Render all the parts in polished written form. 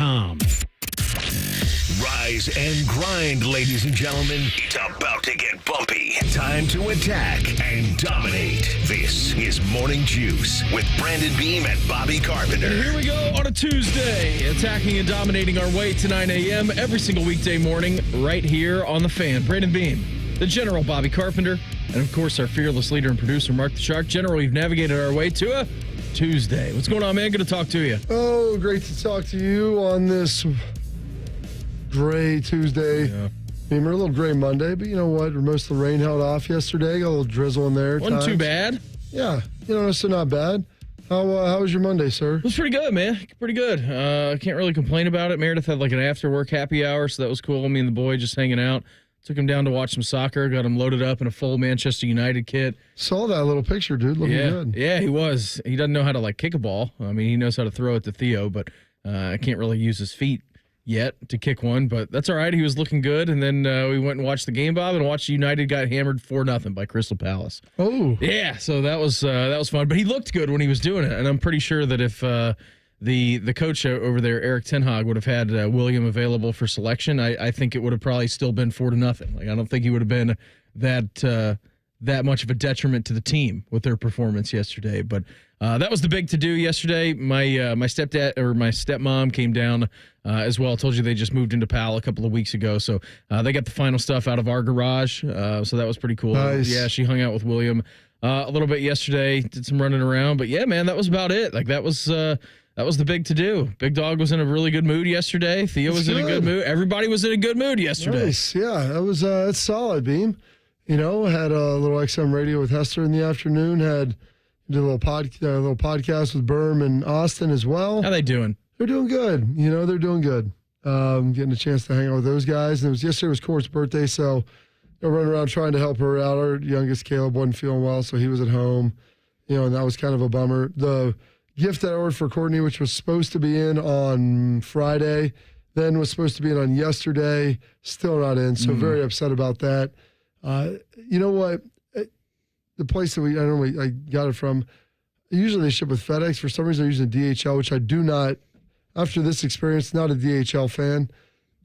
NFL.com. Rise and grind, ladies and gentlemen. It's about to get bumpy. Time to attack and dominate. This is Morning Juice with Brandon Beam and Bobby Carpenter. And here we go on a Tuesday, attacking and dominating our way to 9 a.m. every single weekday morning right here on The Fan. Brandon Beam, the General Bobby Carpenter, and of course our fearless leader and producer Mark the Shark. General, we've navigated our way to a Tuesday. What's going on, man? Good to talk to you. Oh, great to talk to you on this gray Tuesday. Yeah. I mean, we're a little gray Monday, but you know what? Most of the rain held off yesterday. Got a little drizzle in there. Wasn't too bad. Yeah, so not bad. How was your Monday, sir? It was pretty good, man. Pretty good. I can't really complain about it. Meredith had like an after-work happy hour, so that was cool. Me and the boy just hanging out. Took him down to watch some soccer. Got him loaded up in a full Manchester United kit. Saw that little picture, dude. Looking good. Yeah, he was. He doesn't know how to like kick a ball. I mean, he knows how to throw it to Theo, but I can't really use his feet yet to kick one. But that's all right. He was looking good. And then we went and watched the game, Bob, and watched United got hammered 4-0 by Crystal Palace. Oh, yeah. So that was fun. But he looked good when he was doing it, and I'm pretty sure that if the coach over there, Eric Ten Hag, would have had William available for selection, I think it would have probably still been 4-0. Like I don't think he would have been that much of a detriment to the team with their performance yesterday. But that was the big to-do yesterday. My stepdad or my stepmom came down as well. I told you they just moved into Pal a couple of weeks ago. So they got the final stuff out of our garage. So that was pretty cool. Nice. Yeah, she hung out with William a little bit yesterday, did some running around. But yeah, man, that was about it. Like that was the big to-do. Big Dog was in a really good mood yesterday. Theo was in a good mood. Everybody was in a good mood yesterday. Nice. Yeah, that was it's solid, Beam. Had a little XM radio with Hester in the afternoon. Did a little podcast with Berm and Austin as well. How they doing? They're doing good. They're doing good. Getting a chance to hang out with those guys. And yesterday was Court's birthday, so I running around trying to help her out. Our youngest, Caleb, wasn't feeling well, so he was at home. And that was kind of a bummer. The gift that I ordered for Courtney, which was supposed to be in on Friday, then was supposed to be in on yesterday, still not in, so very upset about that. You know what? The place that I got it from, usually they ship with FedEx. For some reason, they're using DHL, which I do not, after this experience, not a DHL fan.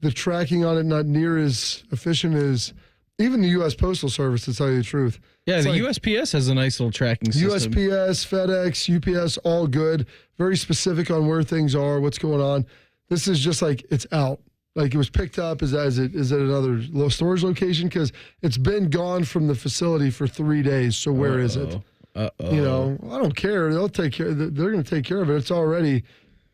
The tracking on it, not near as efficient as even the U.S. Postal Service, to tell you the truth. Yeah, the USPS has a nice little tracking system. USPS, FedEx, UPS, all good. Very specific on where things are, what's going on. This is just like it's out. Like it was picked up. Is it another low storage location? Because it's been gone from the facility for 3 days. So where is it? I don't care. They'll take care. They're going to take care of it. It's already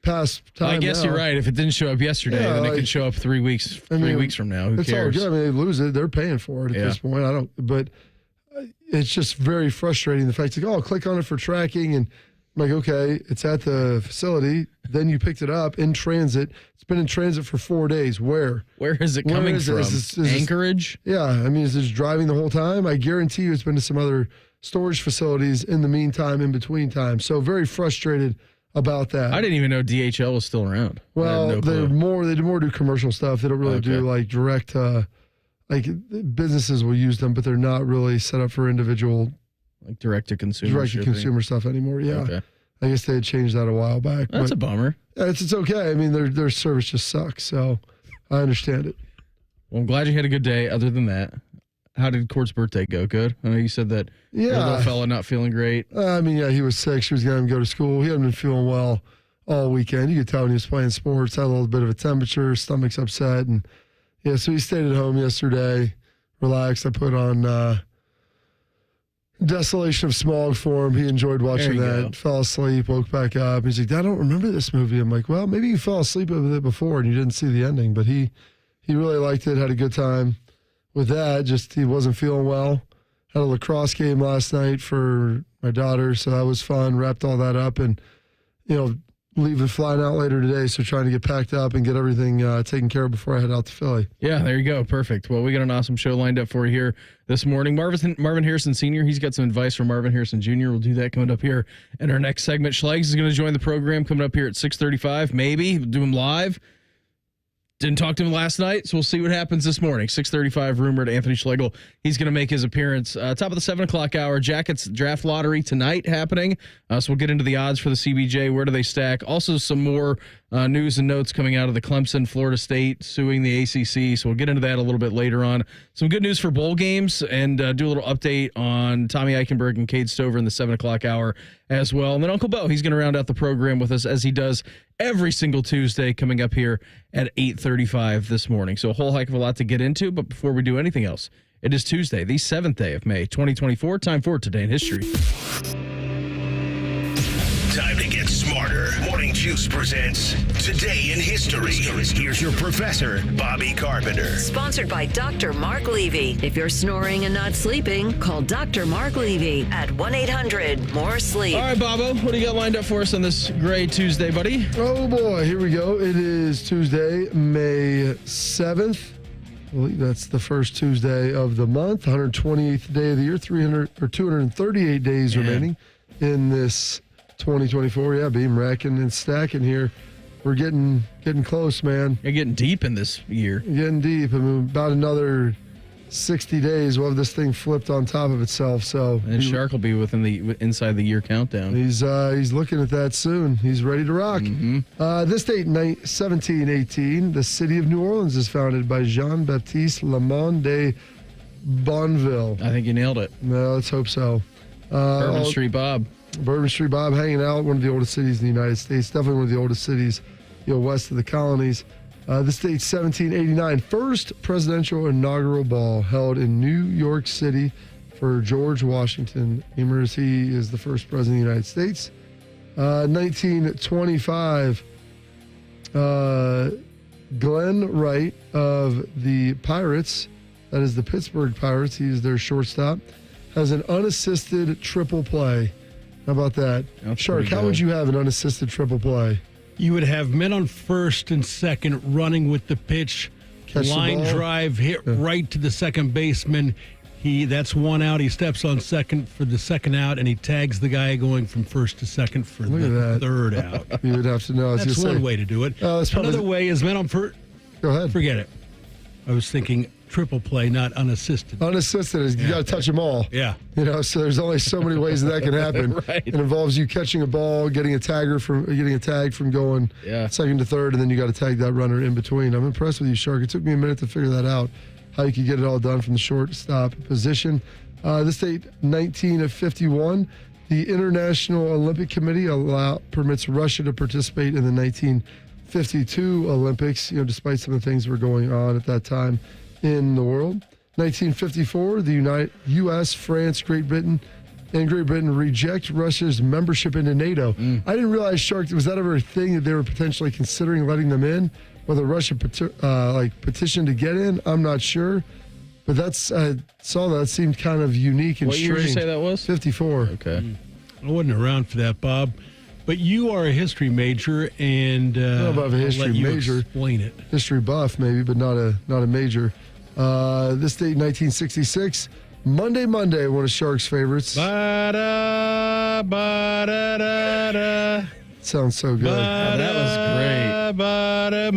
past time. I guess now. You're right. If it didn't show up yesterday, then it could show up 3 weeks. 3 weeks from now. Who it's cares? All good. They lose it. They're paying for it at this point. But it's just very frustrating. The fact I'll click on it for tracking and. I'm like, okay, it's at the facility. Then you picked it up in transit. It's been in transit for 4 days. Where? Where is it coming from? Is Anchorage? Is this driving the whole time? I guarantee you it's been to some other storage facilities in the meantime, in between time. So very frustrated about that. I didn't even know DHL was still around. Well, they do more do commercial stuff. They don't really do like direct, like businesses will use them, but they're not really set up for individual like direct-to-consumer stuff anymore, yeah. Okay. I guess they had changed that a while back. That's a bummer. It's okay. I mean, their service just sucks, so I understand it. Well, I'm glad you had a good day. Other than that, how did Court's birthday go? Good? I know you said that your little fella not feeling great. He was sick. She was going to go to school. He hadn't been feeling well all weekend. You could tell when he was playing sports, had a little bit of a temperature, stomach's upset. And, so he stayed at home yesterday, relaxed. I put on Desolation of Smog for him. He enjoyed watching that. Go. Fell asleep, woke back up. He's like, I don't remember this movie. I'm like, well, maybe you fell asleep with it before and you didn't see the ending. But he really liked it, had a good time with that. Just he wasn't feeling well. Had a lacrosse game last night for my daughter, so that was fun. Wrapped all that up and, leaving flying out later today, so trying to get packed up and get everything taken care of before I head out to Philly. Yeah, there you go. Perfect. Well, we got an awesome show lined up for you here this morning. Marvin Harrison Senior, he's got some advice from Marvin Harrison Jr. We'll do that coming up here in our next segment. Schlegel is going to join the program coming up here at 6:35. Maybe. We'll do him live. Didn't talk to him last night, so we'll see what happens this morning. 6:35, rumored Anthony Schlegel. He's going to make his appearance. Top of the 7 o'clock hour. Jackets Draft Lottery tonight happening. So we'll get into the odds for the CBJ. Where do they stack? Also some more news and notes coming out of the Clemson, Florida State suing the ACC. So we'll get into that a little bit later on. Some good news for bowl games and do a little update on Tommy Eichenberg and Cade Stover in the 7 o'clock hour as well. And then Uncle Beau, he's going to round out the program with us as he does every single Tuesday coming up here at 8:35 this morning. So a whole heck of a lot to get into. But before we do anything else, it is Tuesday, the 7th day of May, 2024. Time for Today in History. Time to get smarter. Morning Juice presents Today in History. Here's your professor, Bobby Carpenter. Sponsored by Dr. Mark Levy. If you're snoring and not sleeping, call Dr. Mark Levy at 1-800-MORE-SLEEP. All right, Bobo, what do you got lined up for us on this gray Tuesday, buddy? Oh, boy. Here we go. It is Tuesday, May 7th. I believe that's the first Tuesday of the month, 128th day of the year, 238 days remaining in this 2024. Yeah, beam racking and stacking here. We're getting close, man. You're getting deep in this year. Getting deep. I mean, about another 60 days, we'll have this thing flipped on top of itself. So, And Shark will be inside the year countdown. He's looking at that soon. He's ready to rock. Mm-hmm. This date, 1718, the city of New Orleans is founded by Jean-Baptiste Lamond de Bonneville. I think you nailed it. No, let's hope so. Bourbon Street Bob. Bourbon Street Bob hanging out, one of the oldest cities in the United States, definitely one of the oldest cities, west of the colonies. This date, 1789, first presidential inaugural ball held in New York City for George Washington. Remembers he is the first president of the United States. 1925, Glenn Wright of the Pirates, that is the Pittsburgh Pirates, he is their shortstop, has an unassisted triple play. How about that? That's Shark, how would you have an unassisted triple play? You would have men on first and second running with the pitch. Catch the line ball. drive hit right to the second baseman. That's one out. He steps on second for the second out, and he tags the guy going from first to second for Look at the that. third out. You would have to know. That's one way to do it. that's probably- Another way is men on first. Go ahead. Forget it. I was thinking triple play, not unassisted. Unassisted is you got to touch them all. Yeah. So there's only so many ways that can happen. Right. It involves you catching a ball, getting a tag from going second to third, and then you got to tag that runner in between. I'm impressed with you, Shark. It took me a minute to figure that out, how you could get it all done from the shortstop position. This date, 1951, the International Olympic Committee permits Russia to participate in the 1952 Olympics, despite some of the things that were going on at that time in the world. 1954, the U.S., France, Great Britain reject Russia's membership into NATO. I didn't realize, Shark, was that ever a thing that they were potentially considering letting them in? Whether Russia petitioned to get in, I'm not sure. But I saw that. It seemed kind of unique and What strange. year did you say that was? 54. Okay. I wasn't around for that, Bob. But you are a history major, and know about a history I'll let you major. explain it. History buff, maybe, but not a major. This date, 1966, Monday, one of Shark's favorites. Ba-da, ba-da-da-da. Sounds so good. That was great. Ba-da,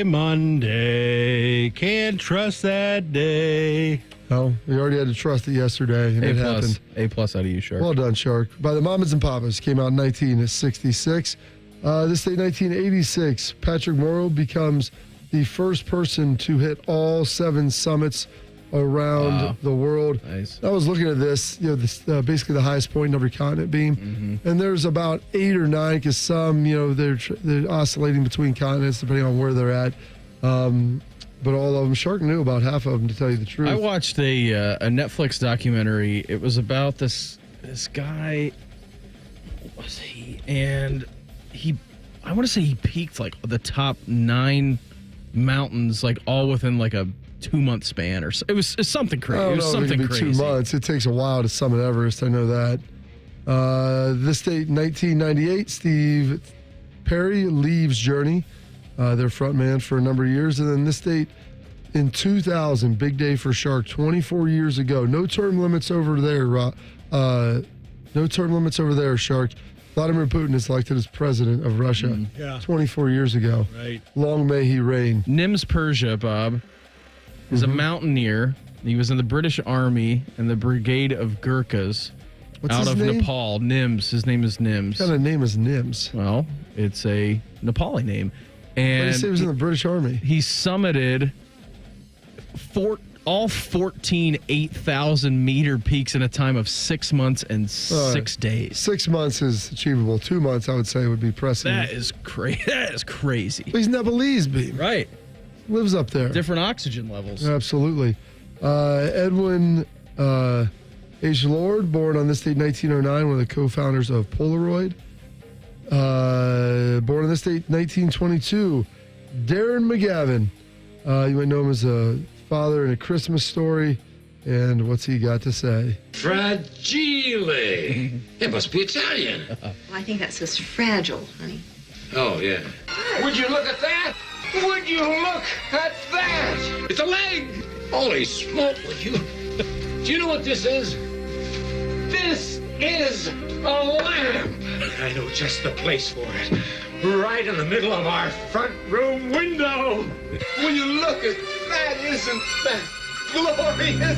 Monday. Can't trust that day. No, we already had to trust it yesterday, and it happened. A plus out of you, Shark. Well done, Shark. By the Mamas and Papas, came out in 1966. This day, 1986, Patrick Morrow becomes the first person to hit all 7 summits around the world. Nice. I was looking at this, basically the highest point in every continent beam, and there's about 8 or 9, because some, they're oscillating between continents depending on where they're at. But all of them, Shark knew about half of them, to tell you the truth. I watched a Netflix documentary. It was about this guy. What was he? And I want to say he peaked like the top 9 mountains, like all within like a 2-month span, or so. It was something crazy. I It don't was know if it something could be crazy. 2 months. It takes a while to summit Everest. I know that. This date, 1998, Steve Perry leaves Journey, their frontman for a number of years. And then this date, in 2000, big day for Shark, 24 years ago. No term limits over there, Shark. Vladimir Putin is elected as president of Russia 24 years ago. Right. Long may he reign. Nims Persia, Bob, is a mountaineer. He was in the British Army and the Brigade of Gurkhas What's out his of name? Nepal. Nims. His name is Nims. What kind of name is Nims? Well, It's a Nepali name. But he And said he was in the British Army. he summited all 14 8,000-meter peaks in a time of 6 months and 6 days. 6 months is achievable. 2 months, I would say, would be pressing. That is crazy. That is crazy. He's Nepalese, Beam. Right. Lives up there. Different oxygen levels. Absolutely. Edwin H. Lord, born on this date, 1909, one of the co-founders of Polaroid. Born on this date, 1922. Darren McGavin. You might know him as a father in A Christmas Story. And what's he got to say? Fragile. It must be Italian. Well, I think that says fragile, honey. Oh, yeah. Would you look at that? Would you look at that? It's a leg. Holy smoke, would you? Do you know what this is? This is a lamp. I know just the place for it. Right in the middle of our front room window. Will you look at that? Isn't that glorious?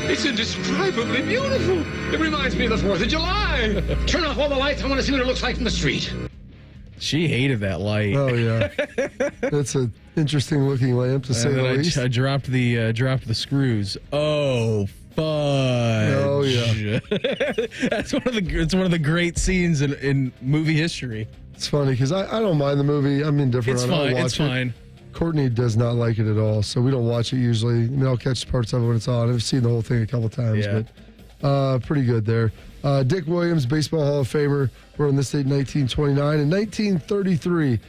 It's indescribably beautiful. It reminds me of the 4th of July. Turn off all the lights. I want to see what it looks like from the street. She hated that light. Oh, yeah. That's an interesting looking lamp, to say And the then least. I dropped the screws. Oh, fudge. Oh, yeah. It's one of the great scenes in movie history. It's funny because I don't mind the movie. I'm indifferent. It's on it. I'll fine. watch It's it. fine. Courtney does not like it at all, so we don't watch it usually. I mean, I'll catch parts of it when it's on. I've seen the whole thing a couple times, Yeah. but pretty good there. Dick Williams, Baseball Hall of Famer, born on this date in 1929. In 1933,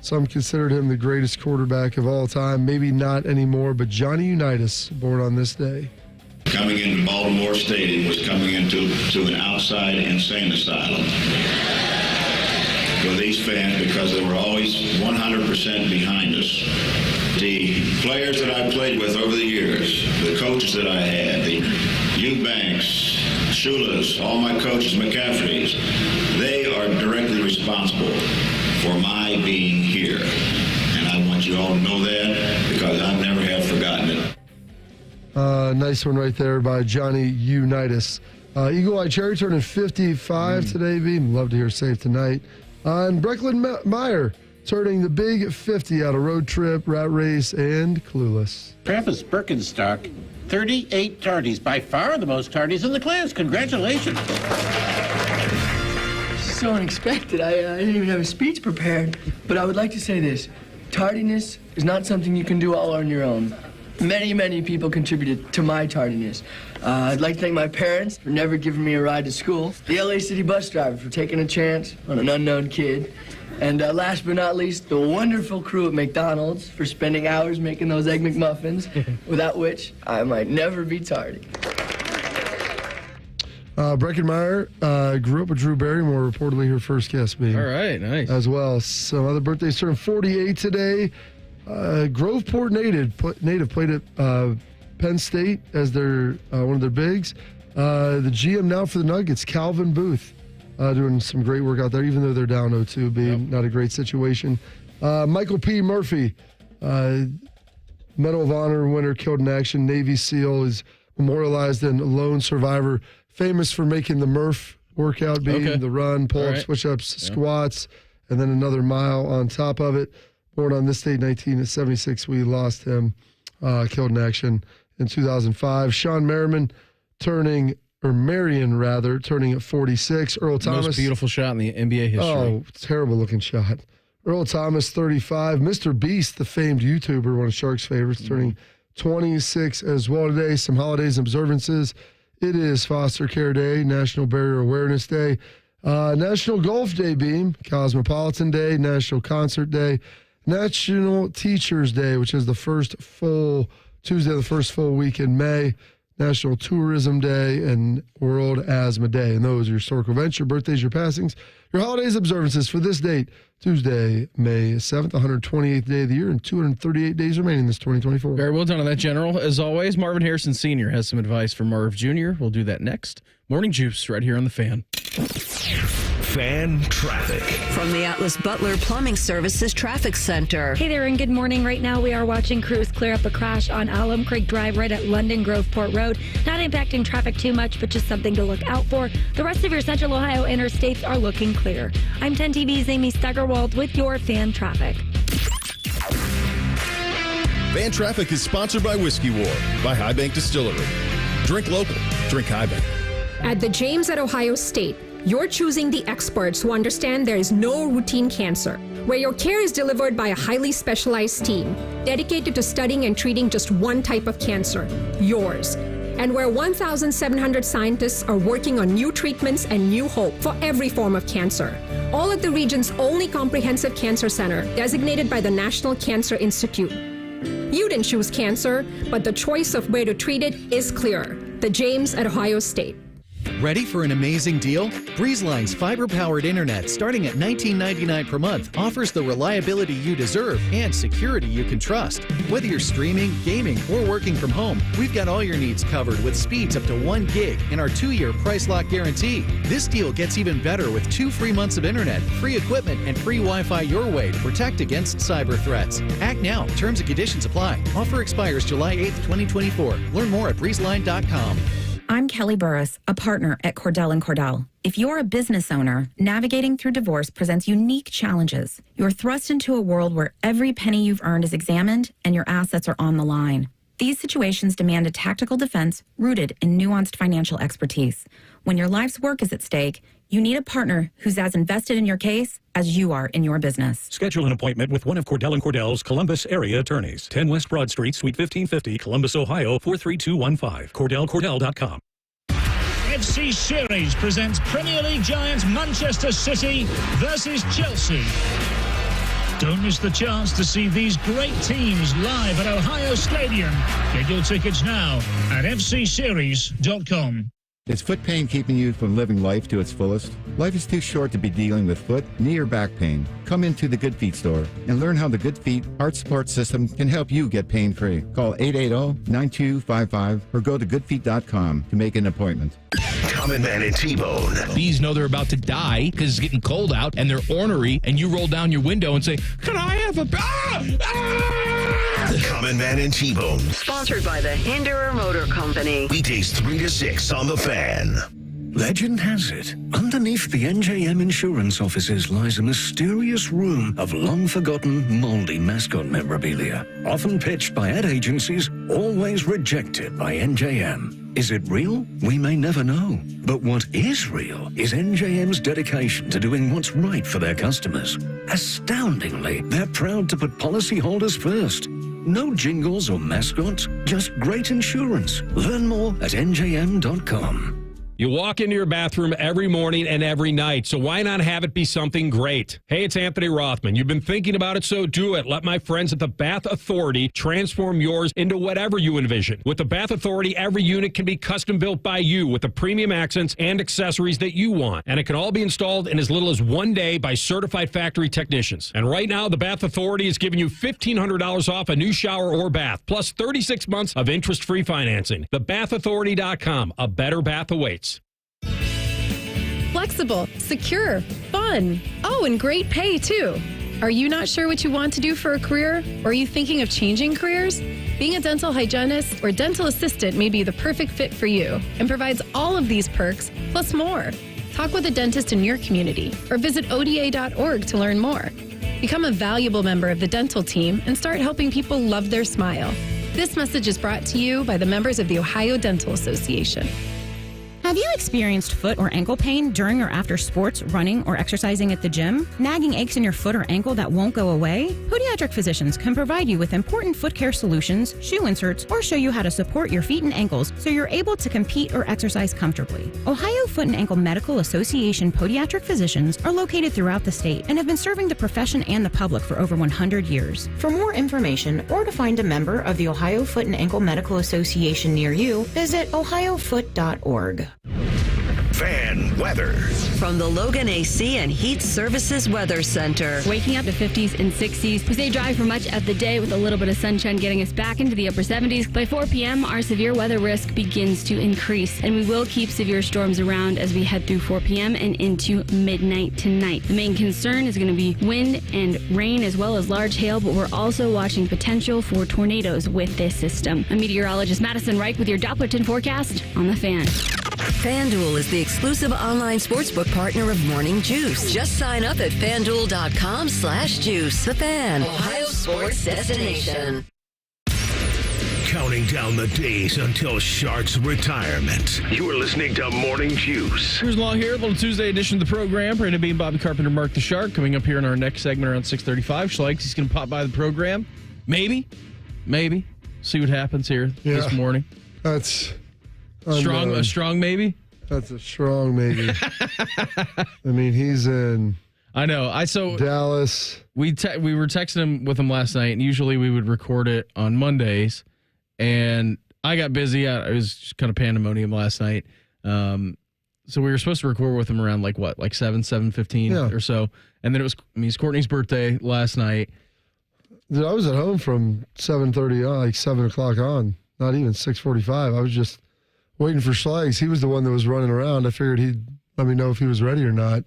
some considered him the greatest quarterback of all time. Maybe not anymore, but Johnny Unitas, born on this day. Coming into Baltimore Stadium was coming into an outside insane asylum for these fans because they were always 100% behind us. The players that I played with over the years, the coaches that I had, the Eubanks, Shulas, all my coaches, McCaffreys, they are directly responsible for my being here. And I want you all to know that because I never have forgotten it. Nice one right there by Johnny Unitas. Eagle Eye Cherry turning 55 today, Beam. Love to hear Save Tonight. And Brecklin Meyer turning the big 50 out of Road Trip, Rat Race, and Clueless. Travis Birkenstock, 38 tardies, by far the most tardies in the class. Congratulations. So unexpected. I didn't even have a speech prepared. But I would like to say this. Tardiness is not something you can do all on your own. Many, many people contributed to my tardiness. I'd like to thank my parents for never giving me a ride to school, the LA City bus driver for taking a chance on an unknown kid, and last but not least, the wonderful crew at McDonald's for spending hours making those Egg McMuffins, without which I might never be tardy. Breckenmeyer grew up with Drew Barrymore, reportedly her first guest being. All right, nice. As well. Some other birthdays turning 48 today. Groveport native played at Penn State as their one of their bigs. The GM now for the Nuggets, Calvin Booth, doing some great work out there, even though they're down 0-2, being not a great situation. Michael P. Murphy, Medal of Honor winner, killed in action. Navy SEAL, is memorialized in Lone Survivor, famous for making the Murph workout, being the run, pull-ups, right. push-ups, squats, and then another mile on top of it. Born on this date, 1976, we lost him, killed in action in 2005. Sean Marion turning at 46. Earl Thomas. Most beautiful shot in the NBA history. Oh, terrible looking shot. Earl Thomas, 35. Mr. Beast, the famed YouTuber, one of Shark's favorites, turning 26 as well today. Some holidays and observances. It is Foster Care Day, National Barrier Awareness Day, National Golf Day, Beam, Cosmopolitan Day, National Concert Day, National Teachers Day, which is the first full Tuesday, the first full week in May, National Tourism Day, and World Asthma Day. And those are your historical events, your birthdays, your passings, your holidays, observances for this date, Tuesday, May 7th, 128th day of the year, and 238 days remaining this 2024. Very well done on that, General. As always, Marvin Harrison Senior has some advice for Marv Jr. We'll do that next. Morning Juice right here on The Fan. Fan Traffic. From the Atlas Butler Plumbing Services Traffic Center. Hey there, and good morning. Right now, we are watching crews clear up a crash on Alum Creek Drive right at London Groveport Road. Not impacting traffic too much, but just something to look out for. The rest of your Central Ohio interstates are looking clear. I'm 10 TV's Amy Steigerwald with your Fan Traffic. Fan Traffic is sponsored by Whiskey War by High Bank Distillery. Drink local. Drink High Bank. At the James at Ohio State, you're choosing the experts who understand there is no routine cancer, where your care is delivered by a highly specialized team dedicated to studying and treating just one type of cancer, yours. And where 1,700 scientists are working on new treatments and new hope for every form of cancer. All at the region's only comprehensive cancer center, designated by the National Cancer Institute. You didn't choose cancer, but the choice of where to treat it is clear. The James at Ohio State. Ready for an amazing deal? BreezeLine's fiber-powered internet, starting at $19.99 per month, offers the reliability you deserve and security you can trust. Whether you're streaming, gaming, or working from home, we've got all your needs covered with speeds up to 1 gig and our 2-year price lock guarantee. This deal gets even better with 2 free months of internet, free equipment, and free Wi-Fi your way to protect against cyber threats. Act now. Terms and conditions apply. Offer expires July 8th, 2024. Learn more at breezeline.com. I'm Kelly Burris, a partner at Cordell & Cordell. If you're a business owner, navigating through divorce presents unique challenges. You're thrust into a world where every penny you've earned is examined and your assets are on the line. These situations demand a tactical defense rooted in nuanced financial expertise. When your life's work is at stake, you need a partner who's as invested in your case as you are in your business. Schedule an appointment with one of Cordell & Cordell's Columbus area attorneys. 10 West Broad Street, Suite 1550, Columbus, Ohio, 43215. CordellCordell.com. FC Series presents Premier League giants Manchester City versus Chelsea. Don't miss the chance to see these great teams live at Ohio Stadium. Get your tickets now at fcseries.com. Is foot pain keeping you from living life to its fullest? Life is too short to be dealing with foot, knee, or back pain. Come into the Good Feet store and learn how the Good Feet Heart Support System can help you get pain-free. Call 880-9255 or go to goodfeet.com to make an appointment. Common Man and T-Bone. Bees know they're about to die because it's getting cold out and they're ornery, and you roll down your window and say, "Can I have a..." Common Man and T-Bone. Sponsored by the Hinderer Motor Company. Weekdays 3 to 6 on The Fan. Legend has it, underneath the NJM insurance offices lies a mysterious room of long-forgotten, moldy mascot memorabilia. Often pitched by ad agencies, always rejected by NJM. Is it real? We may never know. But what is real is NJM's dedication to doing what's right for their customers. Astoundingly, they're proud to put policyholders first. No jingles or mascots, just great insurance. Learn more at njm.com. You walk into your bathroom every morning and every night, so why not have it be something great? Hey, it's Anthony Rothman. You've been thinking about it, so do it. Let my friends at the Bath Authority transform yours into whatever you envision. With the Bath Authority, every unit can be custom built by you with the premium accents and accessories that you want. And it can all be installed in as little as 1 day by certified factory technicians. And right now, the Bath Authority is giving you $1,500 off a new shower or bath, plus 36 months of interest-free financing. TheBathAuthority.com. A better bath awaits. Flexible, secure, fun. Oh, and great pay, too. Are you not sure what you want to do for a career? Or are you thinking of changing careers? Being a dental hygienist or dental assistant may be the perfect fit for you and provides all of these perks, plus more. Talk with a dentist in your community or visit ODA.org to learn more. Become a valuable member of the dental team and start helping people love their smile. This message is brought to you by the members of the Ohio Dental Association. Have you experienced foot or ankle pain during or after sports, running, or exercising at the gym? Nagging aches in your foot or ankle that won't go away? Podiatric physicians can provide you with important foot care solutions, shoe inserts, or show you how to support your feet and ankles so you're able to compete or exercise comfortably. Ohio Foot and Ankle Medical Association podiatric physicians are located throughout the state and have been serving the profession and the public for over 100 years. For more information or to find a member of the Ohio Foot and Ankle Medical Association near you, visit ohiofoot.org. Fan weather. From the Logan AC and Heat Services Weather Center. Waking up to 50s and 60s. We stay dry for much of the day with a little bit of sunshine getting us back into the upper 70s. By 4 p.m., our severe weather risk begins to increase, and we will keep severe storms around as we head through 4 p.m. and into midnight tonight. The main concern is going to be wind and rain as well as large hail, but we're also watching potential for tornadoes with this system. I'm meteorologist Madison Reich with your Doppler 10 forecast on The Fan. FanDuel is the exclusive online sportsbook partner of Morning Juice. Just sign up at FanDuel.com/juice. The Fan, Ohio's sports destination. Counting down the days until Shark's retirement. You are listening to Morning Juice. Here's along here, a little Tuesday edition of the program. Brandon Beam, Bobby Carpenter, Mark the Shark. Coming up here in our next segment around 6:35. Schlegel, he's going to pop by the program. Maybe. See what happens here this morning. That's a strong maybe? That's a strong maybe. I mean, he's in Dallas. We were texting with him last night, and usually we would record it on Mondays. And I got busy. It was just kind of pandemonium last night. So we were supposed to record with him around like 7:15 or so. And then it's Courtney's birthday last night. Dude, I was at home from 7:30 on, like 7 o'clock on, not even 6:45. I was just waiting for Schlegel. He was the one that was running around. I figured he'd let me know if he was ready or not.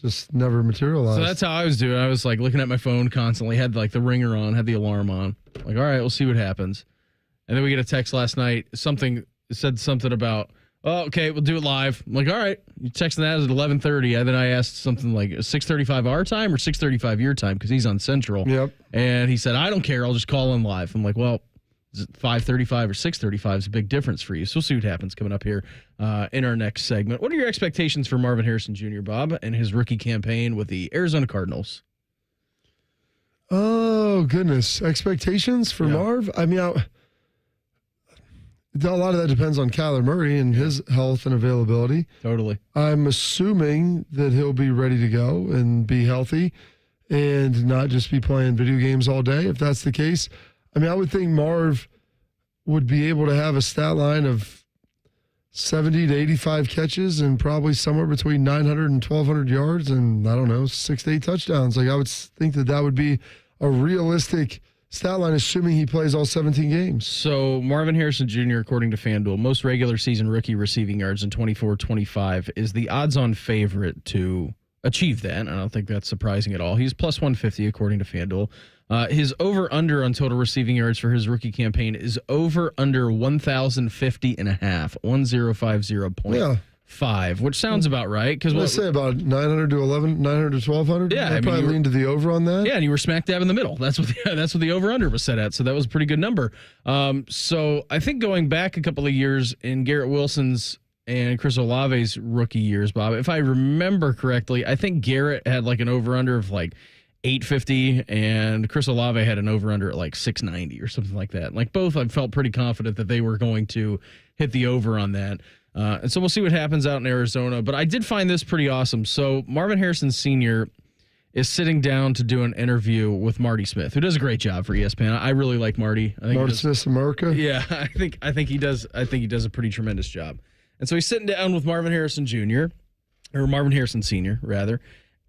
Just never materialized. So that's how I was doing. I was like looking at my phone constantly, had like the ringer on, had the alarm on. Like, all right, we'll see what happens. And then we get a text last night. Said something about, oh, okay, we'll do it live. I'm like, all right. You texting that at 11:30. And then I asked something like 6:35 our time or 6:35 your time because he's on Central. Yep. And he said, I don't care. I'll just call in live. I'm like, well, is it 5:35 or 6:35 is a big difference for you. So we'll see what happens coming up here in our next segment. What are your expectations for Marvin Harrison Jr., Bob, and his rookie campaign with the Arizona Cardinals? Oh, goodness. Expectations for Marv? I mean, a lot of that depends on Kyler Murray and his health and availability. Totally. I'm assuming that he'll be ready to go and be healthy and not just be playing video games all day. If that's the case, I mean, I would think Marv would be able to have a stat line of 70 to 85 catches and probably somewhere between 900 and 1,200 yards and, I don't know, 6 to 8 touchdowns. Like, I would think that would be a realistic stat line, assuming he plays all 17 games. So Marvin Harrison Jr., according to FanDuel, most regular season rookie receiving yards in 24-25 is the odds-on favorite to achieve that. I don't think that's surprising at all. He's plus 150 according to FanDuel. His over-under on total receiving yards for his rookie campaign is over-under 1,050.5, 1,050.5, which sounds about right. Because let's say about 900 to 1,200. Yeah, I probably lean to the over on that. Yeah, and you were smack dab in the middle. That's what the over-under was set at. So that was a pretty good number. So I think going back a couple of years in Garrett Wilson's and Chris Olave's rookie years, Bob, if I remember correctly, I think Garrett had like an over-under of like 850, and Chris Olave had an over-under at like 690 or something like that. Like both, I felt pretty confident that they were going to hit the over on that. And so we'll see what happens out in Arizona. But I did find this pretty awesome. So Marvin Harrison Senior is sitting down to do an interview with Marty Smith, who does a great job for ESPN. I really like Marty. I think Marty Smith's America. Yeah, I think he does. I think he does a pretty tremendous job. And so he's sitting down with Marvin Harrison Jr., or Marvin Harrison Senior, rather.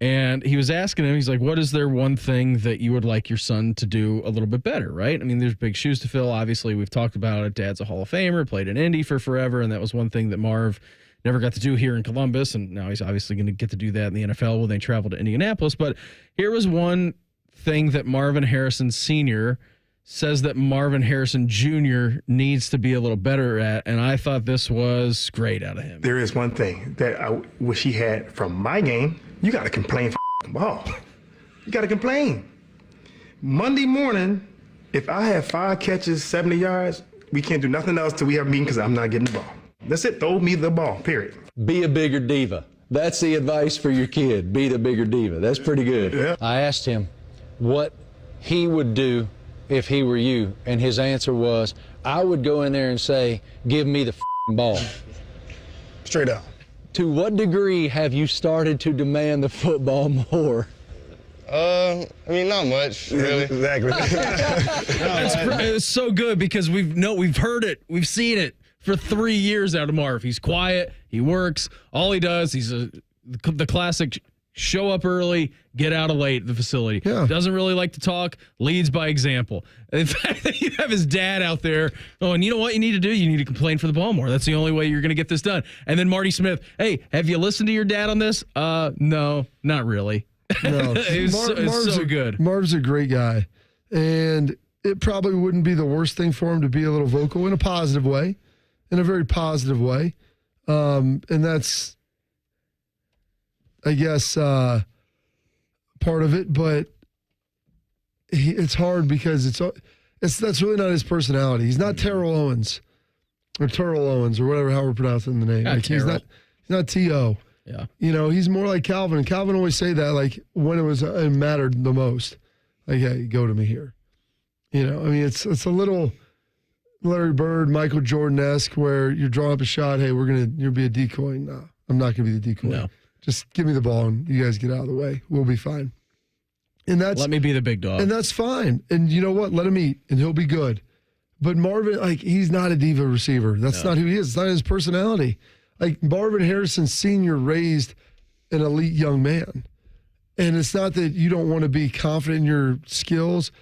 And he was asking him, he's like, what is there one thing that you would like your son to do a little bit better, right? I mean, there's big shoes to fill. Obviously, we've talked about it. Dad's a Hall of Famer, played in Indy for forever, and that was one thing that Marv never got to do here in Columbus, and now he's obviously going to get to do that in the NFL when they travel to Indianapolis. But here was one thing that Marvin Harrison Sr. says that Marvin Harrison Jr. needs to be a little better at, and I thought this was great out of him. There is one thing that I wish he had from my game. You got to complain for the ball. You got to complain. Monday morning, if I have 5 catches, 70 yards, we can't do nothing else till we have a meeting because I'm not getting the ball. That's it. Throw me the ball, period. Be a bigger diva. That's the advice for your kid. Be the bigger diva. That's pretty good. Yeah. I asked him what he would do if he were you, and his answer was, I would go in there and say, give me the ball. Straight up. To what degree have you started to demand the football more? I mean, not much, really. Exactly. It was so good because we've heard it, we've seen it. for 3 years out of Marv. He's quiet. He works. All he does, he's the classic show up early, get out of late at the facility. Yeah. Doesn't really like to talk, leads by example. In fact, you have his dad out there. Oh, and you know what you need to do? You need to complain for the ball more. That's the only way you're going to get this done. And then Marty Smith, hey, have you listened to your dad on this? No, not really. No. Marv's so good. Marv's a great guy. And it probably wouldn't be the worst thing for him to be a little vocal in a positive way, in a very positive way. And that's, I guess, part of it, but it's hard because that's really not his personality. He's not Terrell Owens or whatever, how we're pronouncing the name. Like he's not T.O. Yeah. You know, he's more like Calvin. And Calvin always say that, like, when it mattered the most. Like, hey, go to me here. You know, I mean, it's a little Larry Bird, Michael Jordan-esque where you're drawing up a shot. Hey, you'll be a decoy. No, I'm not going to be the decoy. No. Just give me the ball and you guys get out of the way. We'll be fine. And let me be the big dog. And that's fine. And you know what? Let him eat and he'll be good. But Marvin, like, he's not a diva receiver. That's not who he is. It's not his personality. Like, Marvin Harrison Senior raised an elite young man. And it's not that you don't want to be confident in your skills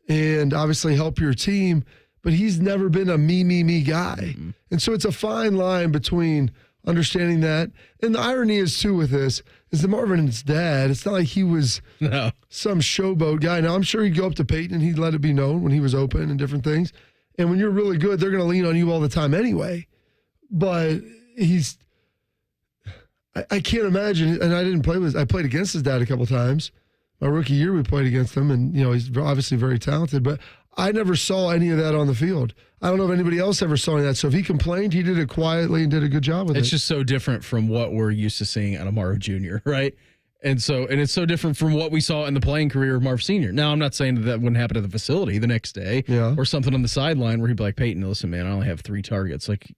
and obviously help your team, but he's never been a me guy. Mm-hmm. And so it's a fine line between understanding that. And the irony is, too, with this, is that Marvin's dad, it's not like he was some showboat guy. Now, I'm sure he'd go up to Peyton and he'd let it be known when he was open and different things. And when you're really good, they're going to lean on you all the time anyway. But I can't imagine, and I played against his dad a couple times. My rookie year, we played against him, and, you know, he's obviously very talented, but I never saw any of that on the field. I don't know if anybody else ever saw any of that. So if he complained, he did it quietly and did a good job with it. It's just so different from what we're used to seeing out of Marv Jr., right? And it's so different from what we saw in the playing career of Marv Sr. Now, I'm not saying that wouldn't happen at the facility the next day or something on the sideline where he'd be like, Peyton, listen, man, I only have 3 targets. Like,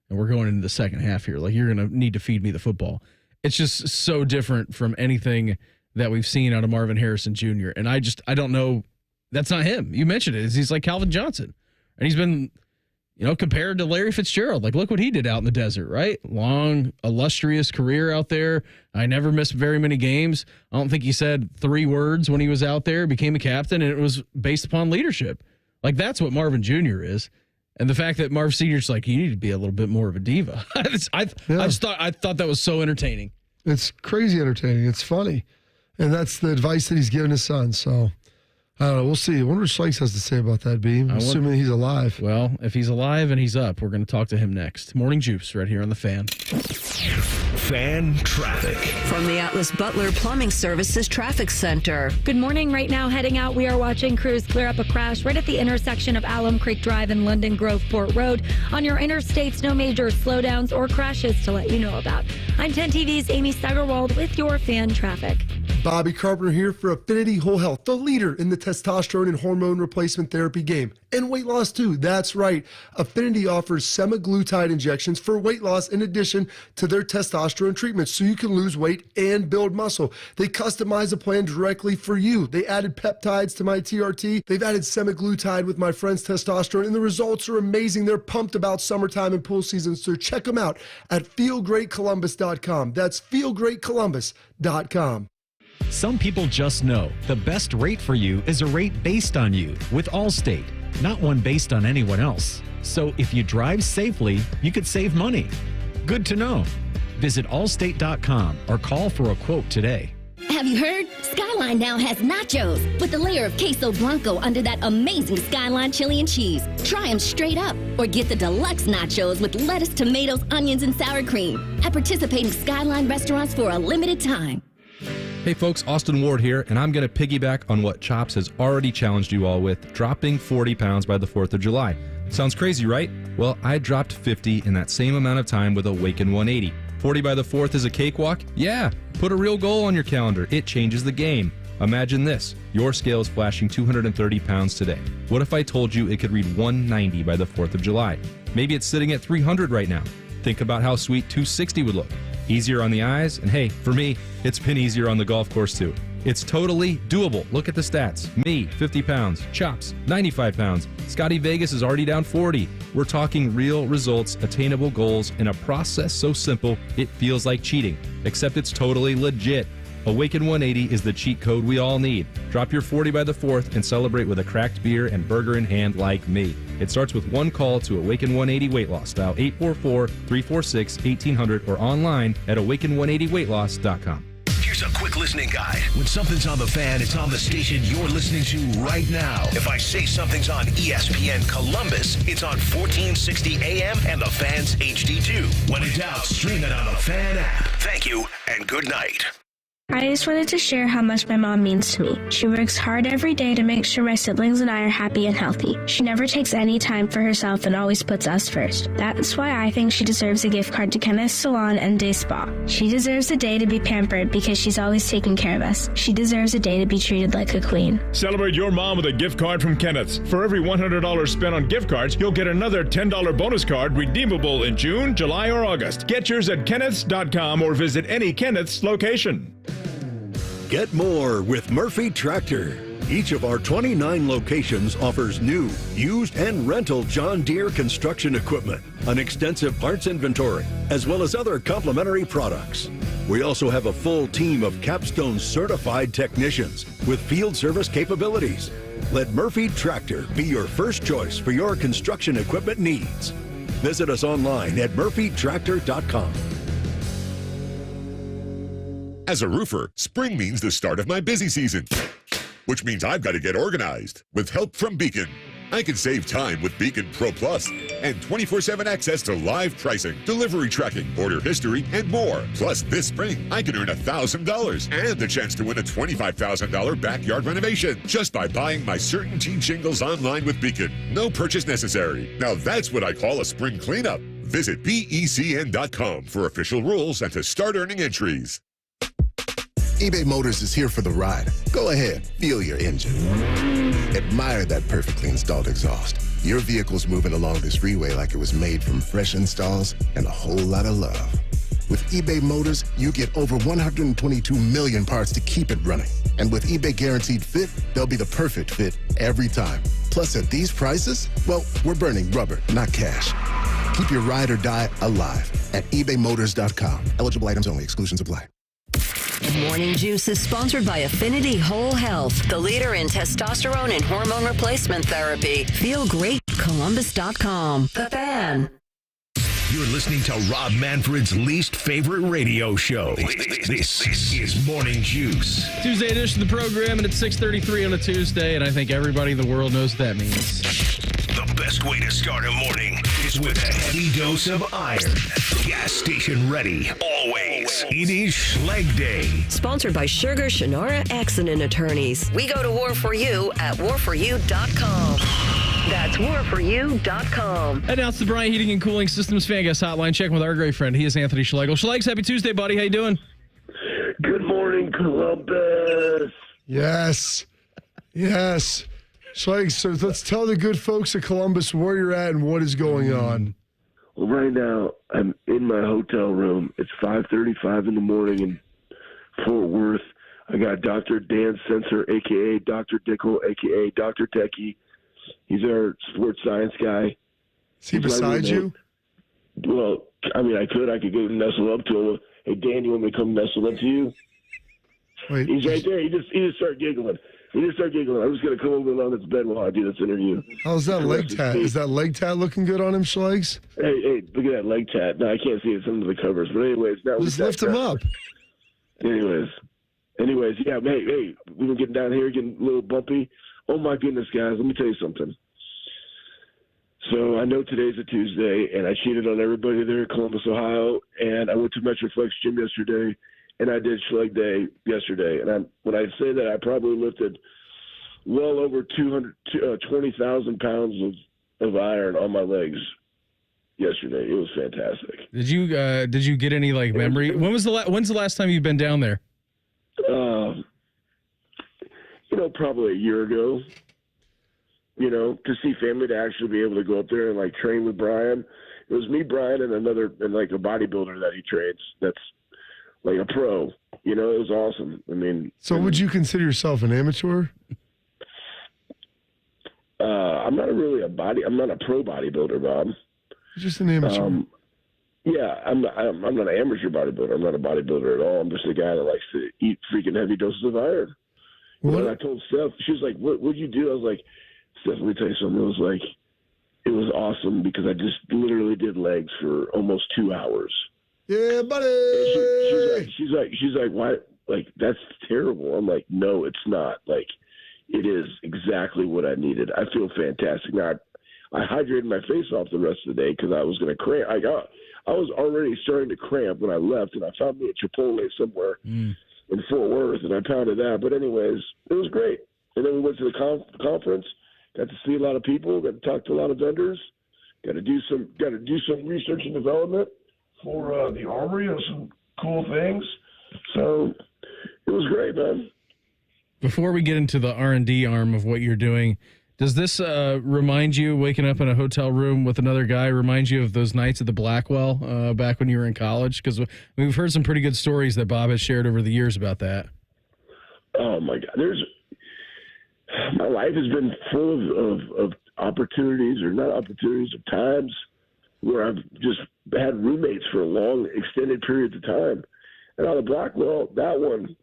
and we're going into the second half here. Like, you're going to need to feed me the football. It's just so different from anything that we've seen out of Marvin Harrison Jr. And I don't know. That's not him. You mentioned it. He's like Calvin Johnson. And he's been, you know, compared to Larry Fitzgerald. Like, look what he did out in the desert, right? Long, illustrious career out there. I never missed very many games. I don't think he said 3 words when he was out there, became a captain, and it was based upon leadership. Like, that's what Marvin Jr. is. And the fact that Marv Sr.'s like, you need to be a little bit more of a diva. I thought that was so entertaining. It's crazy entertaining. It's funny. And that's the advice that he's given his son. So, I don't know. We'll see. I wonder what Schlegel has to say about that, Beam. Assuming he's alive. Well, if he's alive and he's up, we're going to talk to him next. Morning Juice right here on The Fan. Fan traffic. From the Atlas Butler Plumbing Services Traffic Center. Good morning. Right now, heading out, we are watching crews clear up a crash right at the intersection of Alum Creek Drive and London Grove Port Road. On your interstates, no major slowdowns or crashes to let you know about. I'm 10 TV's Amy Steigerwald with your fan traffic. Bobby Carpenter here for Affinity Whole Health, the leader in the testosterone and hormone replacement therapy game. And weight loss too, that's right. Affinity offers semaglutide injections for weight loss in addition to their testosterone treatments so you can lose weight and build muscle. They customize a plan directly for you. They added peptides to my TRT. They've added semaglutide with my friend's testosterone, and the results are amazing. They're pumped about summertime and pool season, so check them out at feelgreatcolumbus.com. That's feelgreatcolumbus.com. Some people just know the best rate for you is a rate based on you with Allstate, not one based on anyone else. So if you drive safely, you could save money. Good to know. Visit allstate.com or call for a quote today. Have you heard? Skyline now has nachos with a layer of queso blanco under that amazing Skyline chili and cheese. Try them straight up or get the deluxe nachos with lettuce, tomatoes, onions, and sour cream at participating Skyline restaurants for a limited time. Hey folks, Austin Ward here, and I'm going to piggyback on what Chops has already challenged you all with, dropping 40 pounds by the 4th of July. Sounds crazy, right? Well, I dropped 50 in that same amount of time with Awaken 180. 40 by the 4th is a cakewalk? Yeah, put a real goal on your calendar. It changes the game. Imagine this, your scale is flashing 230 pounds today. What if I told you it could read 190 by the 4th of July? Maybe it's sitting at 300 right now. Think about how sweet 260 would look. Easier on the eyes, and hey, for me, it's been easier on the golf course too. It's totally doable. Look at the stats. Me, 50 pounds. Chops, 95 pounds. Scotty Vegas is already down 40. We're talking real results, attainable goals, and a process so simple it feels like cheating. Except it's totally legit. Awaken 180 is the cheat code we all need. Drop your 40 by the 4th and celebrate with a cracked beer and burger in hand like me. It starts with one call to Awaken 180 Weight Loss. Dial 844-346-1800 or online at awaken180weightloss.com. Here's a quick listening guide. When something's on the fan, it's on the station you're listening to right now. If I say something's on ESPN Columbus, it's on 1460 AM and the Fan's HD2. When in doubt, stream it on the Fan app. Thank you and good night. I just wanted to share how much my mom means to me. She works hard every day to make sure my siblings and I are happy and healthy. She never takes any time for herself and always puts us first. That's why I think she deserves a gift card to Kenneth's Salon and Day Spa. She deserves a day to be pampered because she's always taking care of us. She deserves a day to be treated like a queen. Celebrate your mom with a gift card from Kenneth's. For every $100 spent on gift cards, you'll get another $10 bonus card redeemable in June, July, or August. Get yours at kenneths.com or visit any Kenneth's location. Get more with Murphy Tractor. Each of our 29 locations offers new, used, and rental John Deere construction equipment, an extensive parts inventory, as well as other complimentary products. We also have a full team of Capstone certified technicians with field service capabilities. Let Murphy Tractor be your first choice for your construction equipment needs. Visit us online at murphytractor.com. As a roofer, spring means the start of my busy season, which means I've got to get organized with help from Beacon. I can save time with Beacon Pro Plus and 24/7 access to live pricing, delivery tracking, order history, and more. Plus, this spring, I can earn $1,000 and the chance to win a $25,000 backyard renovation just by buying my CertainTeed shingles online with Beacon. No purchase necessary. Now that's what I call a spring cleanup. Visit BECN.com for official rules and to start earning entries. eBay Motors is here for the ride. Go ahead, feel your engine. Admire that perfectly installed exhaust. Your vehicle's moving along this freeway like it was made from fresh installs and a whole lot of love. With eBay Motors, you get over 122 million parts to keep it running. And with eBay Guaranteed Fit, they'll be the perfect fit every time. Plus, at these prices, well, we're burning rubber, not cash. Keep your ride or die alive at ebaymotors.com. Eligible items only. Exclusions apply. Morning Juice is sponsored by Affinity Whole Health, the leader in testosterone and hormone replacement therapy. Feel great. Columbus.com. The Fan. You're listening to Rob Manfred's least favorite radio show. This is Morning Juice. Tuesday edition of the program, and it's 6:33 on a Tuesday, and I think everybody in the world knows what that means. The best way to start a morning is with a heavy dose of iron. Gas station ready, always. It is Schleg Day. Sponsored by Sugar Shannara Accident Attorneys. We go to war for you at warforyou.com. That's warforyou.com. And now it's the Bryant Heating and Cooling Systems Fan Guest Hotline. Check with our great friend. He is Anthony Schlegel. Schlegs, happy Tuesday, buddy. How you doing? Good morning, Columbus. Yes. Yes. Schlegs, so let's tell the good folks of Columbus where you're at and what is going on. Well, right now, I'm in my hotel room. It's 5:35 in the morning in Fort Worth. I got Dr. Dan Sensor, a.k.a. Dr. Dickel, a.k.a. Dr. Techie. He's our sports science guy. Is he beside you? Well, I mean, I could go nestle up to him. Hey, Dan, you want me to come nestle up to you? Wait, he's right there. He just started giggling. I'm just going to come over on his bed while I do this interview. How's that leg tat? Is that leg tat looking good on him, Schlegs? Hey, look at that leg tat. No, I can't see it. It's under the covers. But anyways, now just lift him up. Anyways, yeah. Hey, we've been getting down here, getting a little bumpy. Oh my goodness, guys! Let me tell you something. So I know today's a Tuesday, and I cheated on everybody there in Columbus, Ohio, and I went to Metroflex Gym yesterday, and I did Schleg Day yesterday. And when I say that, I probably lifted well over 20,000 pounds of iron on my legs yesterday. It was fantastic. Did you get any memory? When's the last time you've been down there? Probably a year ago. To see family, to actually be able to go up there and train with Brian. It was me, Brian, and a bodybuilder that he trains. That's like a pro. You know, it was awesome. I mean, So would you consider yourself an amateur? I'm not I'm not a pro bodybuilder, Bob. You're just an amateur. Yeah, I'm not an amateur bodybuilder. I'm not a bodybuilder at all. I'm just a guy that likes to eat freaking heavy doses of iron. You know, and I told Steph, she was like, what'd you do? I was like, Steph, let me tell you something. It was awesome because I just literally did legs for almost 2 hours. Yeah, buddy. She's like, why? Like, that's terrible. I'm like, no, it's not. Like, it is exactly what I needed. I feel fantastic. Now, I hydrated my face off the rest of the day because I was going to cramp. I was already starting to cramp when I left, and I found me a Chipotle somewhere in Fort Worth, and I pounded that. But anyways, it was great. And then we went to the conference, got to see a lot of people, got to talk to a lot of vendors, got to do some research and development for the Armory and some cool things. So it was great, man. Before we get into the R&D arm of what you're doing, does this remind you, waking up in a hotel room with another guy, remind you of those nights at the Blackwell back when you were in college? Because we've heard some pretty good stories that Bob has shared over the years about that. Oh, my God. My life has been full of opportunities, or not opportunities, of times where I've just had roommates for long, extended periods of time. And on the Blackwell, that one,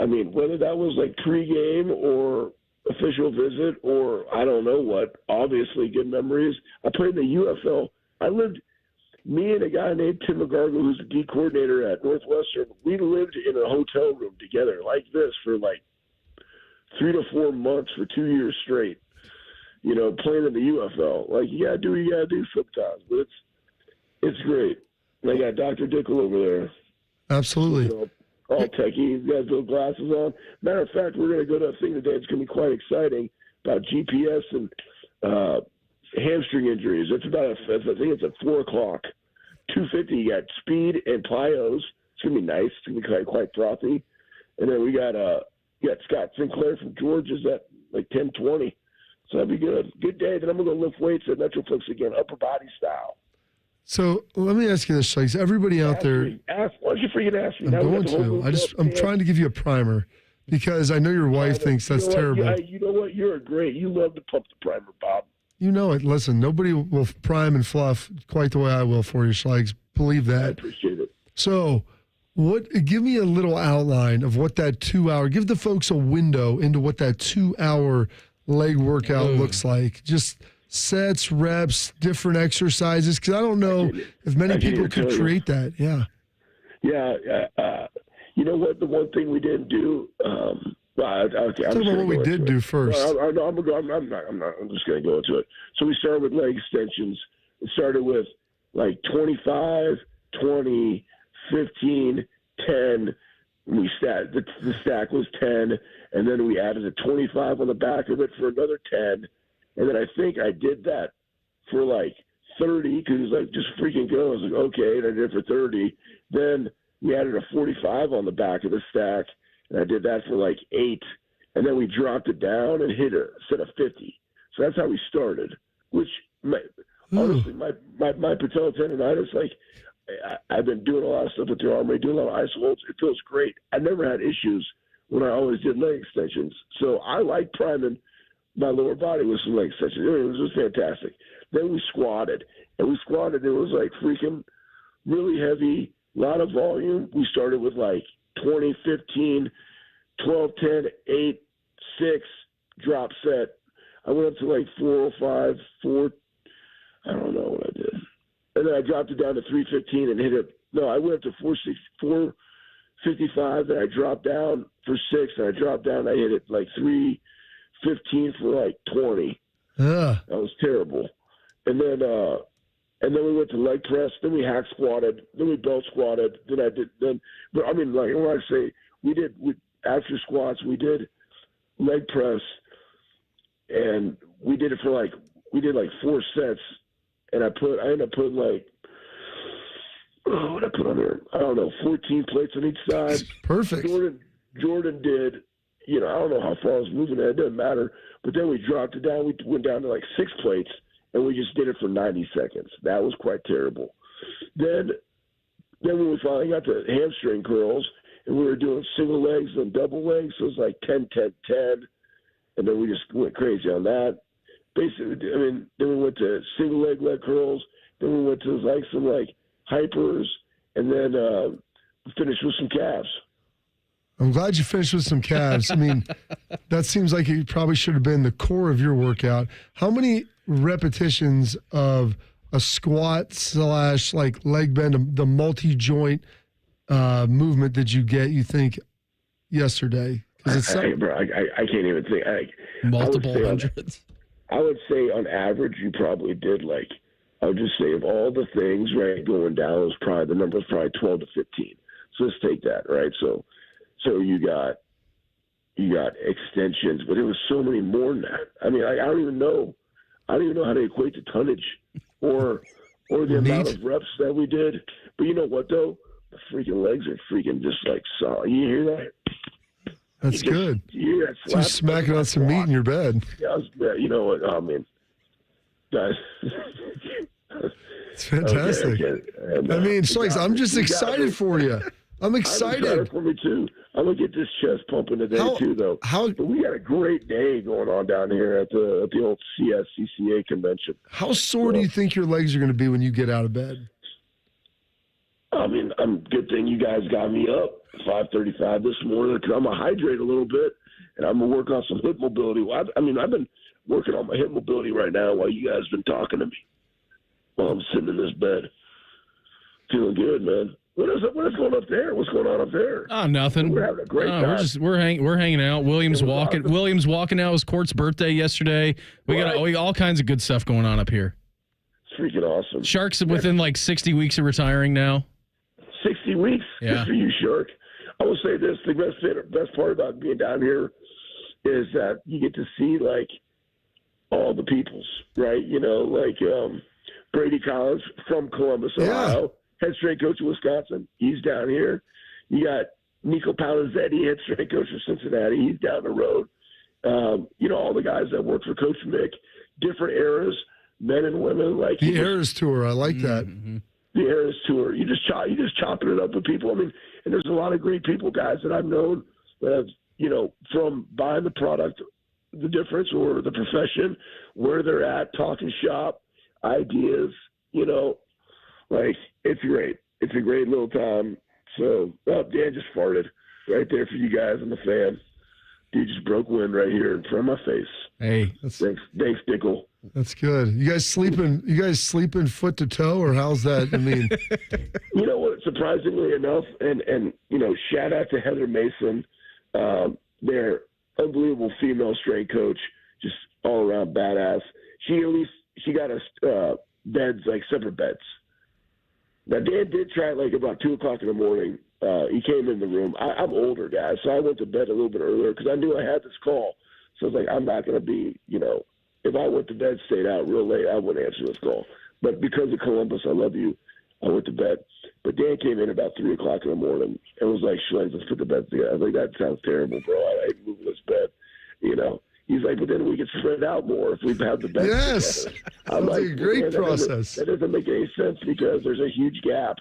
I mean, whether that was like pregame or official visit or I don't know what, obviously good memories. I played in the UFL. Me and a guy named Tim McGargle, who's the D coordinator at Northwestern, we lived in a hotel room together like this for like 3 to 4 months for 2 years straight, you know, playing in the UFL. Like, you got to do what you got to do sometimes, but it's great. And I got Dr. Dickel over there. Absolutely. You know, all techie. He's got his little glasses on. Matter of fact, we're going to go to a thing today. It's going to be quite exciting about GPS and hamstring injuries. I think it's at 4 o'clock. 2:50, you got speed and plyos. It's going to be nice. It's going to be quite frothy. And then we got Scott Sinclair from Georgia's at like 10:20. So that'd be good. Good day. Then I'm going to go lift weights at Metroflex again, upper body style. So let me ask you this, Schlegel. Everybody out there. Why don't you freaking ask me? I'm going to. I'm trying to give you a primer because I know your wife thinks that's terrible. You know what? You're great. You love to pump the primer, Bob. You know it. Listen, nobody will prime and fluff quite the way I will for you, Schlegel. Believe that. I appreciate it. So, give me a little outline of what that 2 hour, give the folks a window into what that 2 hour leg workout looks like. Just sets, reps, different exercises, because I don't know if many people could create that. Yeah. Yeah. You know what? The one thing we didn't do. Talk about what we did do first. I'm just going to go into it. So we started with leg extensions. It started with like 25, 20, 15, 10. We the stack was 10, and then we added a 25 on the back of it for another 10. And then I think I did that for like 30 because it was like just freaking go. I was like, okay, and I did it for 30. Then we added a 45 on the back of the stack, and I did that for like 8. And then we dropped it down and hit a set of 50. So that's how we started, which honestly, my patella tendonitis, like I've been doing a lot of stuff with the Armory, doing a lot of iso holds. It feels great. I never had issues when I always did leg extensions. So I like priming my lower body with some leg extensions. It was just fantastic. Then we squatted. And we squatted. It was like freaking really heavy, a lot of volume. We started with like 20, 15, 12, 10, 8, 6, drop set. I went up to like 405, 4. I don't know what I did. And then I dropped it down to 315 and hit it. No, I went up to 455. Then I dropped down for 6. And I dropped down. I hit it like 315 for like 20. That was terrible. And then we went to leg press. Then we hack squatted. Then we belt squatted. But I mean, like when I say after squats, we did leg press, and we did it for like 4 sets. And I ended up putting like, what did I put on there? I don't know, 14 plates on each side. Perfect. Jordan did, I don't know how far I was moving it. It doesn't matter. But then we dropped it down. We went down to like 6 plates, and we just did it for 90 seconds. That was quite terrible. Then then when we finally got the hamstring curls, and we were doing single legs and double legs, so it was like 10, 10, 10. And then we just went crazy on that. Basically, I mean, then we went to single leg curls. Then we went to like some like hypers, and then finished with some calves. I'm glad you finished with some calves. I mean, that seems like it probably should have been the core of your workout. How many repetitions of a squat / like leg bend, the multi-joint movement did you get, you think, yesterday? Bro, I can't even think. Multiple hundreds. I would say on average, you probably did like, I would just say of all the things, right, going down, the number was probably 12 to 15. So let's take that, right? So you got extensions, but there was so many more than that. I mean, I don't even know how to equate the tonnage or the amount of reps that we did. But you know what though? The freaking legs are freaking just like solid. You hear that? That's good. You smacking on some meat in your bed. Yeah, you know what? I mean, guys. It's fantastic. Okay. I mean, Schlegel, I'm just excited for you. I'm excited. I'm excited for me too. I'm gonna get this chest pumping today too, though. But we got a great day going on down here at the old CSCCA convention. How sore do you think your legs are going to be when you get out of bed? I mean, good thing you guys got me up 5:35 this morning because I'm gonna hydrate a little bit and I'm gonna work on some hip mobility. I've been working on my hip mobility right now while you guys been talking to me while I'm sitting in this bed, feeling good, man. What is going up there? What's going on up there? Oh, nothing. We're having a great time. We're hanging out. Williams walking. Awesome. Williams walking out. It was Court's birthday yesterday. We got all kinds of good stuff going on up here. It's freaking awesome. Shark's within like 60 weeks of retiring now. 60 weeks? Yeah. Good for you, Shark. I will say this: the best part about being down here is that you get to see like all the peoples, right? You know, like Brady Collins from Columbus, Ohio. Head strength coach of Wisconsin. He's down here. You got Nico Palazetti, head strength coach of Cincinnati. He's down the road. You know, all the guys that work for Coach Mick, different eras, men and women. Like the Eras Tour. I like that. Mm-hmm. The Eras Tour. You just chopping it up with people. I mean, and there's a lot of great people, guys, that I've known that have, you know, from buying the product, the difference, or the profession, where they're at, talking shop, ideas, you know. Like, it's great. It's a great little time. So, Dan just farted right there for you guys and the fan. Dude just broke wind right here in front of my face. Hey. Thanks, Dickel. That's good. You guys sleeping foot to toe, or how's that? I mean. You know what, surprisingly enough, and you know, shout out to Heather Mason, their unbelievable female strength coach, just all around badass. She got us beds, like separate beds. Now, Dan did try it like about 2 o'clock in the morning. He came in the room. I'm older, guys, so I went to bed a little bit earlier because I knew I had this call. So I was like, I'm not going to be, you know, if I went to bed, stayed out real late, I wouldn't answer this call. But because of Columbus, I love you, I went to bed. But Dan came in about 3 o'clock in the morning and was like, Schlegel, let's put the bed together. I was like, that sounds terrible, bro. I hate moving this bed, you know. He's like, but then we can spread out more if we have the bed together. I'm like, a great process. That doesn't make any sense because there's a huge gap,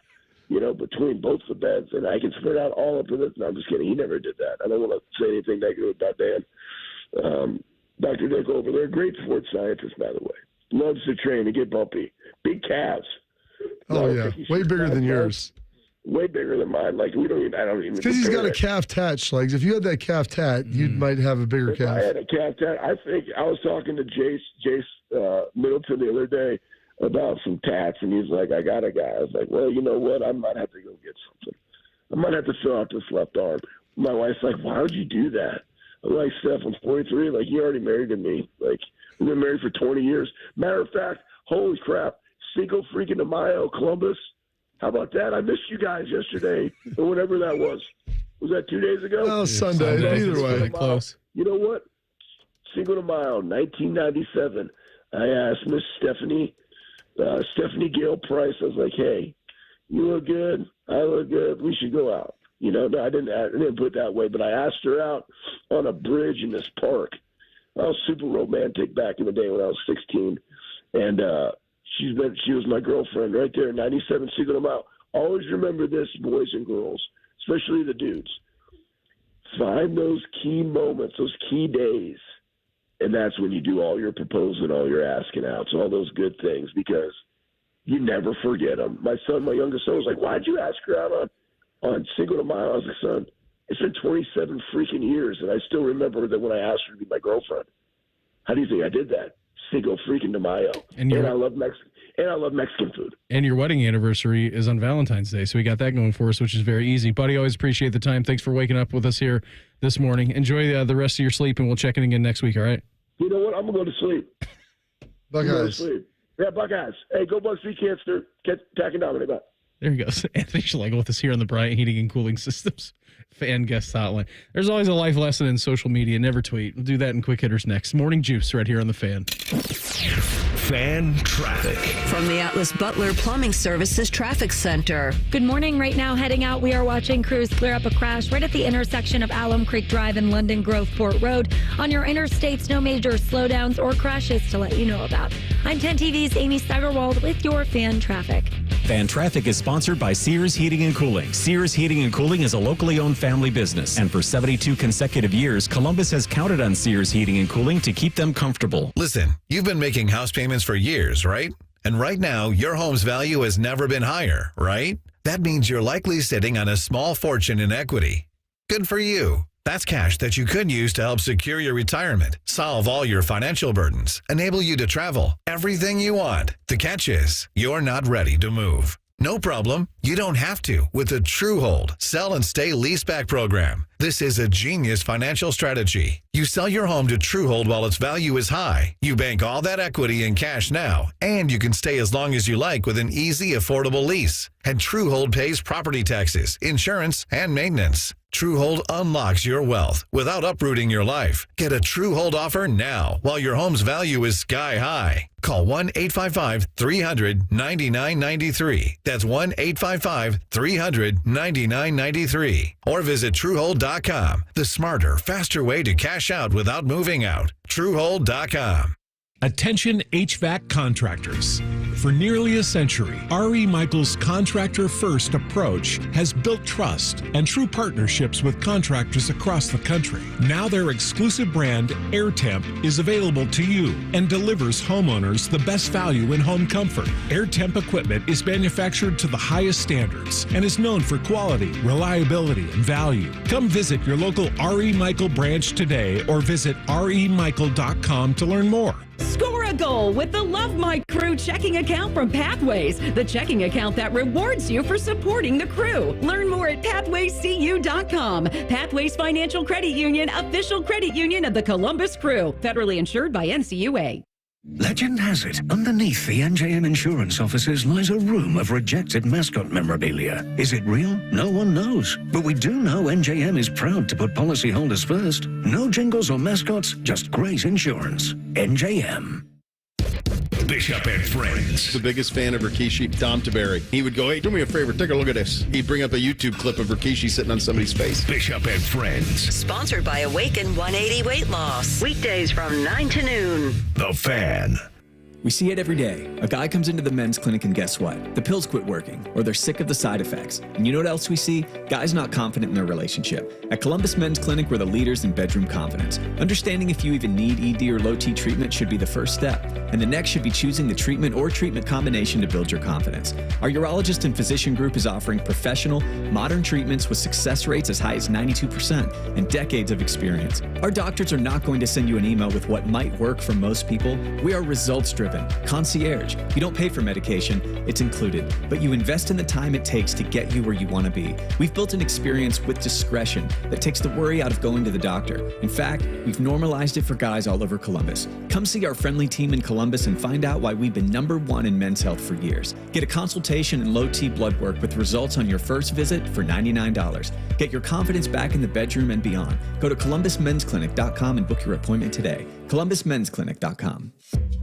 you know, between both the beds, and I can spread out all up to this. No, I'm just kidding. He never did that. I don't want to say anything negative about Dan. Dr. Nick over there, great sports scientist, by the way. Loves to train and get bumpy. Big calves. Oh, yeah. Way bigger than yours. Way bigger than mine. Like, I don't even. Because he's got a calf tat, Schlegel. If you had that calf tat, you might have a bigger calf. I had a calf tat. I think I was talking to Jace Middleton the other day about some tats, and he's like, I got a guy. I was like, well, you know what? I might have to go get something. I might have to fill out this left arm. My wife's like, why would you do that? I'm like, Steph, I'm 43. Like, he already married to me. Like, we've been married for 20 years. Matter of fact, holy crap, Cinco freaking de Mayo, Columbus. How about that? I missed you guys yesterday, or whatever that was. Was that 2 days ago? Oh, Sunday. Either way. Close. You know what? Cinco de Mayo, 1997. I asked Miss Stephanie Gail Price. I was like, hey, you look good. I look good. We should go out. You know, no, I didn't put it that way, but I asked her out on a bridge in this park. I was super romantic back in the day when I was 16, and she was my girlfriend right there in 97 Cinco de Mayo. always remember this, boys and girls, especially the dudes. Find those key moments, those key days, and that's when you do all your proposing, all your asking outs, all those good things, because you never forget them. My youngest son was like, "Why'd you ask her out on Cinco de Mayo?" I was like, "Son, it's been 27 freaking years, and I still remember that when I asked her to be my girlfriend. How do you think I did that? Cinco freaking de Mayo." And I love Mexican food. And your wedding anniversary is on Valentine's Day, so we got that going for us, which is very easy. Buddy, always appreciate the time. Thanks for waking up with us here this morning. Enjoy the rest of your sleep, and we'll check in again next week, all right? You know what? I'm going to go to sleep. Buckeyes. Yeah, Buckeyes. Hey, go Bucks, we can't start attacking dominate. Bye. There he goes. Anthony Schlegel with us here on the Bryant Heating and Cooling Systems fan guest hotline. There's always a life lesson in social media. Never tweet. We'll do that in Quick Hitters next. Morning Juice right here on the Fan. Fan traffic. From the Atlas Butler Plumbing Services Traffic Center. Good morning. Right now, heading out, we are watching crews clear up a crash right at the intersection of Alum Creek Drive and London Grove Port Road. On your interstates, no major slowdowns or crashes to let you know about. I'm 10 TV's Amy Steigerwald with your Fan Traffic. Fan Traffic is sponsored by Sears Heating and Cooling. Sears Heating and Cooling is a locally owned family business, and for 72 consecutive years, Columbus has counted on Sears Heating and Cooling to keep them comfortable. Listen, you've been making house payments for years, right? And right now, your home's value has never been higher, right? That means you're likely sitting on a small fortune in equity. Good for you. That's cash that you could use to help secure your retirement, solve all your financial burdens, enable you to travel, everything you want. The catch is, you're not ready to move. No problem. You don't have to with the TrueHold Sell and Stay Leaseback program. This is a genius financial strategy. You sell your home to TrueHold while its value is high. You bank all that equity in cash now, and you can stay as long as you like with an easy, affordable lease. And TrueHold pays property taxes, insurance, and maintenance. TrueHold unlocks your wealth without uprooting your life. Get a TrueHold offer now while your home's value is sky high. Call 1-855-300-9993. That's 1-855-300-9993. Or visit TrueHold.com. The smarter, faster way to cash out without moving out. TrueHold.com. Attention HVAC contractors. For nearly a century, R.E. Michaels' Contractor First approach has built trust and true partnerships with contractors across the country. Now their exclusive brand, AirTemp, is available to you and delivers homeowners the best value in home comfort. AirTemp equipment is manufactured to the highest standards and is known for quality, reliability, and value. Come visit your local R.E. Michael branch today or visit remichael.com to learn more. Score a goal with the Love My Crew checking account from Pathways, the checking account that rewards you for supporting the crew. Learn more at pathwayscu.com. Pathways Financial Credit Union, official credit union of the Columbus Crew, federally insured by NCUA. Legend has it, underneath the NJM insurance offices lies a room of rejected mascot memorabilia. Is it real? No one knows. But we do know NJM is proud to put policyholders first. No jingles or mascots, just great insurance. NJM. Bishop and Friends. The biggest fan of Rikishi, Dom Taberry. He would go, "Hey, do me a favor, take a look at this." He'd bring up a YouTube clip of Rikishi sitting on somebody's face. Bishop and Friends. Sponsored by Awaken 180 Weight Loss. Weekdays from 9 to noon. The Fan. We see it every day. A guy comes into the men's clinic and guess what? The pills quit working, or they're sick of the side effects. And you know what else we see? Guys not confident in their relationship. At Columbus Men's Clinic, we're the leaders in bedroom confidence. Understanding if you even need ED or low T treatment should be the first step. And the next should be choosing the treatment or treatment combination to build your confidence. Our urologist and physician group is offering professional, modern treatments with success rates as high as 92% and decades of experience. Our doctors are not going to send you an email with what might work for most people. We are results-driven. Concierge. You don't pay for medication, it's included, but you invest in the time it takes to get you where you want to be. We've built an experience with discretion that takes the worry out of going to the doctor. In fact, we've normalized it for guys all over Columbus. Come see our friendly team in Columbus and find out why we've been #1 in men's health for years. Get a consultation and low T blood work with results on your first visit for $99. Get your confidence back in the bedroom and beyond. Go to columbusmensclinic.com and book your appointment today. columbusmensclinic.com.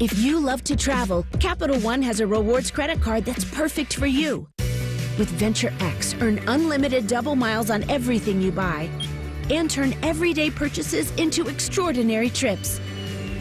If you love to travel, Capital One has a rewards credit card that's perfect for you. With Venture X, earn unlimited double miles on everything you buy and turn everyday purchases into extraordinary trips.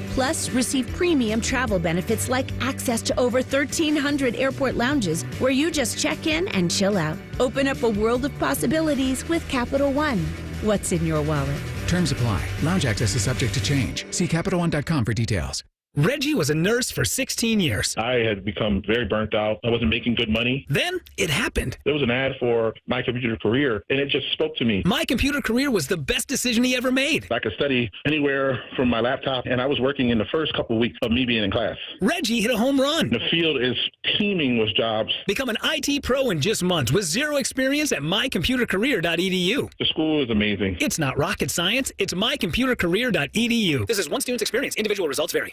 Plus, receive premium travel benefits like access to over 1,300 airport lounges where you just check in and chill out. Open up a world of possibilities with Capital One. What's in your wallet? Terms apply. Lounge access is subject to change. See CapitalOne.com for details. Reggie was a nurse for 16 years. I had become very burnt out. I wasn't making good money. Then it happened. There was an ad for My Computer Career, and it just spoke to me. My Computer Career was the best decision he ever made. I could study anywhere from my laptop, and I was working in the first couple of weeks of me being in class. Reggie hit a home run. The field is teeming with jobs. Become an IT pro in just months with zero experience at mycomputercareer.edu. The school is amazing. It's not rocket science. It's mycomputercareer.edu. This is one student's experience. Individual results vary.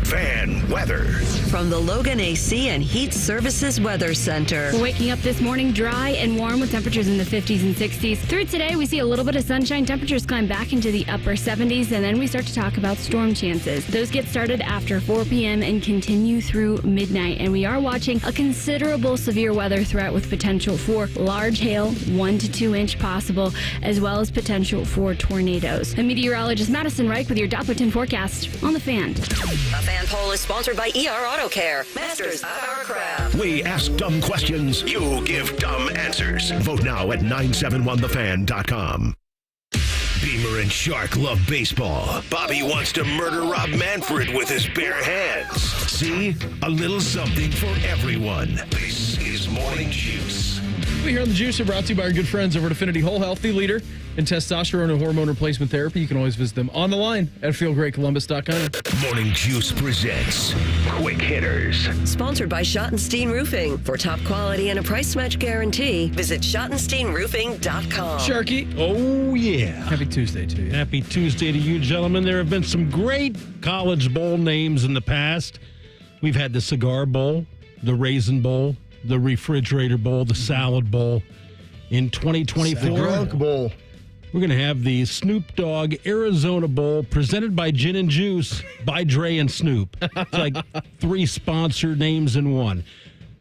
Fan weather. From the Logan AC and Heat Services Weather Center. We're waking up this morning dry and warm with temperatures in the 50s and 60s. Through today, we see a little bit of sunshine. Temperatures climb back into the upper 70s, and then we start to talk about storm chances. Those get started after 4 p.m. and continue through midnight. And we are watching a considerable severe weather threat with potential for large hail, 1 to 2 inch possible, as well as potential for tornadoes. And meteorologist Madison Reich with your Dopplerton forecast on The Fan. A fan poll is sponsored by ER Auto Care, masters of our craft. We ask dumb questions, you give dumb answers. Vote now at 971thefan.com. Beamer and Shark love baseball. Bobby wants to murder Rob Manfred with his bare hands. See? A little something for everyone. This is Morning Juice. We here on The Juice are brought to you by our good friends over at Affinity Whole Health, the leader in testosterone and hormone replacement therapy. You can always visit them on the line at feelgreatcolumbus.com. Morning Juice presents Quick Hitters. Sponsored by Schottenstein Roofing. For top quality and a price match guarantee, visit SchottensteinRoofing.com. Sharky. Oh, yeah. Happy Tuesday to you. Happy Tuesday to you, gentlemen. There have been some great College Bowl names in the past. We've had the Cigar Bowl, the Raisin Bowl, the Refrigerator Bowl, the Salad Bowl. In 2024, the Drunk Bowl. We're going to have the Snoop Dogg Arizona Bowl presented by Gin and Juice by Dre and Snoop. It's like 3 sponsor names in one.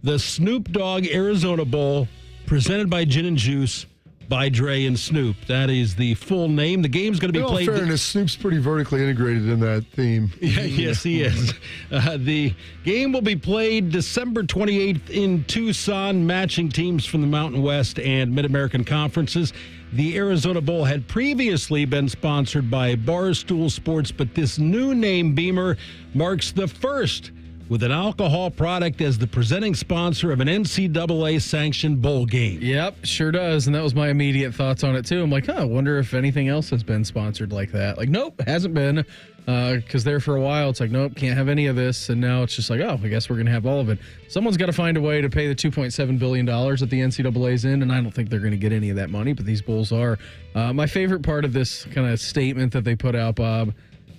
The Snoop Dogg Arizona Bowl presented by Gin and Juice by Dre and Snoop. That is the full name. The game's going to be played. In all fairness, Snoop's pretty vertically integrated in that theme. Yeah, yes, he is. The game will be played December 28th in Tucson, matching teams from the Mountain West and Mid-American conferences. The Arizona Bowl had previously been sponsored by Barstool Sports, but this new name, Beamer, marks the first with an alcohol product as the presenting sponsor of an NCAA-sanctioned bowl game. Yep, sure does. And that was my immediate thoughts on it, too. I'm like, I wonder if anything else has been sponsored like that. Like, nope, hasn't been. Because there for a while, it's like, nope, can't have any of this. And now it's just like, oh, I guess we're going to have all of it. Someone's got to find a way to pay the $2.7 billion that the NCAA's in, and I don't think they're going to get any of that money, but these bowls are. My favorite part of this kind of statement that they put out, Bob,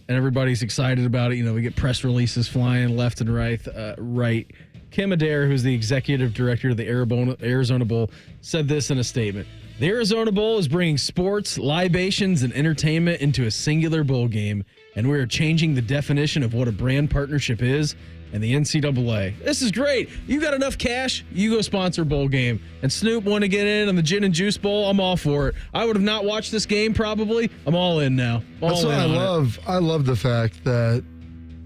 and everybody's excited about it. You know, we get press releases flying left and right. Kim Adair, who's the executive director of the Arizona Bowl, said this in a statement. The Arizona Bowl is bringing sports, libations, and entertainment into a singular bowl game, and we are changing the definition of what a brand partnership is and the NCAA. This is great. You got enough cash, you go sponsor bowl game. And Snoop want to get in on the Gin and Juice Bowl, I'm all for it. I would have not watched this game probably. I'm all in now. That's what I love. I love the fact that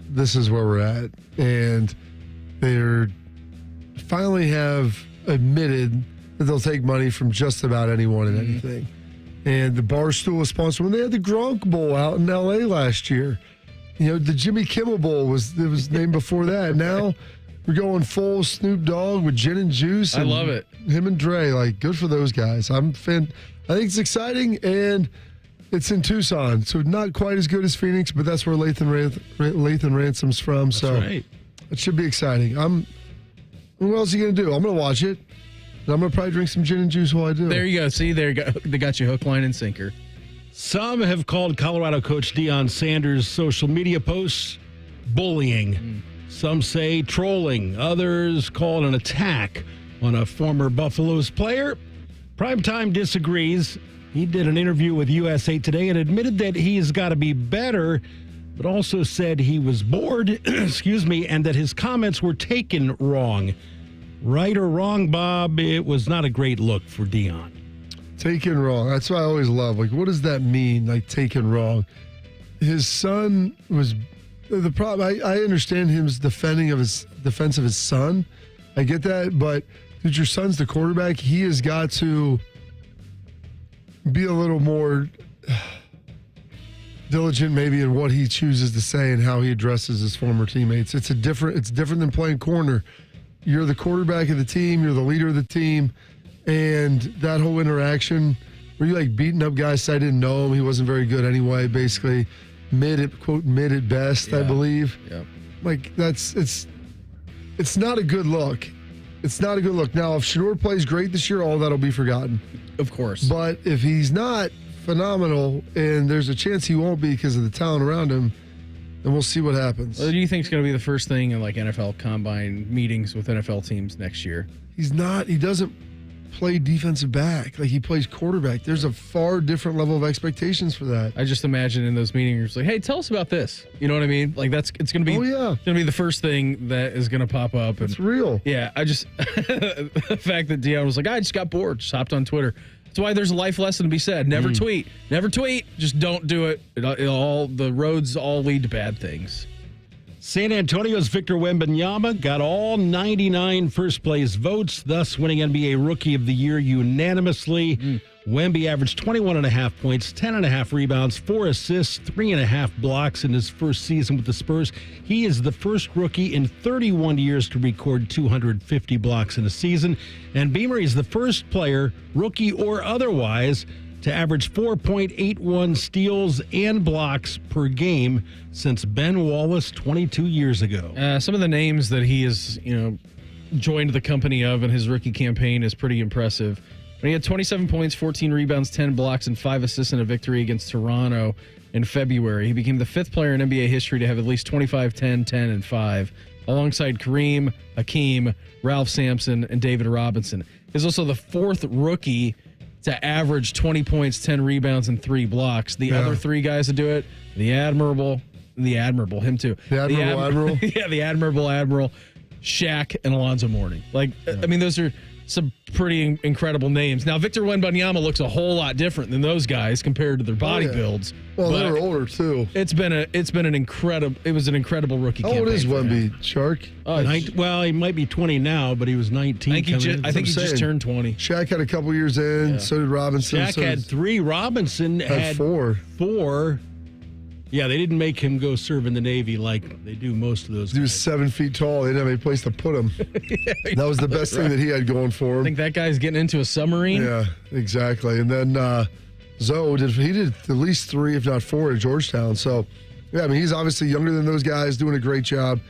this is where we're at. And they're finally have admitted that they'll take money from just about anyone and anything. And the Barstool was sponsored when they had the Gronk Bowl out in L.A. last year. You know, the Jimmy Kimmel Bowl was named before that. Now we're going full Snoop Dogg with Gin and Juice. I love it. Him and Dre, like, good for those guys. I think it's exciting, and it's in Tucson, so not quite as good as Phoenix, but that's where Lathan Ransom's from. That's so right. It should be exciting. What else are you going to do? I'm going to watch it. And I'm going to probably drink some gin and juice while I do. There you go. See, they got you hook, line, and sinker. Some have called Colorado coach Deion Sanders' social media posts bullying. Some say trolling. Others call it an attack on a former Buffaloes player. Primetime disagrees. He did an interview with USA Today and admitted that he's got to be better, but also said he was bored, and that his comments were taken wrong. Right or wrong, Bob, it was not a great look for Deion. Taken wrong. That's what I always love. Like, what does that mean, like, taken wrong? his son was the problem. I understand his defense of his son. I get that, but dude, your son's the quarterback. He has got to be a little more diligent, maybe, in what he chooses to say and how he addresses his former teammates. It's different than playing corner. You're the quarterback of the team. You're the leader of the team, and that whole interaction where you like beating up guys. So I didn't know him. He wasn't very good anyway. Basically, mid at best, I believe. Yeah. Like it's not a good look. It's not a good look. Now, if Shador plays great this year, all that'll be forgotten. Of course. But if he's not phenomenal, and there's a chance he won't be because of the talent around him, then we'll see what happens. What do you think is going to be the first thing in like NFL combine meetings with NFL teams next year? He's not. He doesn't play defensive back. Like, he plays quarterback. There's a far different level of expectations for that. I just imagine in those meetings, like, hey, tell us about this. You know what I mean? Like, it's going to be going to be the first thing that is going to pop up. It's real. Yeah, I just the fact that Deion was like, I just got bored, just hopped on Twitter. That's why there's a life lesson to be said. Never tweet. Never tweet. Just don't do it. The roads all lead to bad things. San Antonio's Victor Wembanyama got all 99 first-place votes, thus winning NBA Rookie of the Year unanimously. Wemby averaged 21.5 points, 10.5 rebounds, 4 assists, 3.5 blocks in his first season with the Spurs. He is the first rookie in 31 years to record 250 blocks in a season. And Beamer is the first player, rookie or otherwise, to average 4.81 steals and blocks per game since Ben Wallace 22 years ago. Some of the names that he has, joined the company of in his rookie campaign is pretty impressive. He had 27 points, 14 rebounds, 10 blocks, and 5 assists in a victory against Toronto in February. He became the 5th player in NBA history to have at least 25, 10, 10, and 5, alongside Kareem, Hakeem, Ralph Sampson, and David Robinson. He's also the 4th rookie to average 20 points, 10 rebounds, and 3 blocks. The other 3 guys to do it, the Admirable, him too. The Admiral? Yeah, the Admiral, Shaq, and Alonzo Mourning. I mean, those are some pretty incredible names. Now, Victor Wembanyama looks a whole lot different than those guys compared to their body builds. Well, they were older too. It was an incredible rookie campaign. How old is Wemby, Shark? Well, he might be 20 now, but he was 19. I think he just turned 20. Shaq had a couple years in. So did Robinson. Shaq had 3. Robinson had 4. 4. Yeah, they didn't make him go serve in the Navy like they do most of those guys. He was 7 feet tall. They didn't have any place to put him. That was the best thing that he had going for him. I think that guy's getting into a submarine. Yeah, exactly. And then Zoe did at least 3, if not 4, at Georgetown. So, yeah, I mean, he's obviously younger than those guys, doing a great job.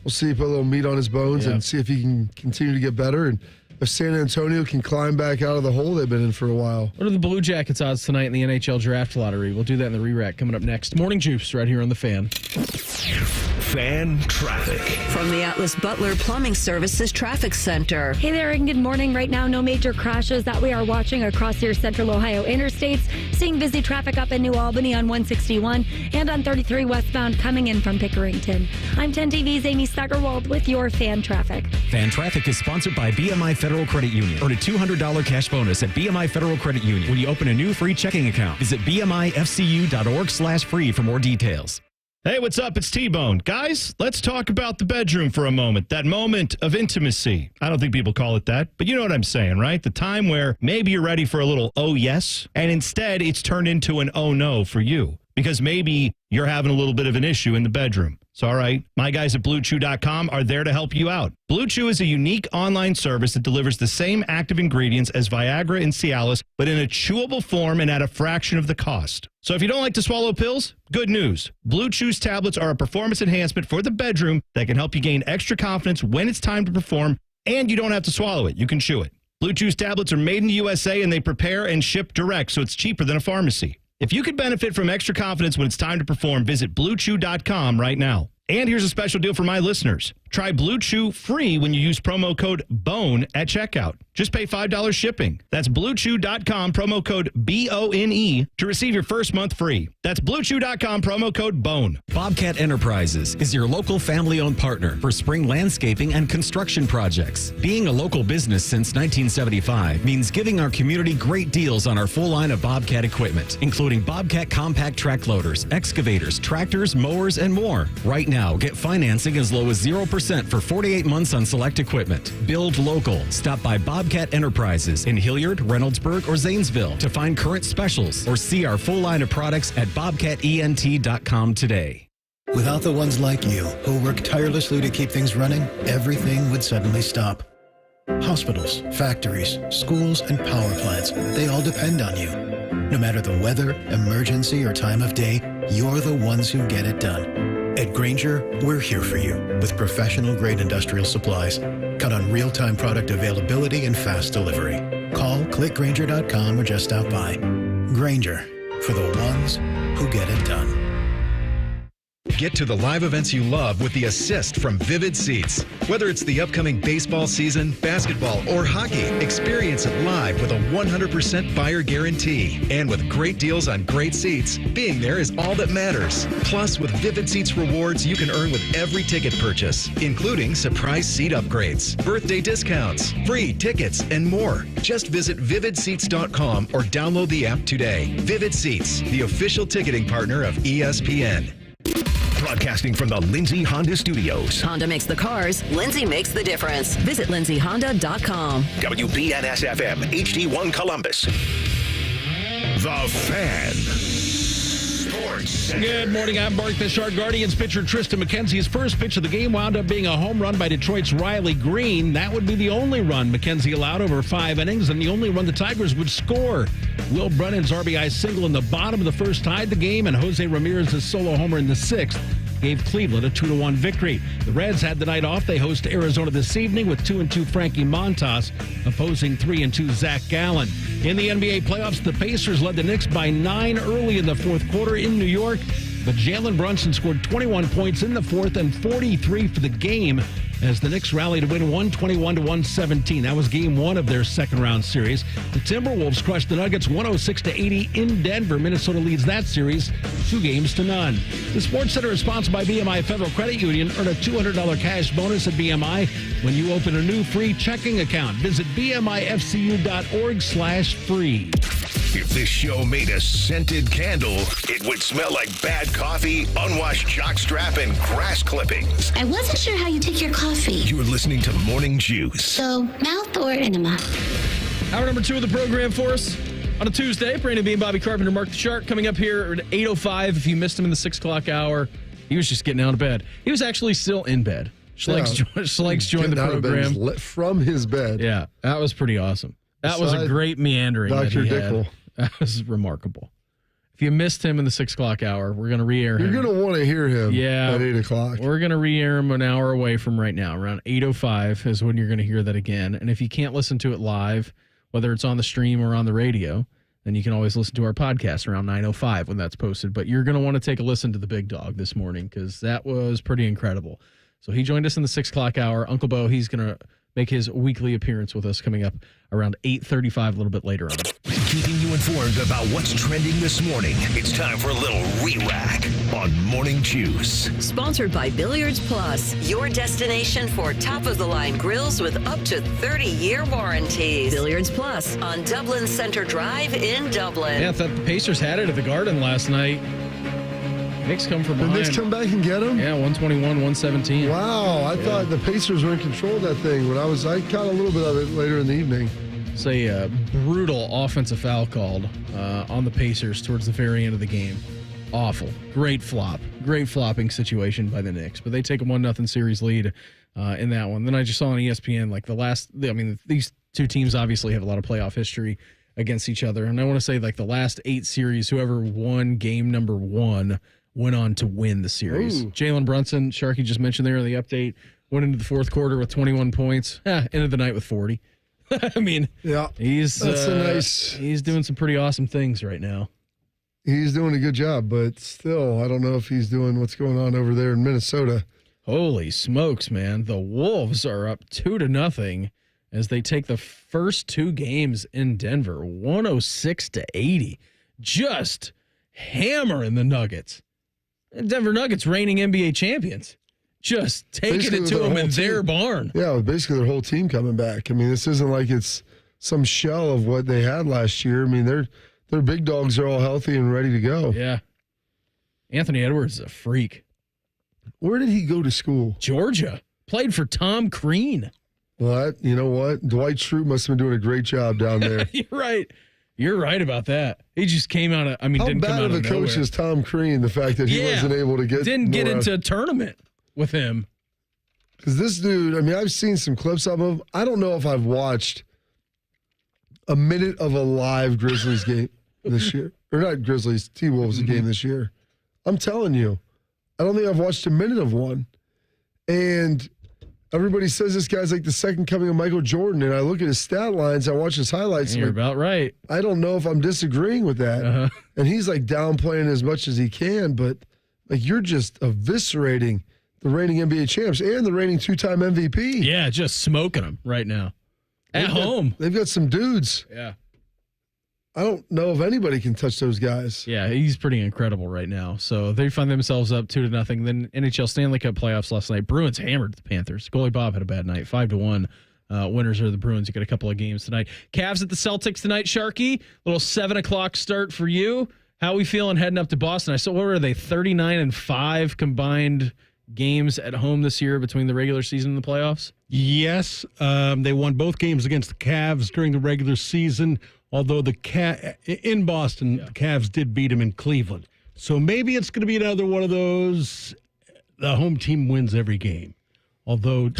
We'll see if put a little meat on his bones and see if he can continue to get better. And if San Antonio can climb back out of the hole they've been in for a while. What are the Blue Jackets odds tonight in the NHL Draft Lottery? We'll do that in the re-rack coming up next. Morning Juice right here on The Fan. Fan traffic. From the Atlas Butler Plumbing Services Traffic Center. Hey there, and good morning. Right now, no major crashes that we are watching across your central Ohio interstates. Seeing busy traffic up in New Albany on 161 and on 33 westbound coming in from Pickerington. I'm 10 TV's Amy Steigerwald with your Fan Traffic. Fan Traffic is sponsored by BMI Federal Credit Union. Earn a $200 cash bonus at BMI Federal Credit Union when you open a new free checking account. Visit BMIFCU.org/free for more details. Hey, what's up? It's T-Bone. Guys, let's talk about the bedroom for a moment. That moment of intimacy. I don't think people call it that, but you know what I'm saying, right? The time where maybe you're ready for a little oh yes, and instead it's turned into an oh no for you. Because maybe you're having a little bit of an issue in the bedroom. So, all right, my guys at BlueChew.com are there to help you out. Blue Chew is a unique online service that delivers the same active ingredients as Viagra and Cialis, but in a chewable form and at a fraction of the cost. So if you don't like to swallow pills, good news. Blue Chew's tablets are a performance enhancement for the bedroom that can help you gain extra confidence when it's time to perform, and you don't have to swallow it. You can chew it. Blue Chew's tablets are made in the USA, and they prepare and ship direct, so it's cheaper than a pharmacy. If you could benefit from extra confidence when it's time to perform, visit BlueChew.com right now. And here's a special deal for my listeners. Try Blue Chew free when you use promo code BONE at checkout. Just pay $5 shipping. That's BlueChew.com, promo code BONE to receive your first month free. That's BlueChew.com, promo code BONE. Bobcat Enterprises is your local family-owned partner for spring landscaping and construction projects. Being a local business since 1975 means giving our community great deals on our full line of Bobcat equipment, including Bobcat compact track loaders, excavators, tractors, mowers, and more. Right now, get financing as low as 0% for 48 months on select equipment. Build local. Stop by Bobcat Enterprises in Hilliard, Reynoldsburg, or Zanesville to find current specials or see our full line of products at bobcatent.com today. Without the ones like you who work tirelessly to keep things running, everything would suddenly stop. Hospitals, factories, schools, and power plants, they all depend on you. No matter the weather, emergency, or time of day, you're the ones who get it done. At Grainger, we're here for you with professional-grade industrial supplies. Count on real-time product availability and fast delivery. Call, click Grainger.com, or just stop by. Grainger, for the ones who get it done. Get to the live events you love with the assist from Vivid Seats. Whether it's the upcoming baseball season, basketball, or hockey, experience it live with a 100% buyer guarantee. And with great deals on great seats, being there is all that matters. Plus, with Vivid Seats rewards you can earn with every ticket purchase, including surprise seat upgrades, birthday discounts, free tickets, and more. Just visit vividseats.com or download the app today. Vivid Seats, the official ticketing partner of ESPN. Broadcasting from the Lindsay Honda Studios. Honda makes the cars. Lindsay makes the difference. Visit lindsayhonda.com. WBNS-FM, HD1 Columbus. The Fan. Sports Center. Good morning. I'm Mark. The Shark Guardians pitcher Tristan McKenzie's first pitch of the game wound up being a home run by Detroit's Riley Green. That would be the only run McKenzie allowed over 5 innings and the only run the Tigers would score. Will Brennan's RBI single in the bottom of the first tied the game, and Jose Ramirez's solo homer in the 6th gave Cleveland a 2-1 victory. The Reds had the night off. They host Arizona this evening with 2-2 Frankie Montas opposing 3-2 Zach Gallen. In the NBA playoffs, the Pacers led the Knicks by 9 early in the fourth quarter in New York, but Jalen Brunson scored 21 points in the fourth and 43 for the game as the Knicks rallied to win 121-117. That was game 1 of their second-round series. The Timberwolves crushed the Nuggets 106-80 in Denver. Minnesota leads that series 2-0. The Sports Center is sponsored by BMI Federal Credit Union. Earn a $200 cash bonus at BMI when you open a new free checking account. Visit bmifcu.org/free. If this show made a scented candle, it would smell like bad coffee, unwashed jockstrap, and grass clippings. I wasn't sure how you take your coffee. You're listening to Morning Juice. So, mouth or enema? Hour number 2 of the program for us on a Tuesday. Brandon Bean, Bobby Carpenter, Mark the Shark coming up here at 8:05. If you missed him in the 6 o'clock hour, he was just getting out of bed. He was actually still in bed. Schlegel joined the program. From his bed. Yeah, that was pretty awesome. That was a great meandering. Dr. Dickel. That was remarkable. If you missed him in the 6 o'clock hour, we're going to re-air him. You're going to want to hear him at 8 o'clock. We're going to re-air him an hour away from right now. Around 8:05 is when you're going to hear that again. And if you can't listen to it live, whether it's on the stream or on the radio, then you can always listen to our podcast around 9:05 when that's posted. But you're going to want to take a listen to the big dog this morning because that was pretty incredible. So he joined us in the 6 o'clock hour. Uncle Beau, he's going to make his weekly appearance with us coming up around 8:35, a little bit later on. Keeping you informed about what's trending this morning. It's time for a little re-rack on Morning Juice. Sponsored by Billiards Plus, your destination for top-of-the-line grills with up to 30-year warranties. Billiards Plus on Dublin Center Drive in Dublin. Yeah, I thought the Pacers had it at the Garden last night. Knicks come from behind. The Knicks come back and get them? Yeah, 121-117. Wow, I thought the Pacers were in control of that thing. When I caught a little bit of it later in the evening. It's a brutal offensive foul called on the Pacers towards the very end of the game. Awful. Great flopping situation by the Knicks. But they take a 1-0 series lead in that one. Then I just saw on ESPN, these two teams obviously have a lot of playoff history against each other. And I want to say, the last 8 series, whoever won game number 1 went on to win the series. Jalen Brunson, Sharky just mentioned there in the update, went into the fourth quarter with 21 points. Ended the night with 40. I mean, yeah, he's doing some pretty awesome things right now. He's doing a good job, but still, I don't know if he's doing what's going on over there in Minnesota. Holy smokes, man. The Wolves are up 2-0 as they take the first 2 games in Denver, 106-80. Just hammering the Nuggets. Denver Nuggets reigning NBA champions. Just taking Basically it to them in their team. barn. Yeah, basically their whole team coming back. I mean, this isn't like it's some shell of what they had last year. I mean, their big dogs are all healthy and ready to go. Yeah. Anthony Edwards is a freak. Where did he go to school? Georgia. Played for Tom Crean. Well, you know what? Dwight Schrute must have been doing a great job down there. You're right. You're right about that. He just came out of, How didn't bad come out of a nowhere. coach is Tom Crean, the fact that he wasn't able to Didn't get into a tournament with him. Because this dude, I mean, I've seen some clips of him. I don't know if I've watched a minute of a live Grizzlies game this year. Or not Grizzlies, T-Wolves game this year. I'm telling you, I don't think I've watched a minute of one. And everybody says this guy's like the second coming of Michael Jordan. And I look at his stat lines, I watch his highlights. You're about right. I don't know if I'm disagreeing with that. And he's like downplaying as much as he can, but like you're just eviscerating the reigning NBA champs and the reigning 2-time MVP. Yeah, just smoking them right now. At home. They've got some dudes. Yeah. I don't know if anybody can touch those guys. Yeah, he's pretty incredible right now. So they find themselves up 2-0. Then NHL Stanley Cup playoffs last night. Bruins hammered the Panthers. Goalie Bob had a bad night. 5-1. Winners are the Bruins. You got a couple of games tonight. Cavs at the Celtics tonight, Sharky. Little 7 o'clock start for you. How we feeling heading up to Boston? I saw, what were they, 39-5 combined games at home this year between the regular season and the playoffs? Yes, they won both games against the Cavs during the regular season, although in Boston, the Cavs did beat them in Cleveland. So maybe it's going to be another one of those, the home team wins every game. Although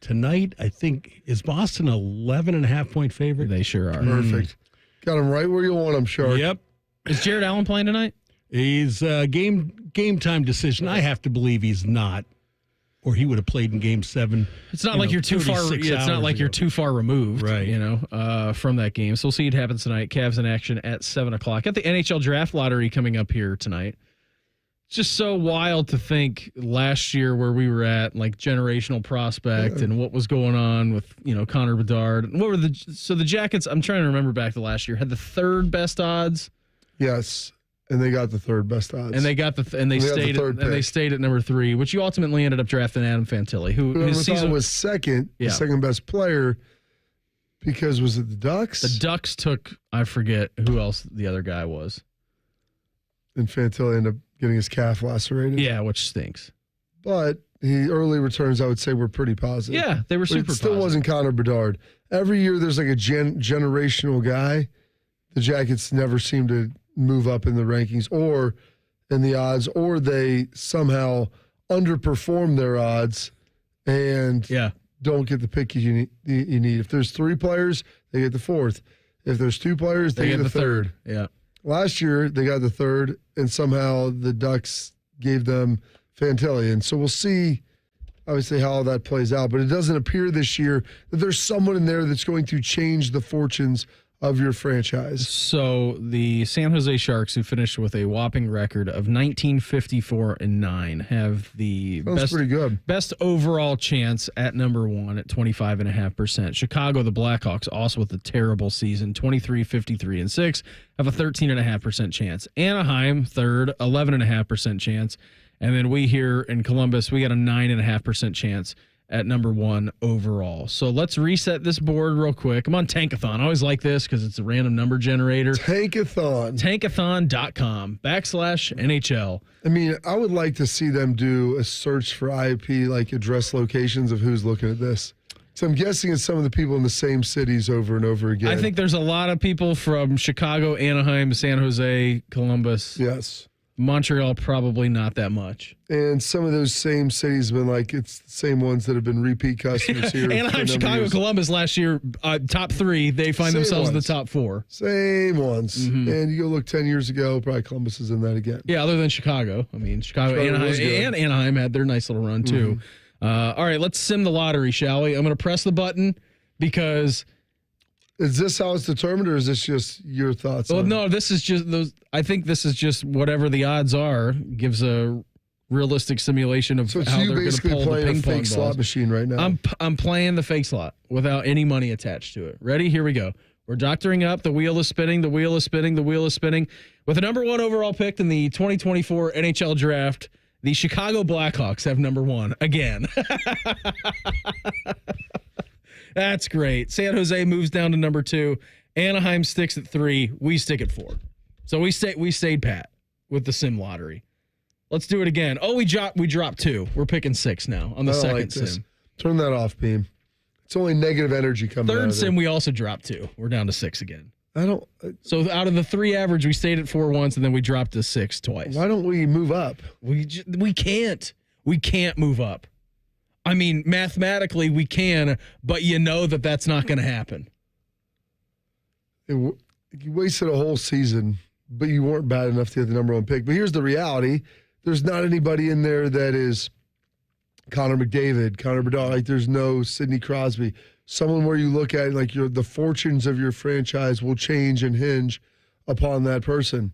tonight, I think, is Boston 11.5-point favorite? They sure are. Perfect. Got him right where you want him, Shark. Yep. Is Jared Allen playing tonight? He's game time decision. I have to believe he's not, or he would have played in Game 7. It's not like you're too far. It's not like you're too far removed, right? From that game. So we'll see what happens tonight. Cavs in action at 7 o'clock. Got the NHL Draft Lottery coming up here tonight. It's just so wild to think last year where we were at, like generational prospect and what was going on with Connor Bedard. What were the Jackets? I'm trying to remember back to last year. Had the 3rd best odds. Yes. And they got the 3rd best odds. And they got they stayed at number 3, which you ultimately ended up drafting Adam Fantilli, who his season was second, the second best player, because was it the Ducks? The Ducks took, I forget who else the other guy was. And Fantilli ended up getting his calf lacerated. Yeah, which stinks. But early returns, I would say, were pretty positive. Yeah, they were super positive. It still wasn't Connor Bedard. Every year there's like a generational guy. The Jackets never seem to move up in the rankings or in the odds, or they somehow underperform their odds and don't get the pick you need. If there's 3 players, they get the 4th. If there's 2 players, they get the 3rd. Yeah. Last year, they got the 3rd, and somehow the Ducks gave them Fantilli. And so we'll see, obviously, how that plays out. But it doesn't appear this year that there's someone in there that's going to change the fortunes of your franchise. So the San Jose Sharks, who finished with a whopping record of 19-54-9, have the best overall chance at number 1 at 25.5%. Chicago, the Blackhawks, also with a terrible season, 23-53-6, have a 13.5% chance. Anaheim, 3rd, 11.5% chance. And then we here in Columbus, we got a 9.5% chance at number 1 overall. So let's reset this board real quick. I'm on Tankathon. I always like this because it's a random number generator. Tankathon. Tankathon.com/NHL. I mean, I would like to see them do a search for IP, like address locations of who's looking at this. So I'm guessing it's some of the people in the same cities over and over again. I think there's a lot of people from Chicago, Anaheim, San Jose, Columbus. Yes. Montreal, probably not that much. And some of those same cities have been like, it's the same ones that have been repeat customers here. Anaheim, Chicago, Columbus last year, top 3, they find themselves in the top 4. Same ones. And you go look 10 years ago, probably Columbus is in that again. Yeah, other than Chicago. I mean, Chicago Anaheim had their nice little run too. All right, let's sim the lottery, shall we? I'm going to press the button because Is this how it's determined, or is this just your thoughts? Well, no, this is just those. I think this is just whatever the odds are gives a realistic simulation of So it's how you they're going to basically pull the playing ping a pong fake balls. slot machine right now. I'm playing the fake slot without any money attached to it. Ready? Here we go. We're doctoring up. The wheel is spinning. The wheel is spinning. The wheel is spinning. With the number 1 overall pick in the 2024 NHL Draft, the Chicago Blackhawks have number 1 again. That's great. San Jose moves down to number 2. Anaheim sticks at 3. We stick at 4. So we stayed pat with the sim lottery. Let's do it again. Oh, we dropped 2. We're picking 6 now on the second like this. sim. Turn that off, Beam. It's only negative energy coming out Third of there. sim, we also dropped 2. We're down to 6 again. I don't. So out of the 3 average, we stayed at 4 once, and then we dropped to 6 twice. Why don't we move up? We can't. We can't move up. I mean, mathematically we can, but you know that's not going to happen. You wasted a whole season, but you weren't bad enough to get the number 1 pick. But here's the reality: there's not anybody in there that is Connor McDavid, Connor Bedard. Like there's no Sidney Crosby. Someone where you look at like the fortunes of your franchise will change and hinge upon that person.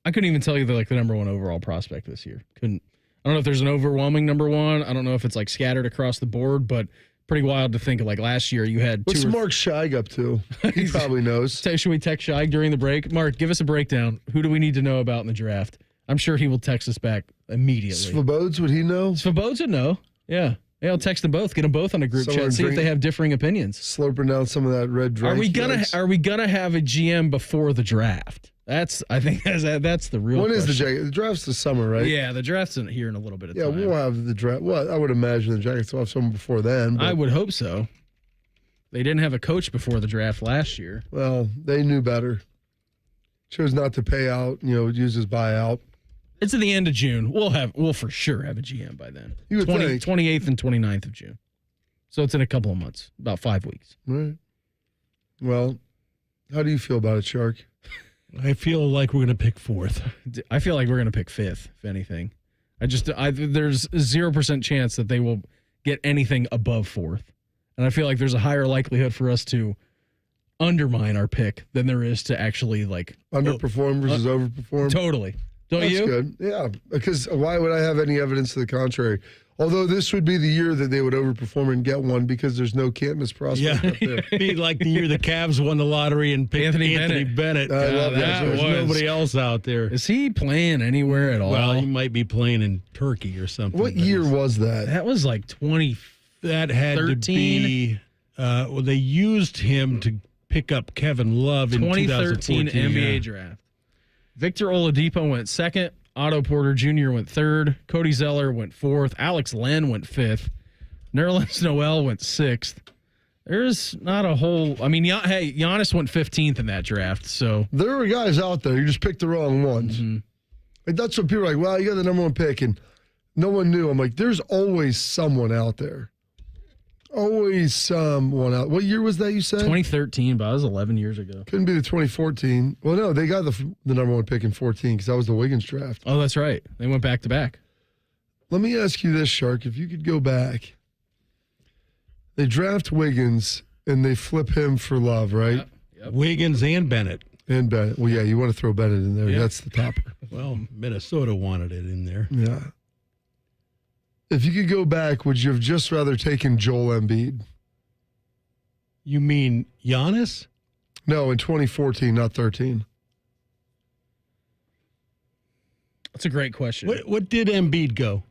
I couldn't even tell you the number 1 overall prospect this year. Couldn't. I don't know if there's an overwhelming number 1. I don't know if it's like scattered across the board, but pretty wild to think of. Like last year, you had. What's Mark Scheig up to? He probably knows. Should we text Scheig during the break? Mark, give us a breakdown. Who do we need to know about in the draft? I'm sure he will text us back immediately. Svobods, would he know? Svobods would know. Yeah. I'll text them both. Get them both on a group chat. See if they have differing opinions. Slurping down some of that red drink. Are we gonna have a GM before the draft? I think that's the real. When question. is the draft's this summer, right? Yeah, the draft's here in a little bit of time. Yeah, we'll have the draft. Well, I would imagine the Jackets will have someone before then. But, I would hope so. They didn't have a coach before the draft last year. Well, they knew better. Chose not to pay out. Use his buyout. It's at the end of June. We'll for sure have a GM by then. You would think. 28th and 29th of June. So it's in a couple of months, about 5 weeks. Right. Well, how do you feel about it, Shark? I feel like we're going to pick 4th. I feel like we're going to pick 5th, if anything. There's 0% chance that they will get anything above 4th. And I feel like there's a higher likelihood for us to undermine our pick than there is to actually underperform versus overperform. Totally. Don't That's you? Good. Yeah, because why would I have any evidence to the contrary? Although this would be the year that they would overperform and get one because there's no can't miss prospect up there. It'd be like the year the Cavs won the lottery and picked Anthony Bennett. I love that. There's nobody else out there. Is he playing anywhere at all? Well, he might be playing in Turkey or something. What year was that? That was like 2013. That had to be. They used him to pick up Kevin Love in 2013 NBA draft. Victor Oladipo went 2nd. Otto Porter Jr. went 3rd. Cody Zeller went 4th. Alex Len went 5th. Nerlens Noel went 6th. There's not a whole. I mean, Giannis went 15th in that draft. So there were guys out there. You just picked the wrong ones. Mm-hmm. Like that's what people are like. Well, you got the number 1 pick, and no one knew. I'm like, there's always someone out there. Always someone out. What year was that you said? 2013, but that was 11 years ago. Couldn't be the 2014. Well, no, they got the number 1 pick in 14 because that was the Wiggins draft. Oh, that's right. They went back to back. Let me ask you this, Shark. If you could go back, they draft Wiggins and they flip him for Love, right? Yep. Wiggins and Bennett. And Bennett. Well, yeah, you want to throw Bennett in there. Yep. That's the topper. Well, Minnesota wanted it in there. Yeah. If you could go back, would you have just rather taken Joel Embiid? You mean Giannis? No, in 2014, not 13. That's a great question. What did Embiid go?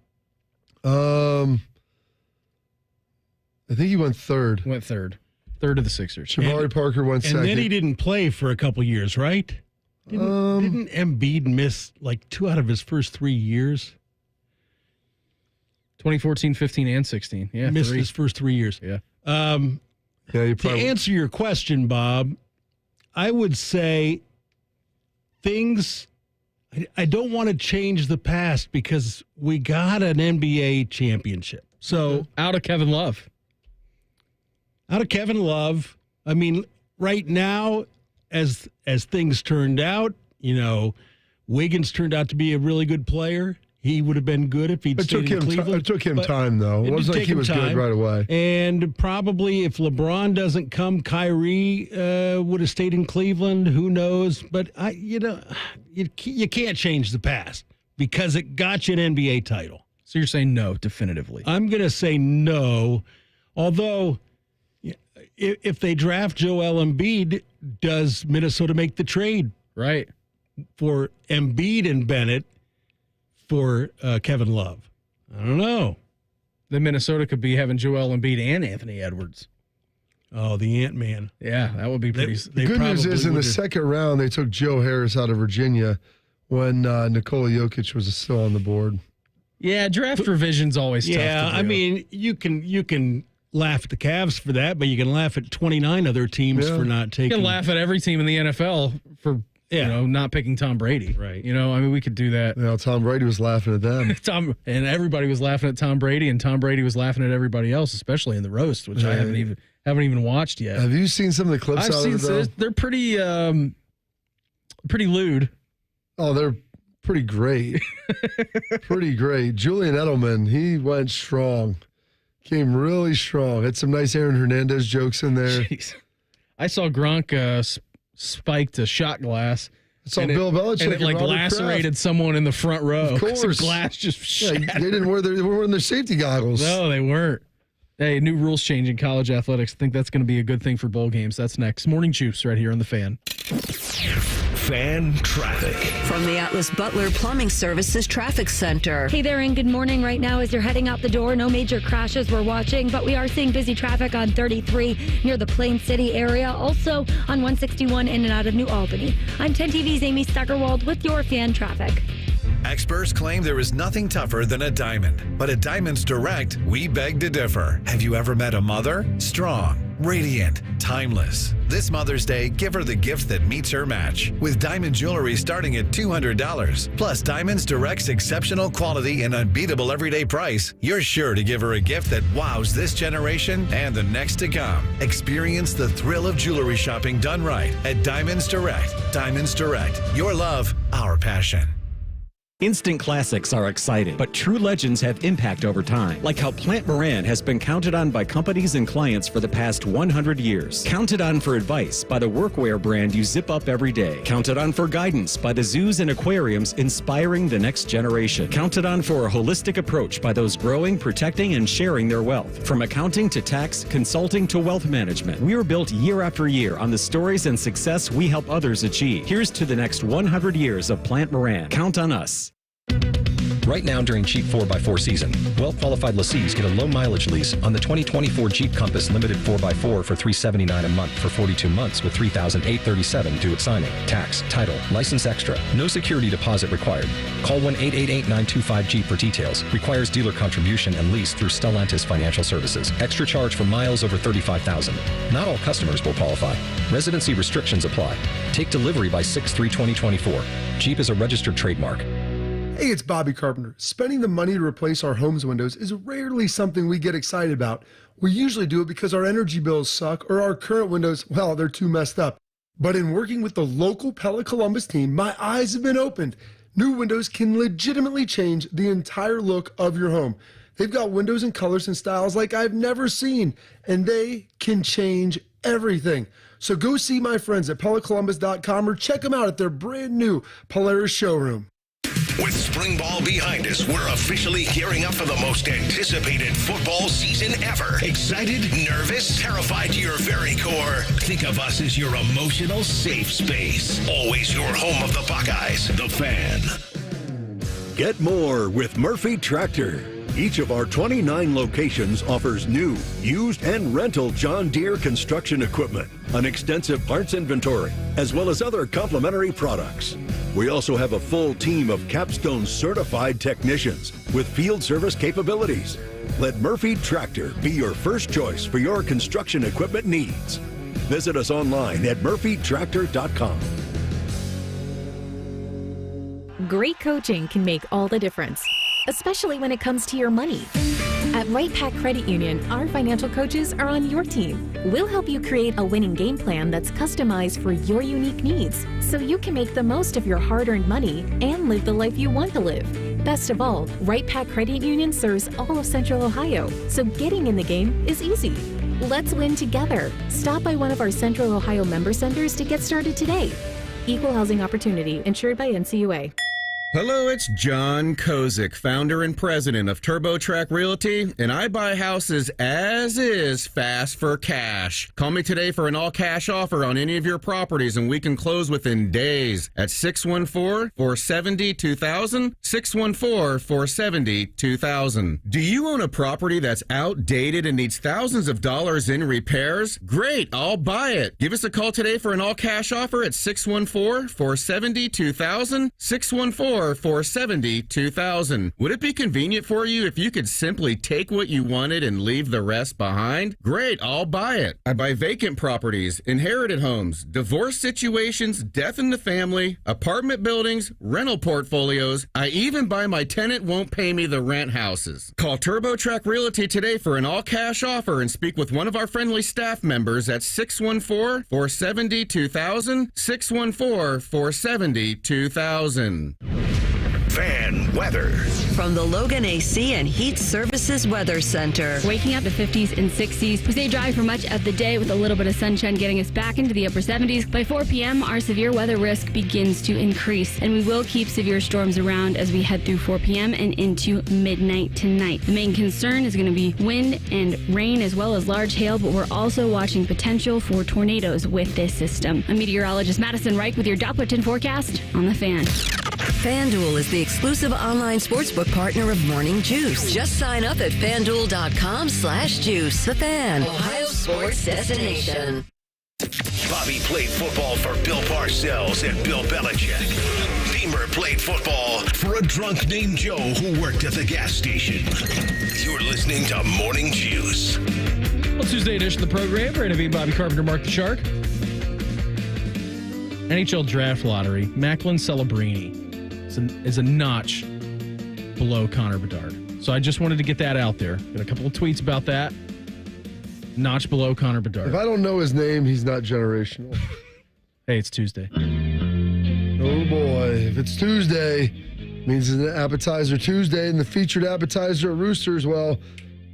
I think he went 3rd. Went 3rd. 3rd of the Sixers. Jabari Parker went 2nd. And then he didn't play for a couple years, right? Didn't Embiid miss like 2 out of his first 3 years? 2014, 15, and 16. Yeah, missed his first 3 years. Yeah. You to answer your question, Bob, I would say things. I don't want to change the past because we got an NBA championship. So out of Kevin Love. Out of Kevin Love. I mean, right now, as things turned out, Wiggins turned out to be a really good player. he would have been good if he'd stayed in Cleveland. It took him time, though. It wasn't like he was good right away. And probably if LeBron doesn't come, Kyrie would have stayed in Cleveland. Who knows? But, you can't change the past because it got you an NBA title. So you're saying no, definitively? I'm going to say no, although if they draft Joel Embiid, does Minnesota make the trade? Right. For Embiid and Bennett for Kevin Love? I don't know. Then Minnesota could be having Joel Embiid and Anthony Edwards. Oh, the Ant-Man. Yeah, that would be pretty. The good news is in the second round, they took Joe Harris out of Virginia when Nikola Jokic was still on the board. Yeah, draft revision's always tough to do. Yeah, I mean, you can laugh at the Cavs for that, but you can laugh at 29 other teams for not taking. You can laugh at every team in the NFL for not picking Tom Brady. Right. I mean, we could do that. Tom Brady was laughing at them. And everybody was laughing at Tom Brady, and Tom Brady was laughing at everybody else, especially in the roast, which I haven't even watched yet. Have you seen some of the clips I've seen of it? They're pretty lewd. Oh, they're pretty great. Pretty great. Julian Edelman, he went strong. Came really strong. Had some nice Aaron Hernandez jokes in there. Jeez. I saw Gronk spiked a shot glass. I saw Bill Belichick and it lacerated someone in the front row. Of course. Some glass just shattered. They weren't wearing their safety goggles. No, they weren't. Hey, new rules change in college athletics. I think that's going to be a good thing for bowl games. That's next. Morning Juice right here on The Fan. Fan traffic. From the Atlas Butler Plumbing Services Traffic Center. Hey there, and good morning. Right now, as you're heading out the door, no major crashes we're watching, but we are seeing busy traffic on 33 near the Plain City area. Also on 161 in and out of New Albany. I'm 10 TV's Amy Steckerwald with your Fan Traffic. Experts claim there is nothing tougher than a diamond. But at Diamonds Direct, we beg to differ. Have you ever met a mother? Strong, radiant, timeless. This Mother's Day, give her the gift that meets her match. With diamond jewelry starting at $200. Plus Diamonds Direct's exceptional quality and unbeatable everyday price, you're sure to give her a gift that wows this generation and the next to come. Experience the thrill of jewelry shopping done right at Diamonds Direct. Diamonds Direct. Your love, our passion. Instant classics are exciting, but true legends have impact over time. Like how Plant Moran has been counted on by companies and clients for the past 100 years. Counted on for advice by the workwear brand you zip up every day. Counted on for guidance by the zoos and aquariums inspiring the next generation. Counted on for a holistic approach by those growing, protecting, and sharing their wealth. From accounting to tax, consulting to wealth management, we're built year after year on the stories and success we help others achieve. Here's to the next 100 years of Plant Moran. Count on us. Right now during cheap 4x4 season, well-qualified lessees get a low-mileage lease on the 2024 Jeep Compass Limited 4x4 for $379 a month for 42 months with $3,837 due at signing. Tax, title, license extra. No security deposit required. Call 1-888-925-JEEP for details. Requires dealer contribution and lease through Stellantis Financial Services. Extra charge for miles over 35,000. Not all customers will qualify. Residency restrictions apply. Take delivery by 6/3/2024. Jeep is a registered trademark. Hey, it's Bobby Carpenter. Spending the money to replace our home's windows is rarely something we get excited about. We usually do it because our energy bills suck or our current windows, well, they're too messed up. But in working with the local Pella Columbus team, my eyes have been opened. New windows can legitimately change the entire look of your home. They've got windows and colors and styles like I've never seen, and they can change everything. So go see my friends at PellaColumbus.com or check them out at their brand new Polaris showroom. With spring ball behind us, we're officially gearing up for the most anticipated football season ever. Excited, nervous, terrified to your very core? Think of us as your emotional safe space. Always your home of the Buckeyes, The Fan. Get more with Murphy Tractor. Each of our 29 locations offers new, used, and rental John Deere construction equipment, an extensive parts inventory, as well as other complimentary products. We also have a full team of Capstone certified technicians with field service capabilities. Let Murphy Tractor be your first choice for your construction equipment needs. Visit us online at murphytractor.com. Great coaching can make all the difference, especially when it comes to your money. At Right Pac Credit Union, our financial coaches are on your team. We'll help you create a winning game plan that's customized for your unique needs, so you can make the most of your hard-earned money and live the life you want to live. Best of all, Right Pack Credit Union serves all of Central Ohio, so getting in the game is easy. Let's win together. Stop by one of our Central Ohio member centers to get started today. Equal housing opportunity, insured by NCUA. Hello, it's John Kozik, founder and president of TurboTrack Realty, and I buy houses as is fast for cash. Call me today for an all-cash offer on any of your properties, and we can close within days at 614-470-2000, 614-470-2000. Do you own a property that's outdated and needs thousands of dollars in repairs? Great, I'll buy it. Give us a call today for an all-cash offer at 614-470-2000, 614-470-2000. Would it be convenient for you if you could simply take what you wanted and leave the rest behind? Great, I'll buy it. I buy vacant properties, inherited homes, divorce situations, death in the family, apartment buildings, rental portfolios. I even buy my tenant won't pay me the rent houses. Call TurboTrack Realty today for an all-cash offer and speak with one of our friendly staff members at 614-470-2000, 614-470-2000. Fan weather. From the Logan AC and Heat Services Weather Center. Waking up to 50s and 60s. We stay dry for much of the day with a little bit of sunshine getting us back into the upper 70s. By 4 p.m., our severe weather risk begins to increase, and we will keep severe storms around as we head through 4 p.m. and into midnight tonight. The main concern is going to be wind and rain as well as large hail, but we're also watching potential for tornadoes with this system. I'm meteorologist Madison Reich with your Doppler 10 forecast on The Fan. FanDuel is the exclusive online sportsbook partner of Morning Juice. Just sign up at FanDuel.com/juice. The Fan, Ohio sports destination. Bobby played football for Bill Parcells and Bill Belichick. Beamer played football for a drunk named Joe who worked at the gas station. You're listening to Morning Juice. Well, Tuesday edition of the program. We're going to be Bobby Carpenter, Mark the Shark. NHL Draft Lottery. Macklin Celebrini is a notch below Connor Bedard. So I just wanted to get that out there. Got a couple of tweets about that. Notch below Connor Bedard. If I don't know his name, he's not generational. Hey, it's Tuesday. Oh boy. If it's Tuesday, it means it's an appetizer Tuesday, and the featured appetizer at Roosters, well,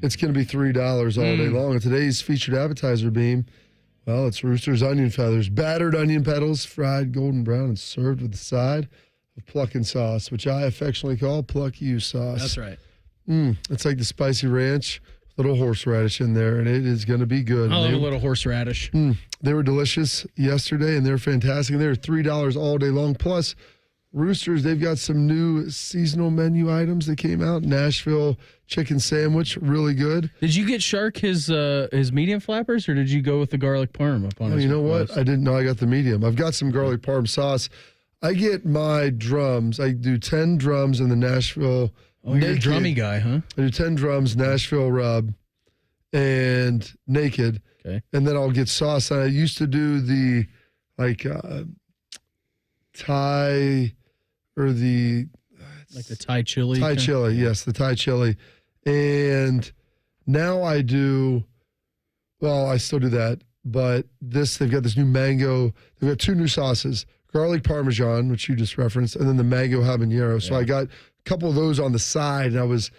it's going to be $3 all day long. And today's featured appetizer beam, well, it's Roosters onion feathers, battered onion petals, fried golden brown, and served with a side of pluckin' sauce, which I affectionately call pluck you sauce. That's right. It's like the spicy ranch, little horseradish in there, and it is going to be good. I love a little horseradish. They were delicious yesterday, and they're fantastic. They're $3 all day long. Plus, Roosters, they've got some new seasonal menu items that came out. Nashville chicken sandwich, really good. Did you get Shark his medium flappers, or did you go with the garlic parm up on his You know request? what? I didn't know I got the medium. I've got some garlic parm sauce. I get my drums. I do 10 drums in the Nashville. Oh, you're a drummy guy, huh? I do 10 drums, Nashville rub, and naked. Okay. And then I'll get sauce. And I used to do the, Thai, or the... Like the Thai chili? Thai chili, yes, the Thai chili. And now I do, well, I still do that, but they've got this new mango, they've got 2 new sauces, garlic parmesan, which you just referenced, and then the mango habanero. So I got a couple of those on the side, and I was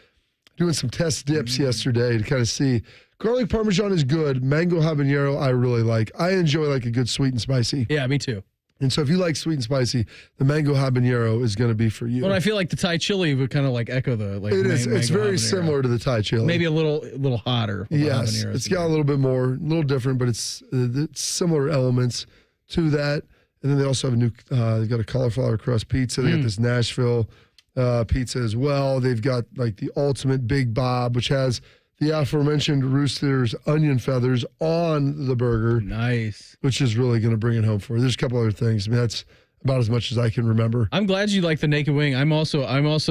doing some test dips yesterday to kind of see. Garlic parmesan is good. Mango habanero, I really like. I enjoy like a good sweet and spicy. Yeah, me too. And so if you like sweet and spicy, the mango habanero is going to be for you. Well, I feel like the Thai chili would kind of like echo the like. It is. It's very habanero. Similar to the Thai chili. Maybe a little hotter. Yes, it's got a little bit more, a little different, but it's similar elements to that. And then they also have a new. They've got a cauliflower crust pizza. They got this Nashville pizza as well. They've got like the ultimate Big Bob, which has the aforementioned Roosters onion feathers on the burger. Nice. Which is really going to bring it home for you. There's a couple other things. I mean, that's about as much as I can remember. I'm glad you like the naked wing. I'm also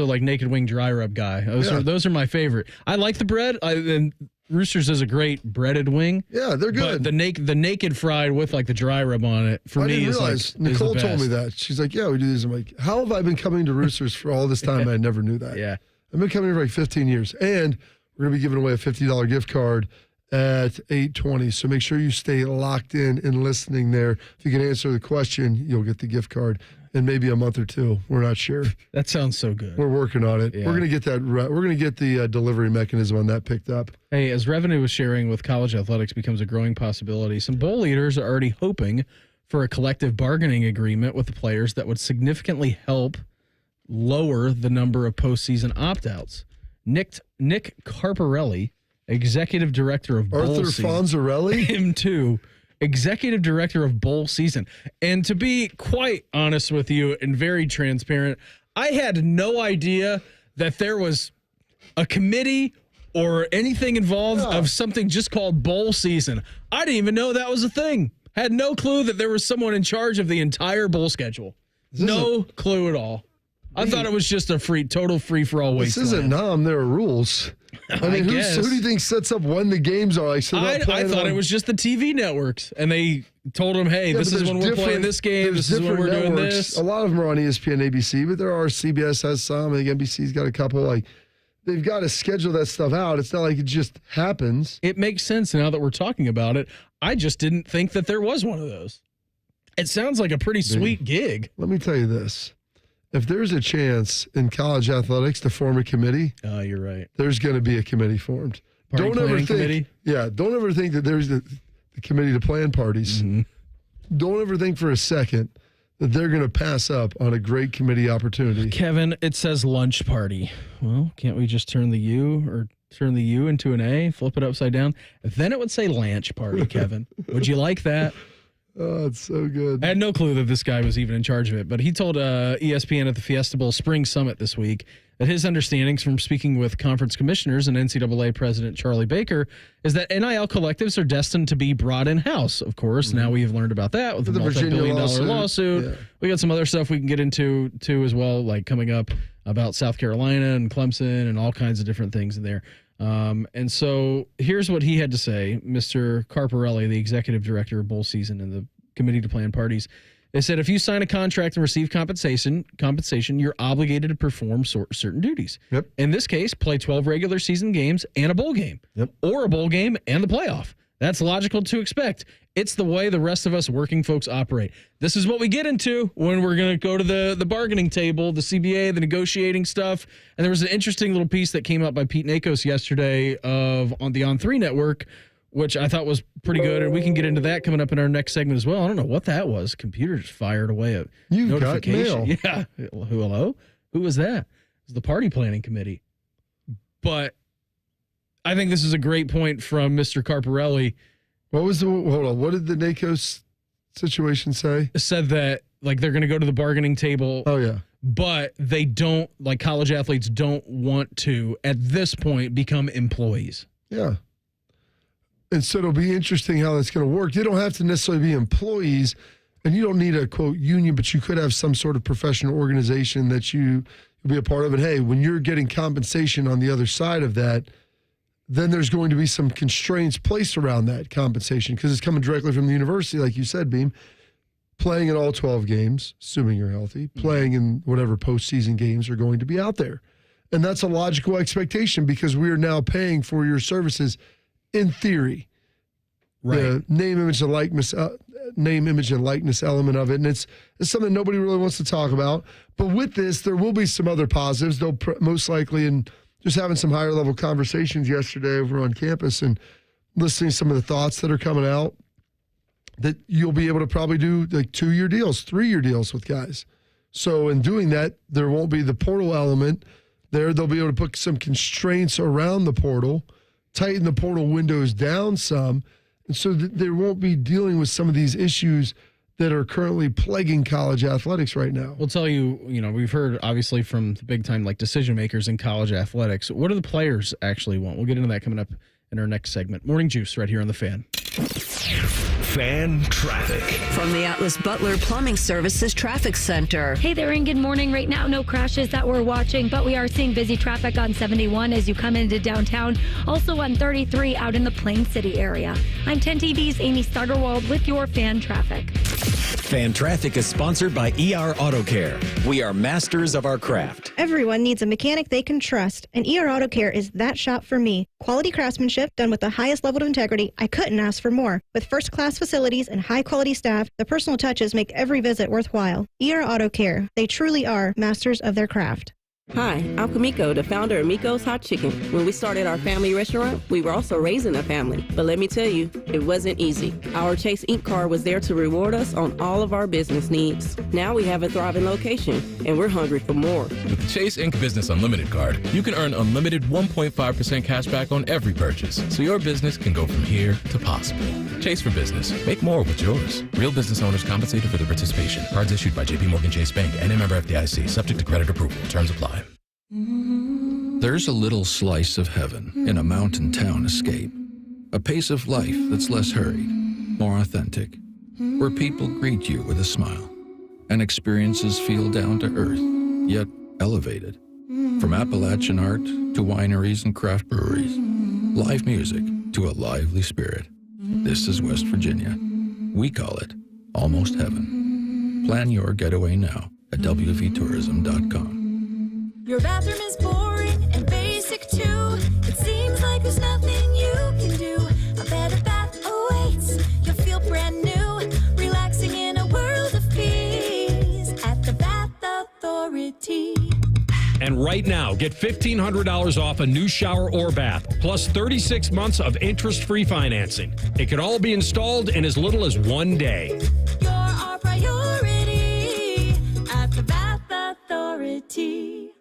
like naked wing dry rub guy. Those are my favorite. I like the bread. And Roosters is a great breaded wing. Yeah, they're good. But the naked fried with like the dry rub on it for me is like Nicole is the told me best. that. She's like, yeah, we do these. I'm like, how have I been coming to Roosters for all this time? I never knew that. Yeah. I've been coming here for like 15 years. And we're going to be giving away a $50 gift card at 8:20. So make sure you stay locked in and listening there. If you can answer the question, you'll get the gift card in maybe a month or two. We're not sure. That sounds so good. We're working on it. Yeah. We're going to get that. We're going to get the delivery mechanism on that picked up. Hey, as revenue sharing with college athletics becomes a growing possibility, some bowl leaders are already hoping for a collective bargaining agreement with the players that would significantly help lower the number of postseason opt-outs. Nick Carparelli, executive director of bowl Arthur season. Fonzarelli? Him too. Executive director of bowl season. And to be quite honest with you and very transparent, I had no idea that there was a committee or anything involved of something just called bowl season. I didn't even know that was a thing. Had no clue that there was someone in charge of the entire bowl schedule. No clue at all. I thought it was just a total free-for-all wasteland. This isn't NOM. There are rules. I mean, who do you think sets up when the games are? Like, I thought it was just the TV networks, and they told them, hey, this is when we're playing this game, this is when we're doing this. A lot of them are on ESPN, ABC, but there are, CBS has some, I think NBC's got a couple. Like, they've got to schedule that stuff out. It's not like it just happens. It makes sense now that we're talking about it. I just didn't think that there was one of those. It sounds like a pretty sweet gig. Let me tell you this. If there's a chance in college athletics to form a committee, you're right. There's going to be a committee formed. Don't ever think that there's the committee to plan parties. Mm-hmm. Don't ever think for a second that they're going to pass up on a great committee opportunity. Kevin, it says lunch party. Well, can't we just turn the U into an A, flip it upside down? Then it would say Lanch party, Kevin. Would you like that? Oh, it's so good. I had no clue that this guy was even in charge of it, but he told ESPN at the Fiesta Bowl Spring Summit this week that his understandings from speaking with conference commissioners and NCAA President Charlie Baker is that NIL collectives are destined to be brought in-house. Of course, now we have learned about that with the multi-billion-dollar lawsuit. Yeah. We got some other stuff we can get into too as well, like coming up about South Carolina and Clemson and all kinds of different things in there. And so here's what he had to say, Mr. Carparelli, the executive director of bowl season and the committee to plan parties. They said, if you sign a contract and receive compensation, you're obligated to perform certain duties. Yep. In this case, play 12 regular season games and a bowl game. Yep. Or a bowl game and the playoff. That's logical to expect. It's the way the rest of us working folks operate. This is what we get into when we're going to go to the bargaining table, the CBA, the negotiating stuff. And there was an interesting little piece that came out by Pete Nakos yesterday on the On3 network, which I thought was pretty good. And we can get into that coming up in our next segment as well. I don't know what that was. Computer just fired away a notification. Yeah. Hello? Who was that? It was the party planning committee. But I think this is a great point from Mr. Carparelli. Hold on. What did the Nakos situation say? It said that like they're going to go to the bargaining table. Oh, yeah. But they don't, like college athletes don't want to, at this point, become employees. Yeah. And so it'll be interesting how that's going to work. They don't have to necessarily be employees, and you don't need a, quote, union, but you could have some sort of professional organization that you'll be a part of. And, hey, when you're getting compensation on the other side of that, then there's going to be some constraints placed around that compensation because it's coming directly from the university, like you said, Beam. Playing in all 12 games, assuming you're healthy, playing in whatever postseason games are going to be out there. And that's a logical expectation because we are now paying for your services in theory. Right. The name, image, and likeness element of it. And it's something nobody really wants to talk about. But with this, there will be some other positives. They'll most likely, and just having some higher level conversations yesterday over on campus and listening to some of the thoughts that are coming out, that you'll be able to probably do like 2-year deals, 3-year deals with guys. So in doing that, there won't be the portal element there. They'll be able to put some constraints around the portal, tighten the portal windows down some, and so that there won't be dealing with some of these issues that are currently plaguing college athletics right now. We'll tell you, we've heard obviously from the big time like decision makers in college athletics. What do the players actually want? We'll get into that coming up in our next segment. Morning Juice right here on The Fan. Fan traffic. From the Atlas Butler Plumbing Services Traffic Center. Hey there, and good morning. Right now, no crashes that we're watching, but we are seeing busy traffic on 71 as you come into downtown. Also on 33 out in the Plain City area. I'm 10 TV's Amy Steigerwald with your fan traffic. Fan Traffic is sponsored by ER Auto Care. We are masters of our craft. Everyone needs a mechanic they can trust, and ER Auto Care is that shop for me. Quality craftsmanship done with the highest level of integrity. I couldn't ask for more. With first-class facilities and high-quality staff, the personal touches make every visit worthwhile. ER Auto Care. They truly are masters of their craft. Hi, I'm Kamiko, the founder of Miko's Hot Chicken. When we started our family restaurant, we were also raising a family. But let me tell you, it wasn't easy. Our Chase Inc. card was there to reward us on all of our business needs. Now we have a thriving location, and we're hungry for more. With the Chase Inc. Business Unlimited card, you can earn unlimited 1.5% cash back on every purchase, so your business can go from here to possible. Chase for business. Make more with yours. Real business owners compensated for their participation. Cards issued by JPMorgan Chase Bank and a member FDIC, subject to credit approval. Terms apply. There's a little slice of heaven in a mountain town escape. A pace of life that's less hurried, more authentic, where people greet you with a smile and experiences feel down to earth, yet elevated. From Appalachian art to wineries and craft breweries, live music to a lively spirit. This is West Virginia. We call it almost heaven. Plan your getaway now at wvtourism.com. Your bathroom is boring and basic too. It seems like there's nothing you can do. A better bath awaits. You'll feel brand new, relaxing in a world of peace at the Bath Authority. And right now, get $1,500 off a new shower or bath, plus 36 months of interest-free financing. It could all be installed in as little as 1 day. You're our priority at the Bath Authority.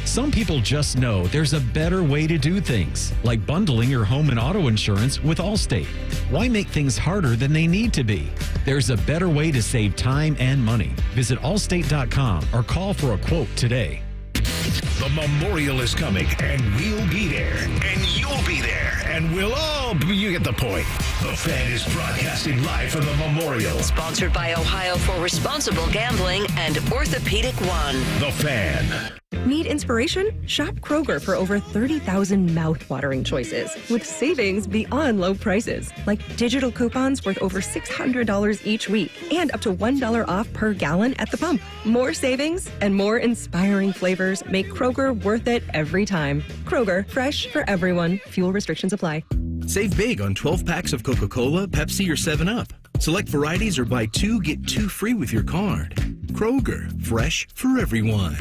Some people just know there's a better way to do things, like bundling your home and auto insurance with Allstate. Why make things harder than they need to be? There's a better way to save time and money. Visit allstate.com or call for a quote today. The Memorial is coming, and we'll be there, and you'll be there, and we'll all be, you get the point. The Fan is broadcasting live from the Memorial. Sponsored by Ohio for Responsible Gambling and Orthopedic One. The Fan. Need inspiration? Shop Kroger for over 30,000 mouth-watering choices with savings beyond low prices, like digital coupons worth over $600 each week and up to $1 off per gallon at the pump. More savings and more inspiring flavors make Kroger worth it every time. Kroger, fresh for everyone. Fuel restrictions apply. Save big on 12 packs of Coca-Cola, Pepsi, or 7-Up. Select varieties or buy 2, get 2 free with your card. Kroger, fresh for everyone.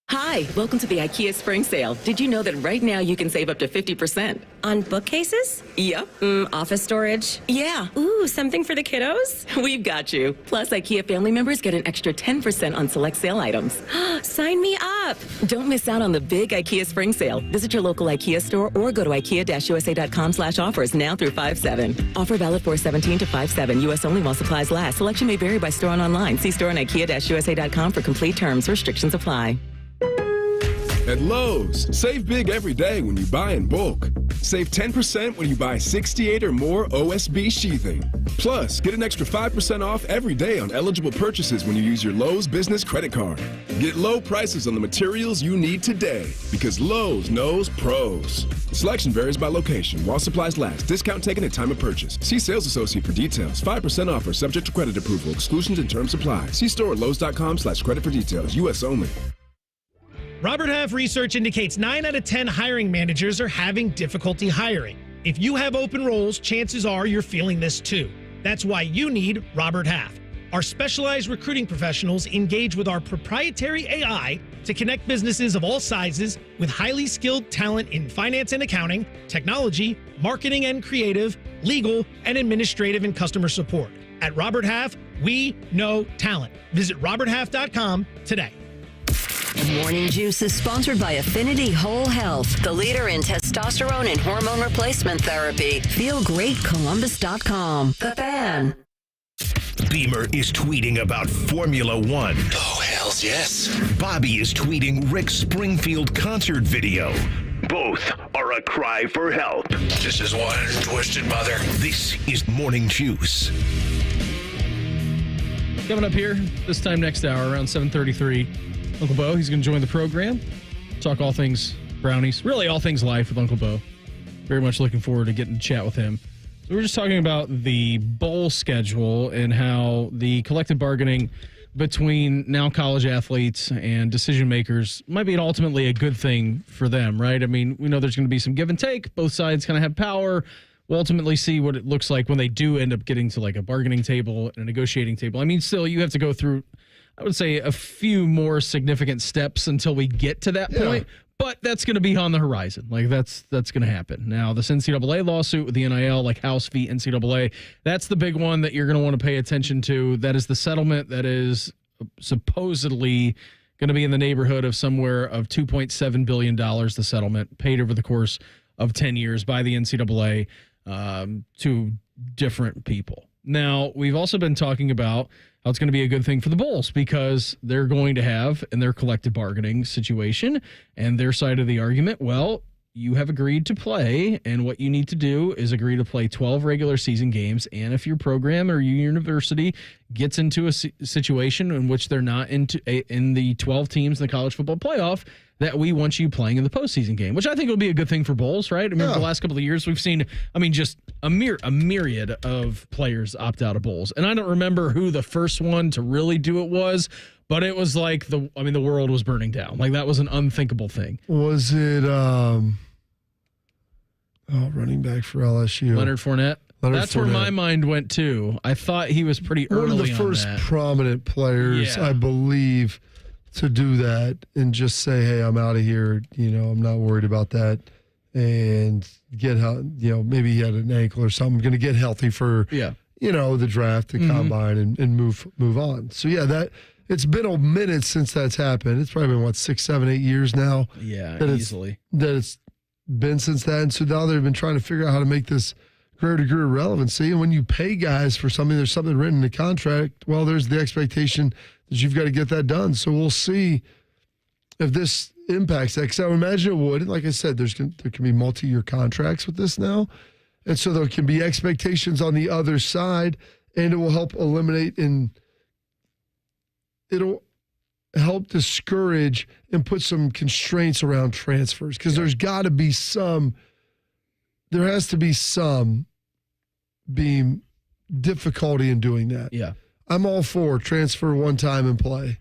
Hi, welcome to the IKEA Spring Sale. Did you know that right now you can save up to 50%? On bookcases? Yep. Office storage? Yeah. Ooh, something for the kiddos? We've got you. Plus, IKEA family members get an extra 10% on select sale items. Sign me up. Don't miss out on the big IKEA Spring Sale. Visit your local IKEA store or go to IKEA-USA.com/offers now through 5/7. Offer valid 4/17 to 5/7. U.S. only while supplies last. Selection may vary by store and online. See store and IKEA-USA.com for complete terms. Restrictions apply. At Lowe's, save big every day when you buy in bulk. Save 10% when you buy 68 or more OSB sheathing. Plus, get an extra 5% off every day on eligible purchases when you use your Lowe's business credit card. Get low prices on the materials you need today because Lowe's knows pros. Selection varies by location while supplies last. Discount taken at time of purchase. See sales associate for details. 5% offer subject to credit approval. Exclusions and terms apply. See store at lowes.com/credit for details. U.S. only. Robert Half research indicates 9 out of 10 hiring managers are having difficulty hiring. If you have open roles, chances are you're feeling this too. That's why you need Robert Half. Our specialized recruiting professionals engage with our proprietary AI to connect businesses of all sizes with highly skilled talent in finance and accounting, technology, marketing and creative, legal, and administrative and customer support. At Robert Half, we know talent. Visit roberthalf.com today. Morning Juice is sponsored by Affinity Whole Health, the leader in testosterone and hormone replacement therapy. FeelGreatColumbus.com. The Fan. Beamer is tweeting about Formula One. Oh, hells yes. Bobby is tweeting Rick Springfield concert video. Both are a cry for help. This is one twisted mother. This is Morning Juice. Coming up here, this time next hour, around 7:33, Uncle Beau, he's going to join the program, talk all things brownies, really all things life with Uncle Beau. Very much looking forward to getting to chat with him. We were just talking about the bowl schedule and how the collective bargaining between now college athletes and decision makers might be ultimately a good thing for them, right? I mean, we know there's going to be some give and take. Both sides kind of have power. We'll ultimately see what it looks like when they do end up getting to like a bargaining table and a negotiating table. I mean, still, you have to go through, I would say, a few more significant steps until we get to that point. But that's going to be on the horizon. Like, that's going to happen. Now, this NCAA lawsuit with the NIL, like House v. NCAA, that's the big one that you're going to want to pay attention to. That is the settlement that is supposedly going to be in the neighborhood of somewhere of $2.7 billion, the settlement, paid over the course of 10 years by the NCAA to different people. Now, we've also been talking about how it's going to be a good thing for the Bulls because they're going to have in their collective bargaining situation and their side of the argument, well, you have agreed to play, and what you need to do is agree to play 12 regular season games, and if your program or your university gets into a situation in which they're not in the 12 teams in the college football playoff, that we want you playing in the postseason game, which I think will be a good thing for Bulls, right? I mean, the last couple of years we've seen, I mean, just a myriad of players opt out of Bulls. And I don't remember who the first one to really do it was, but it was like the world was burning down. Like, that was an unthinkable thing. Was it running back for LSU? Leonard Fournette? That's where my mind went to. I thought he was pretty early on that. One of the first prominent players, I believe, to do that and just say, hey, I'm out of here. You know, I'm not worried about that. And get how, maybe he had an ankle or something. I'm going to get healthy for, the draft, the combine, and move on. So, it's been a minute since that's happened. It's probably been, 6, 7, 8 years now? Yeah, easily. That it's been since that. And so now they've been trying to figure out how to make this greater degree of relevancy. And when you pay guys for something, there's something written in the contract. Well, there's the expectation that you've got to get that done. So we'll see if this impacts that. Because I would imagine it would. Like I said, there can be multi-year contracts with this now. And so there can be expectations on the other side, and it will help eliminate and it'll help discourage and put some constraints around transfers. Because there has to be some being difficulty in doing that. Yeah. I'm all for transfer one time and play.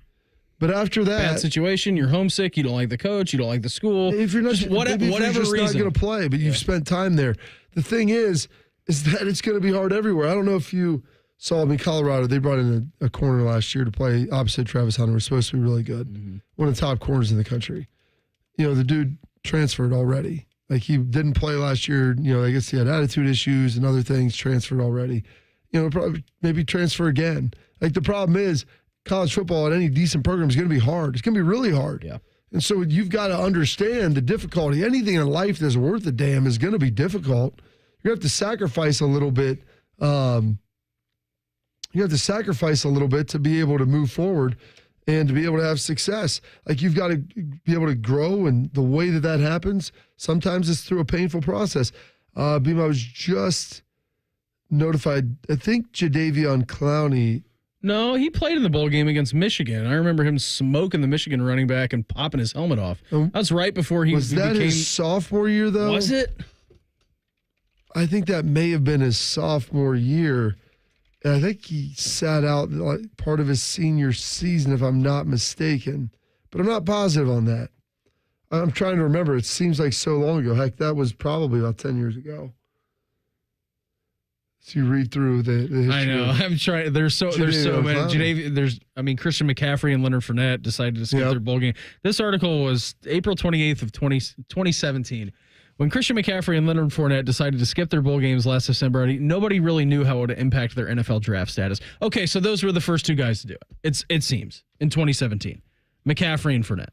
But after that, bad situation, you're homesick, you don't like the coach, you don't like the school. If you're not, whatever you're just reason, not going to play, but you've spent time there. The thing is that it's going to be hard everywhere. I don't know if you saw in Colorado, they brought in a corner last year to play opposite Travis Hunter. Was supposed to be really good. Mm-hmm. One of the top corners in the country. The dude transferred already. Like, he didn't play last year. I guess he had attitude issues and other things, transferred already. Probably maybe transfer again. Like, the problem is college football at any decent program is going to be hard. It's going to be really hard. Yeah. And so you've got to understand the difficulty. Anything in life that's worth a damn is going to be difficult. You have to sacrifice a little bit. You have to sacrifice a little bit to be able to move forward and to be able to have success. Like, you've got to be able to grow, and the way that happens, sometimes it's through a painful process. Beam, I was just notified, I think Jadeveon Clowney. No, he played in the bowl game against Michigan. I remember him smoking the Michigan running back and popping his helmet off. That's right before he became... his sophomore year, though? Was it? I think that may have been his sophomore year. And I think he sat out like part of his senior season, if I'm not mistaken. But I'm not positive on that. I'm trying to remember. It seems like so long ago. Heck, that was probably about 10 years ago. So you read through the history. I know. I'm trying. There's so many. Christian McCaffrey and Leonard Fournette decided to skip their bowl game. This article was April 28th of 2017. When Christian McCaffrey and Leonard Fournette decided to skip their bowl games last December, nobody really knew how it would impact their NFL draft status. Okay, so those were the first two guys to do it. It seems in 2017, McCaffrey and Fournette.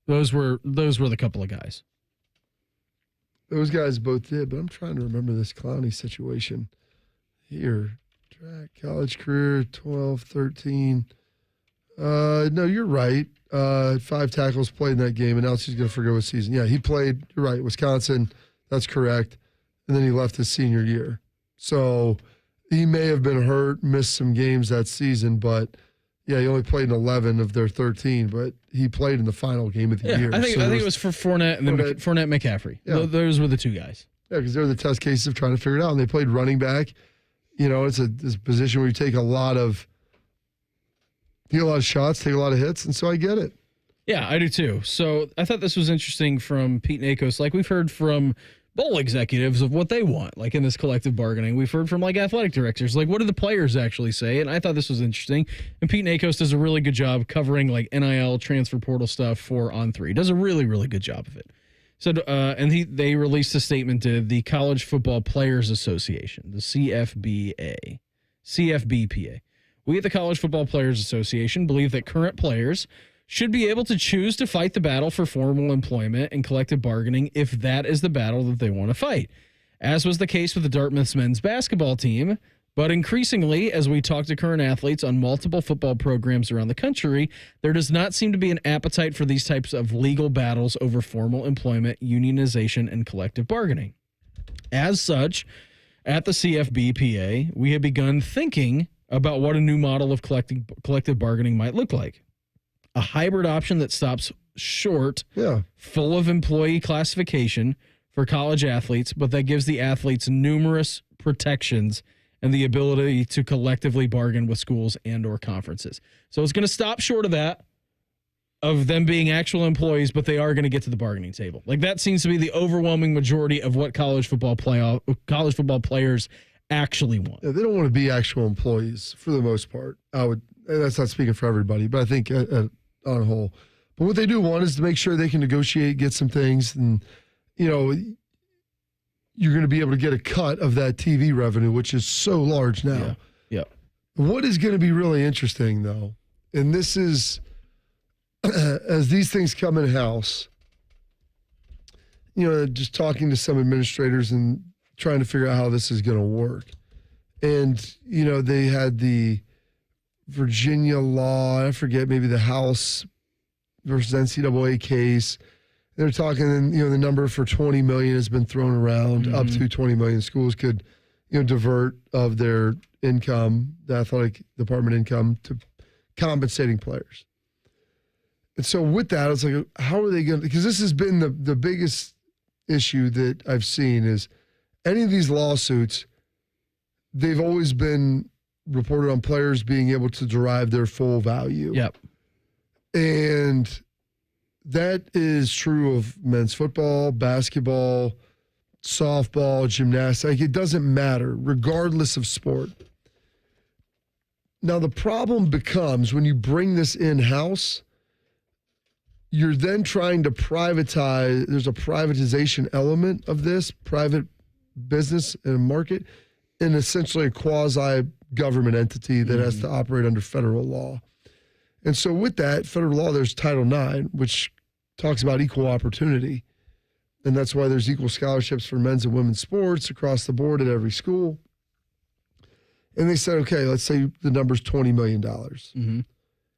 Those were the couple of guys. Those guys both did, but I'm trying to remember this Clowney situation here. Track, college career, 12, 13. No, you're right. 5 tackles played in that game, and now she's going to forget what season. Yeah, he played, you're right, Wisconsin. That's correct. And then he left his senior year. So he may have been hurt, missed some games that season, but yeah, he only played in 11 of their 13, but he played in the final game of the year. I think it was for Fournette and then Fournette McCaffrey. Yeah. Those were the two guys. Yeah, because they're the test cases of trying to figure it out. And they played running back. It's a position where you take a lot of shots, take a lot of hits, and so I get it. Yeah, I do too. So I thought this was interesting from Pete Nakos. Like we've heard from bowl executives of what they want, like in this collective bargaining. We've heard from like athletic directors, like what do the players actually say? And I thought this was interesting. And Pete Nakos does a really good job covering like NIL transfer portal stuff for On3. Does a really, really good job of it. So, they released a statement to the College Football Players Association, the CFBPA. We at the College Football Players Association believe that current players should be able to choose to fight the battle for formal employment and collective bargaining if that is the battle that they want to fight, as was the case with the Dartmouth's men's basketball team. But increasingly, as we talk to current athletes on multiple football programs around the country, there does not seem to be an appetite for these types of legal battles over formal employment, unionization, and collective bargaining. As such, at the CFBPA, we have begun thinking about what a new model of collective bargaining might look like. A hybrid option that stops short, full of employee classification for college athletes, but that gives the athletes numerous protections and the ability to collectively bargain with schools and or conferences. So it's going to stop short of that, of them being actual employees, but they are going to get to the bargaining table. Like that seems to be the overwhelming majority of what college football players actually want. Yeah, they don't want to be actual employees for the most part. That's not speaking for everybody, but I think on a whole. But what they do want is to make sure they can negotiate, get some things, and you're going to be able to get a cut of that TV revenue, which is so large now. Yeah. What is going to be really interesting, though, and this is as these things come in-house, just talking to some administrators and trying to figure out how this is going to work. And, they had the Virginia law, I forget, maybe the House versus NCAA case. They're talking, the number for $20 million has been thrown around. Up to $20 million. Schools could, divert of their income, the athletic department income, to compensating players. And so with that, it's like, how are they going to, because this has been the biggest issue that I've seen is any of these lawsuits, they've always been reported on players being able to derive their full value. Yep. And that is true of men's football, basketball, softball, gymnastics. It doesn't matter, regardless of sport. Now, the problem becomes when you bring this in-house, you're then trying to privatize. There's a privatization element of this, private business and market, and essentially a quasi-government entity that has to operate under federal law. And so with that, federal law, there's Title IX, which talks about equal opportunity. And that's why there's equal scholarships for men's and women's sports across the board at every school. And they said, okay, let's say the number's $20 million.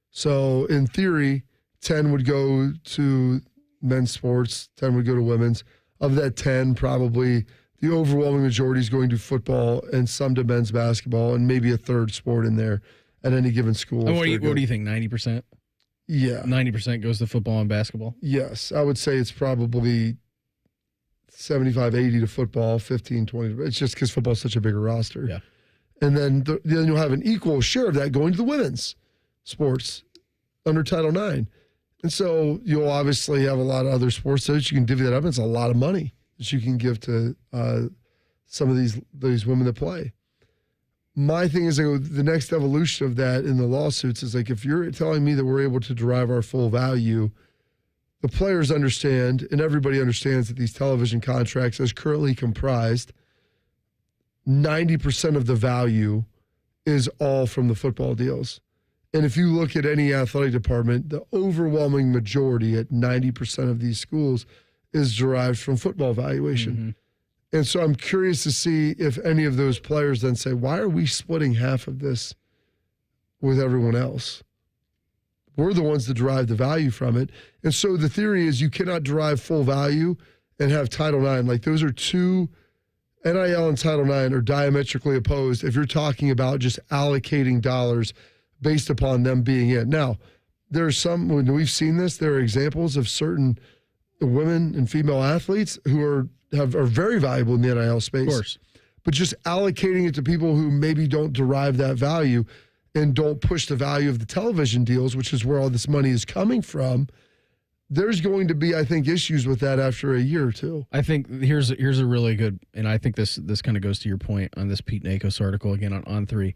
So in theory, 10 would go to men's sports, 10 would go to women's. Of that 10, probably the overwhelming majority is going to football and some to men's basketball and maybe a third sport in there at any given school. And what do you think, 90%? Yeah. 90% goes to football and basketball? Yes. I would say it's probably 75, 80 to football, 15, 20. It's just because football is such a bigger roster. Yeah. And then you'll have an equal share of that going to the women's sports under Title IX. And so you'll obviously have a lot of other sports that you can divvy that up. It's a lot of money that you can give to some of these women that play. My thing is the next evolution of that in the lawsuits is like, if you're telling me that we're able to derive our full value, the players understand and everybody understands that these television contracts as currently comprised, 90% of the value is all from the football deals. And if you look at any athletic department, the overwhelming majority at 90% of these schools is derived from football valuation. And so I'm curious to see if any of those players then say, why are we splitting half of this with everyone else? We're the ones that derive the value from it. And so the theory is you cannot derive full value and have Title IX. Like those are two, NIL and Title IX are diametrically opposed if you're talking about just allocating dollars based upon them being in. Now, there are some, when we've seen this, there are examples of certain women and female athletes who are very valuable in the NIL space. Of course. But just allocating it to people who maybe don't derive that value and don't push the value of the television deals, which is where all this money is coming from, there's going to be, I think, issues with that after a year or two. I think here's a really good, and I think this kind of goes to your point on this Pete Nakos article again on 3. He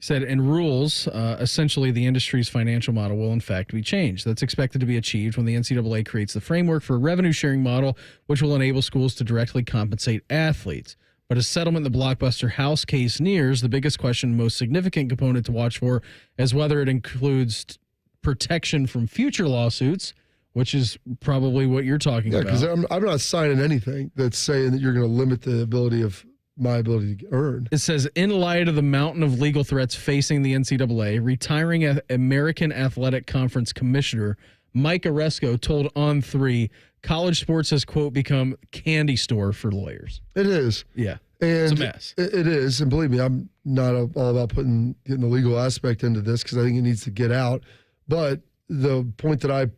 said, in rules, essentially the industry's financial model will in fact be changed. That's expected to be achieved when the NCAA creates the framework for a revenue sharing model, which will enable schools to directly compensate athletes. But as settlement in the Blockbuster House case nears, the biggest question, most significant component to watch for is whether it includes protection from future lawsuits, which is probably what you're talking about. Yeah, because I'm not signing anything that's saying that you're going to limit the ability of my ability to earn. It says, in light of the mountain of legal threats facing the NCAA, retiring American Athletic Conference Commissioner Mike Oresco told On 3, college sports has, quote, become candy store for lawyers. It is. Yeah. And it's a mess. It is. And believe me, I'm not all about getting the legal aspect into this because I think it needs to get out. But the point that I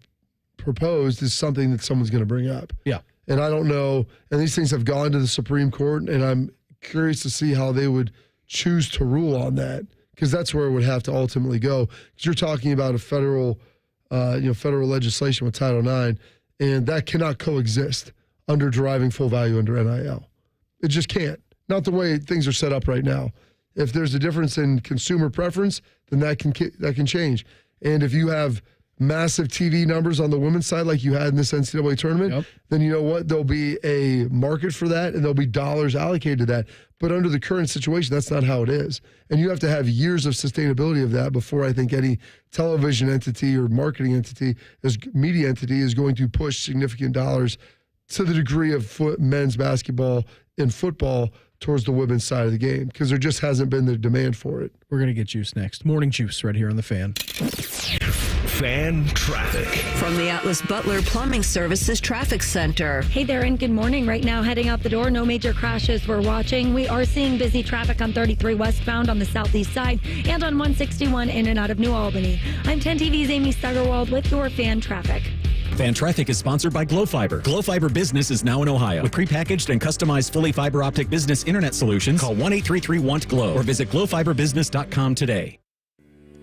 proposed is something that someone's going to bring up. Yeah. And I don't know. And these things have gone to the Supreme Court, and I'm curious to see how they would choose to rule on that, because that's where it would have to ultimately go. Because you're talking about a federal legislation with Title IX, and that cannot coexist under deriving full value under NIL. It just can't. Not the way things are set up right now. If there's a difference in consumer preference, then that can change. And if you have massive TV numbers on the women's side like you had in this NCAA tournament, then you know what? There'll be a market for that, and there'll be dollars allocated to that. But under the current situation, that's not how it is. And you have to have years of sustainability of that before I think any television entity or marketing entity, media entity, is going to push significant dollars to the degree of men's basketball and football towards the women's side of the game, because there just hasn't been the demand for it. We're going to get Juice next. Morning Juice right here on The Fan. Fan traffic. From the Atlas Butler Plumbing Services Traffic Center. Hey there, and good morning. Right now, heading out the door, no major crashes we're watching. We are seeing busy traffic on 33 westbound on the southeast side and on 161 in and out of New Albany. I'm 10 TV's Amy Steigerwald with your Fan Traffic. Fan Traffic is sponsored by Glow Fiber. Glow Fiber Business is now in Ohio. With prepackaged and customized fully fiber optic business internet solutions, call 1-833-WANT-GLOW or visit glowfiberbusiness.com today.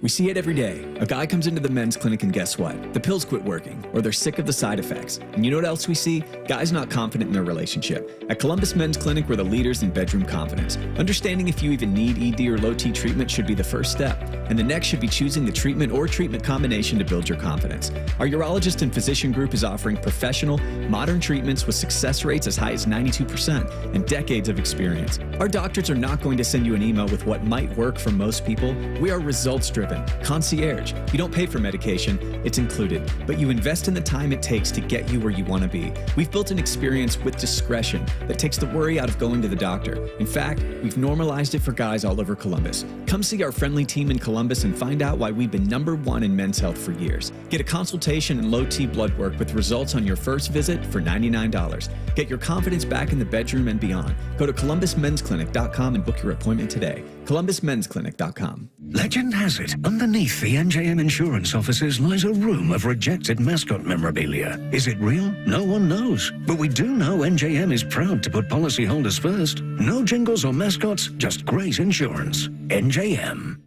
We see it every day. A guy comes into the men's clinic and guess what? The pills quit working, or they're sick of the side effects. And you know what else we see? Guys not confident in their relationship. At Columbus Men's Clinic, we're the leaders in bedroom confidence. Understanding if you even need ED or low T treatment should be the first step. And the next should be choosing the treatment or treatment combination to build your confidence. Our urologist and physician group is offering professional, modern treatments with success rates as high as 92% and decades of experience. Our doctors are not going to send you an email with what might work for most people. We are results-driven. Concierge. You don't pay for medication, it's included, but you invest in the time it takes to get you where you want to be. We've built an experience with discretion that takes the worry out of going to the doctor. In fact, we've normalized it for guys all over Columbus. Come see our friendly team in Columbus and find out why we've been #1 in men's health for years. Get a consultation and low T blood work with results on your first visit for $99. Get your confidence back in the bedroom and beyond. Go to columbusmensclinic.com and book your appointment today. columbusmensclinic.com. Legend has it, underneath the NJM insurance offices lies a room of rejected mascot memorabilia. Is it real? No one knows. But we do know NJM is proud to put policyholders first. No jingles or mascots, just great insurance. NJM.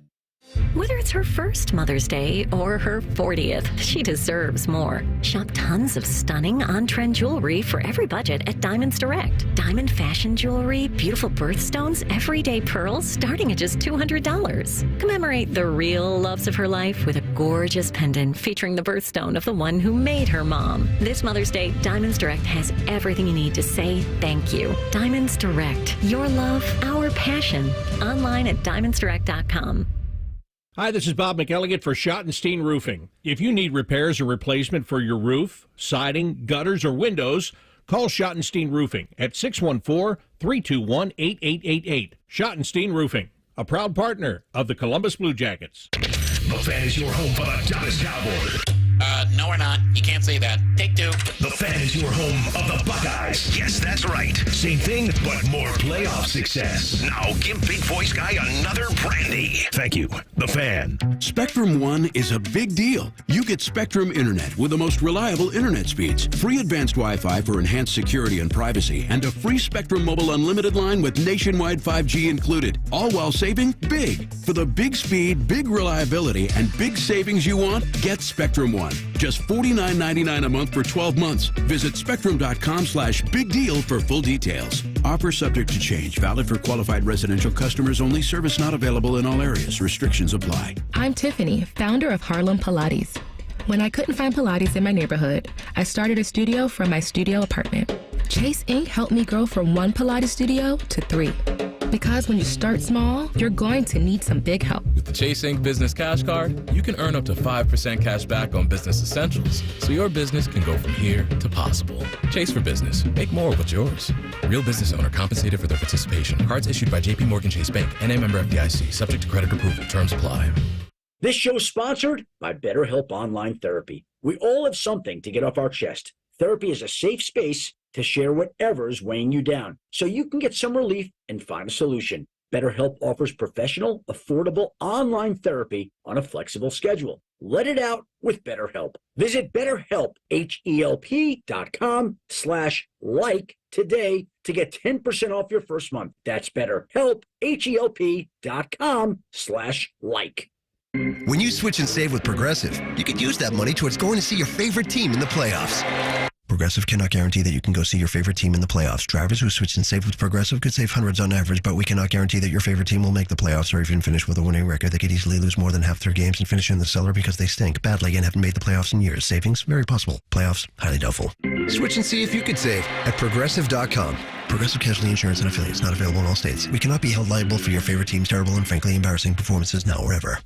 Whether it's her first Mother's Day or her 40th, she deserves more. Shop tons of stunning on-trend jewelry for every budget at Diamonds Direct. Diamond fashion jewelry, beautiful birthstones, everyday pearls starting at just $200. Commemorate the real loves of her life with a gorgeous pendant featuring the birthstone of the one who made her mom. This Mother's Day, Diamonds Direct has everything you need to say thank you. Diamonds Direct. Your love, our passion. Online at diamondsdirect.com. Hi, this is Bob McElligott for Schottenstein Roofing. If you need repairs or replacement for your roof, siding, gutters, or windows, call Schottenstein Roofing at 614-321-8888. Schottenstein Roofing, a proud partner of the Columbus Blue Jackets. The Fan is your home for the Dallas Cowboys. No, we're not. You can't say that. Take two. The Fan is your home of the Buckeyes. Yes, that's right. Same thing, but more playoff success. Now give Big Voice Guy another brandy. Thank you. The Fan. Spectrum One is a big deal. You get Spectrum Internet with the most reliable internet speeds, free advanced Wi-Fi for enhanced security and privacy, and a free Spectrum Mobile Unlimited line with nationwide 5G included, all while saving big. For the big speed, big reliability, and big savings you want, get Spectrum One. Just $49.99 a month for 12 months. Visit spectrum.com/big deal for full details. Offer subject to change. Valid for qualified residential customers only. Service not available in all areas. Restrictions apply. I'm Tiffany, founder of Harlem Pilates. When I couldn't find Pilates in my neighborhood, I started a studio from my studio apartment. Chase Inc. helped me grow from 1 Pilates studio to 3. Because when you start small, you're going to need some big help. With the Chase Inc. Business Cash Card, you can earn up to 5% cash back on business essentials, so your business can go from here to possible. Chase for Business. Make more with yours. Real business owner compensated for their participation. Cards issued by J.P. Morgan Chase Bank. N.A. member FDIC. Subject to credit approval. Terms apply. This show is sponsored by BetterHelp Online Therapy. We all have something to get off our chest. Therapy is a safe space to share whatever is weighing you down, so you can get some relief and find a solution. BetterHelp offers professional, affordable online therapy on a flexible schedule. Let it out with BetterHelp. Visit BetterHelp, HELP.com/like today to get 10% off your first month. That's BetterHelp, HELP.com/like. When you switch and save with Progressive, you could use that money towards going to see your favorite team in the playoffs. Progressive cannot guarantee that you can go see your favorite team in the playoffs. Drivers who switch and save with Progressive could save hundreds on average, but we cannot guarantee that your favorite team will make the playoffs or even finish with a winning record. They could easily lose more than half their games and finish in the cellar because they stink badly and haven't made the playoffs in years. Savings? Very possible. Playoffs? Highly doubtful. Switch and see if you could save at Progressive.com. Progressive Casualty Insurance and Affiliates. Not available in all states. We cannot be held liable for your favorite team's terrible and frankly embarrassing performances now or ever.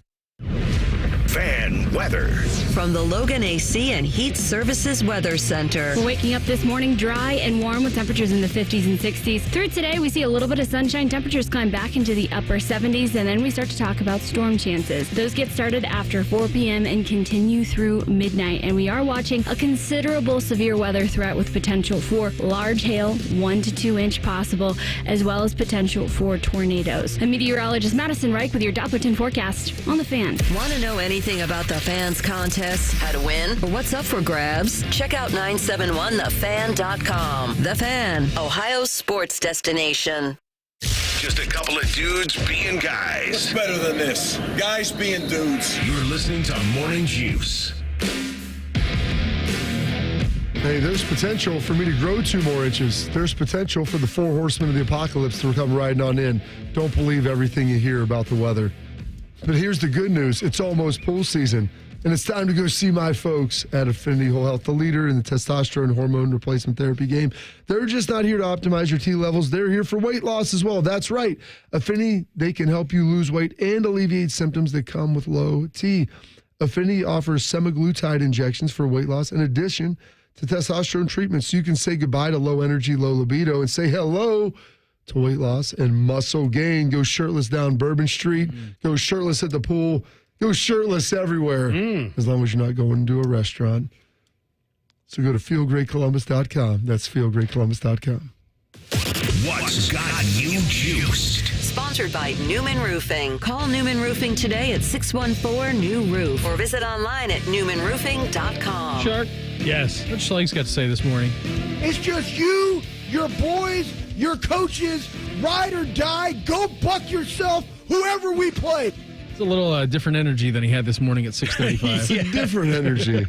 Fan weather. From the Logan AC and Heat Services Weather Center. We're waking up this morning dry and warm with temperatures in the 50s and 60s. Through today, we see a little bit of sunshine. Temperatures climb back into the upper 70s, and then we start to talk about storm chances. Those get started after 4 p.m. and continue through midnight. And we are watching a considerable severe weather threat with potential for large hail, 1 to 2 inch possible, as well as potential for tornadoes. And meteorologist Madison Reich with your Doppler 10 forecast on the Fan. Want to know anything about the Fan's contests, how to win, or what's up for grabs? Check out 971thefan.com. The Fan, Ohio's sports destination. Just a couple of dudes being guys. What's better than this? Guys being dudes. You're listening to Morning Juice. Hey, there's potential for me to grow 2 more inches. There's potential for the 4 horsemen of the apocalypse to come riding on in. Don't believe everything you hear about the weather. But here's the good news. It's almost pool season, and it's time to go see my folks at Affinity Whole Health, the leader in the testosterone hormone replacement therapy game. They're just not here to optimize your T levels. They're here for weight loss as well. That's right. Affinity, they can help you lose weight and alleviate symptoms that come with low T. Affinity offers semaglutide injections for weight loss in addition to testosterone treatments, so you can say goodbye to low energy, low libido, and say hello to weight loss and muscle gain. Go shirtless down Bourbon Street. Go shirtless at the pool. Go shirtless everywhere, as long as you're not going to a restaurant. So go to feelgreatcolumbus.com. That's feelgreatcolumbus.com. What's got you juiced? Sponsored by Newman Roofing. Call Newman Roofing today at 614-NEW-ROOF or visit online at newmanroofing.com. Shark? Yes. What Schleg's got to say this morning? It's just you, your boys, your coaches, ride or die, go buck yourself, whoever we play. It's a little different energy than he had this morning at 6:35. It's a different energy.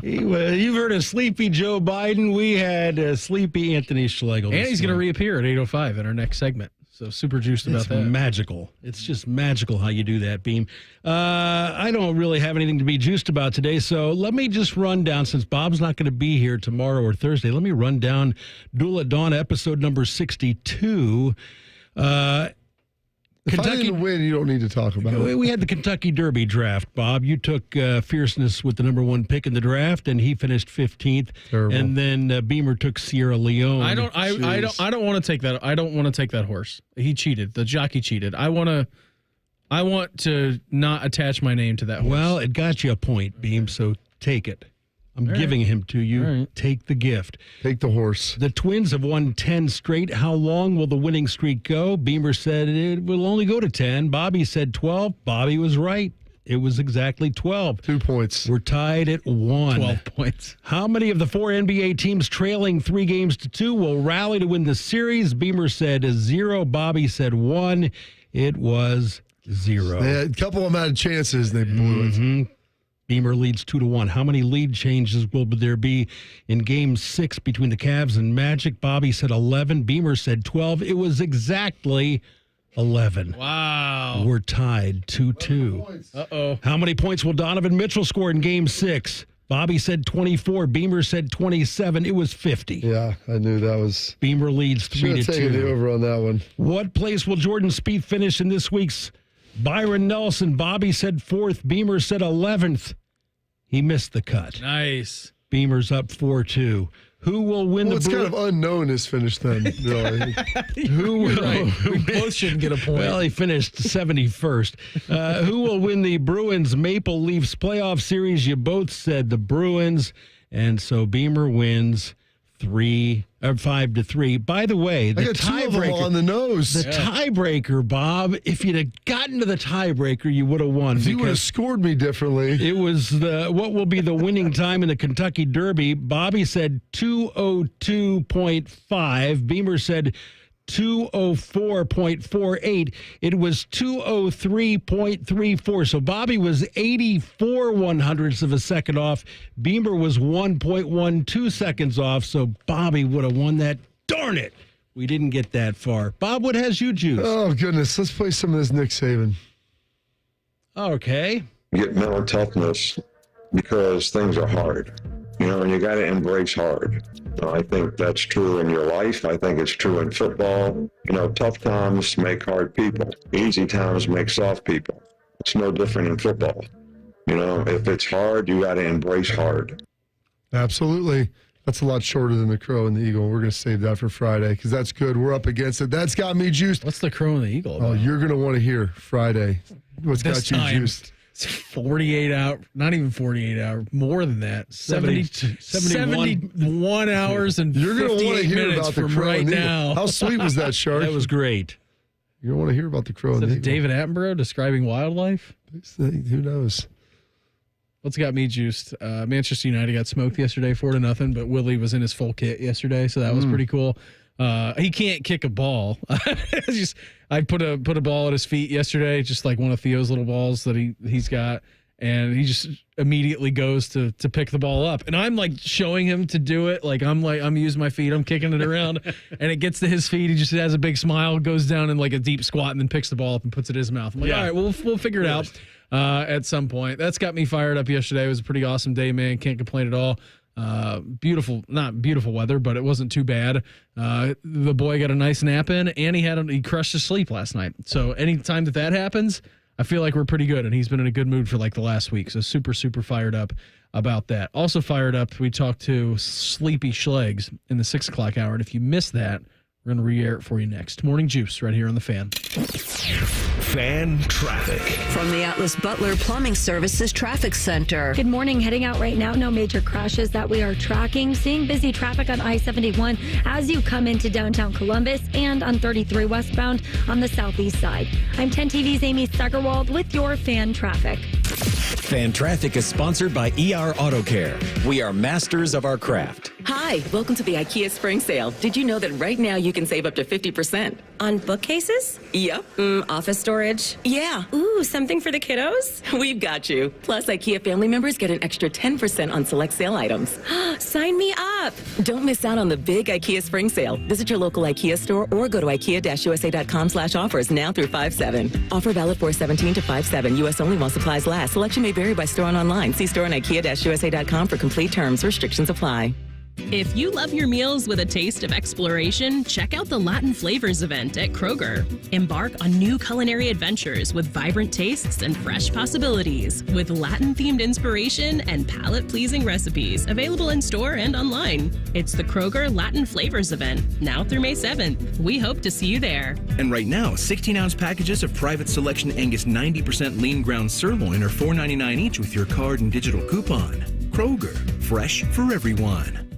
You've heard of Sleepy Joe Biden. We had Sleepy Anthony Schlegel. And he's going to reappear at 8:05 in our next segment. So super juiced about that. It's magical. It's just magical how you do that, Beam. I don't really have anything to be juiced about today, so let me just run down, since Bob's not going to be here tomorrow or Thursday, let me run down Duel at Dawn episode number 62. If I didn't win, you don't need to talk about it. We had the Kentucky Derby draft, Bob. You took Fierceness with the number 1 pick in the draft, and he finished 15th. Terrible. And then Beamer took Sierra Leone. I don't want to take that. I don't want to take that horse. He cheated. The jockey cheated. I want to not attach my name to that horse. Well, it got you a point, Beam. So Take it. I'm giving him to you. Right. Take the gift. Take the horse. The Twins have won 10 straight. How long will the winning streak go? Beamer said it will only go to 10. Bobby said 12. Bobby was right. It was exactly 12. 2 points. We're tied at 1. 12 points. How many of the 4 NBA teams trailing 3-2 will rally to win the series? Beamer said 0. Bobby said 1. It was 0. They had a couple of them had chances. They blew it. Beamer leads 2-1. How many lead changes will there be in Game 6 between the Cavs and Magic? Bobby said 11. Beamer said 12. It was exactly 11. Wow. We're tied 2-2. Uh-oh. How many points will Donovan Mitchell score in Game 6? Bobby said 24. Beamer said 27. It was 50. Yeah, I knew that was. Beamer leads 3-2. Should have taken the over on that one. What place will Jordan Spieth finish in this week's Byron Nelson? Bobby said 4th. Beamer said 11th. He missed the cut. Nice. Beamer's up 4-2. Who will win It's kind of unknown his finish then. Really. Who will? Right. We both shouldn't get a point. Well, he finished 71st. Who will win the Bruins Maple Leafs playoff series? You both said the Bruins, and so Beamer wins 5-3. By the way, the I got 2 of them tiebreaker on the nose. The tiebreaker, Bob. If you'd have gotten to the tiebreaker, you would have won. If you would have scored me differently. It was what will be the winning time in the Kentucky Derby. Bobby said 2:02.5. Beamer said 2:04.48. It was 2:03.34. So Bobby was 84/100ths of a second off. Beamer was 1.12 seconds off. So Bobby would have won that. Darn it. We didn't get that far. Bob, what has you juice? Oh, goodness. Let's play some of this Nick Saban. Okay. Get mental toughness because things are hard. And you got to embrace hard. I think that's true in your life. I think it's true in football. Tough times make hard people. Easy times make soft people. It's no different in football. If it's hard, you got to embrace hard. Absolutely. That's a lot shorter than the Crow and the Eagle. We're going to save that for Friday because that's good. We're up against it. That's got me juiced. What's the Crow and the Eagle about? Oh, you're going to want to hear Friday. What's got you juiced? 48 hours, not even 48 hours, more than that. 71 hours and You're going to want to 58 hear minutes about the from Crow right and the Eagle. now. How sweet was that, Shark? That was great. You're going to want to hear about the Crow and the Eagle. David Attenborough describing wildlife? Who knows? What's got me juiced? Manchester United got smoked yesterday 4-0, but Willie was in his full kit yesterday, so that was pretty cool. He can't kick a ball. I put a ball at his feet yesterday, just like one of Theo's little balls that he's got, and he just immediately goes to pick the ball up, and I'm like showing him to do it, I'm using my feet, I'm kicking it around, and it gets to his feet. He just has a big smile, goes down in like a deep squat, and then picks the ball up and puts it in his mouth. I'm like, all right, we'll figure it out at some point. That's got me fired up yesterday. It was a pretty awesome day, man. Can't complain at all. Not beautiful weather, but it wasn't too bad. The boy got a nice nap in, and he crushed his sleep last night. So anytime that happens, I feel like we're pretty good, and he's been in a good mood for like the last week. So super, super fired up about that. Also fired up, we talked to Sleepy Schlegs in the 6 o'clock hour, and if you missed that, we're going to re-air it for you next. Morning Juice right here on The Fan. Fan traffic. From the Atlas Butler Plumbing Services Traffic Center. Good morning. Heading out right now. No major crashes that we are tracking. Seeing busy traffic on I-71 as you come into downtown Columbus and on 33 westbound on the southeast side. I'm 10 TV's Amy Steigerwald with your Fan Traffic. Fan Traffic is sponsored by ER Auto Care. We are masters of our craft. Hi, welcome to the IKEA Spring Sale. Did you know that right now you can save up to 50%? On bookcases? Yep. Office storage? Yeah. Ooh, something for the kiddos? We've got you. Plus, IKEA family members get an extra 10% on select sale items. Sign me up. Don't miss out on the big IKEA Spring Sale. Visit your local IKEA store or go to IKEA-USA.com/offers now through 5/7. Offer valid 4/17 to 5/7. U.S. only while supplies last. Selection may vary by store and online. See store on IKEA-USA.com for complete terms. Restrictions apply. If you love your meals with a taste of exploration, check out the Latin Flavors event at Kroger. Embark on new culinary adventures with vibrant tastes and fresh possibilities, with Latin-themed inspiration and palate-pleasing recipes available in store and online. It's the Kroger Latin Flavors event, now through May 7th. We hope to see you there. And right now, 16-ounce packages of Private Selection Angus 90% lean ground sirloin are $4.99 each with your card and digital coupon. Kroger, fresh for everyone.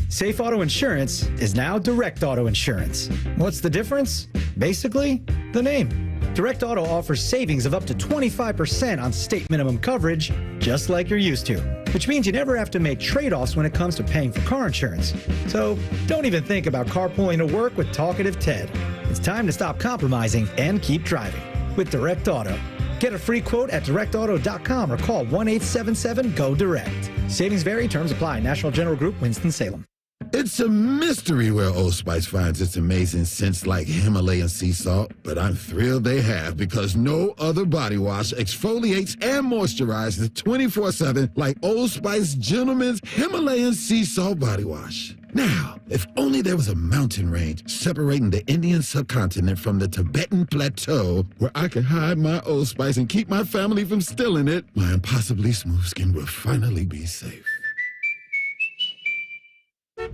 Safe Auto Insurance is now Direct Auto Insurance. What's the difference? Basically, the name. Direct Auto offers savings of up to 25% on state minimum coverage, just like you're used to, which means you never have to make trade-offs when it comes to paying for car insurance. So don't even think about carpooling to work with Talkative Ted. It's time to stop compromising and keep driving with Direct Auto. Get a free quote at directauto.com or call 1-877-GO-DIRECT. Savings vary, terms apply. National General Group, Winston-Salem. It's a mystery where Old Spice finds its amazing scents like Himalayan sea salt, but I'm thrilled they have because no other body wash exfoliates and moisturizes 24/7 like Old Spice Gentleman's Himalayan sea salt body wash. Now, if only there was a mountain range separating the Indian subcontinent from the Tibetan plateau where I could hide my Old Spice and keep my family from stealing it, my impossibly smooth skin will finally be safe.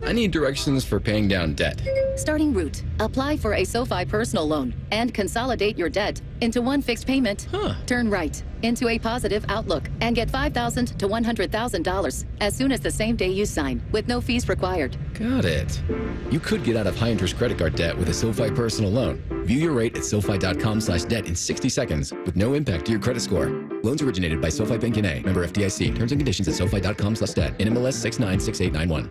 I need directions for paying down debt. Starting route. Apply for a SoFi personal loan and consolidate your debt into one fixed payment. Turn right into a positive outlook and get $5,000 to $100,000 as soon as the same day you sign with no fees required. Got it. You could get out of high-interest credit card debt with a SoFi personal loan. View your rate at SoFi.com/debt in 60 seconds with no impact to your credit score. Loans originated by SoFi Bank N.A. Member FDIC. Terms and conditions at SoFi.com/debt. NMLS 696891.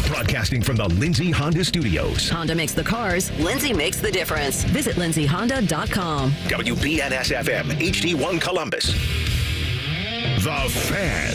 Broadcasting from the Lindsay Honda Studios. Honda makes the cars. Lindsay makes the difference. Visit lindsayhonda.com. WBNS-FM, HD1 Columbus. The Fan.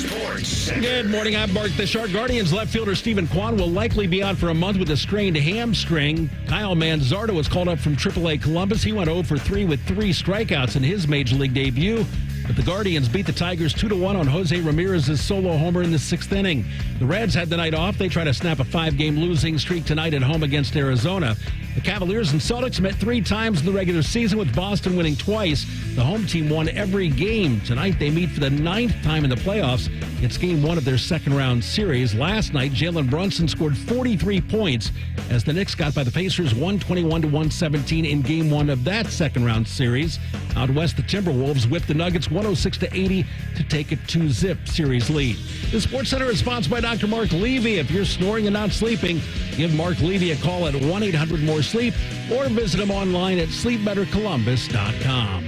Sports Center. Good morning. I'm Mark. The Shark Guardians left fielder Stephen Kwan will likely be out for a month with a strained hamstring. Kyle Manzardo was called up from AAA Columbus. He went 0 for 3 with 3 strikeouts in his Major League debut. But the Guardians beat the Tigers 2-1 on Jose Ramirez's solo homer in the 6th inning. The Reds had the night off. They try to snap a 5-game losing streak tonight at home against Arizona. The Cavaliers and Celtics met 3 times in the regular season, with Boston winning twice. The home team won every game. Tonight they meet for the 9th time in the playoffs. It's game 1 of their second-round series. Last night, Jalen Brunson scored 43 points as the Knicks got by the Pacers 121-117 in game 1 of that second-round series. Out west, the Timberwolves whipped the Nuggets 106-80 to take a 2-zip series lead. The Sports Center is sponsored by Dr. Mark Levy. If you're snoring and not sleeping, give Mark Levy a call at 1-800-MORE-SLEEP or visit him online at sleepbettercolumbus.com.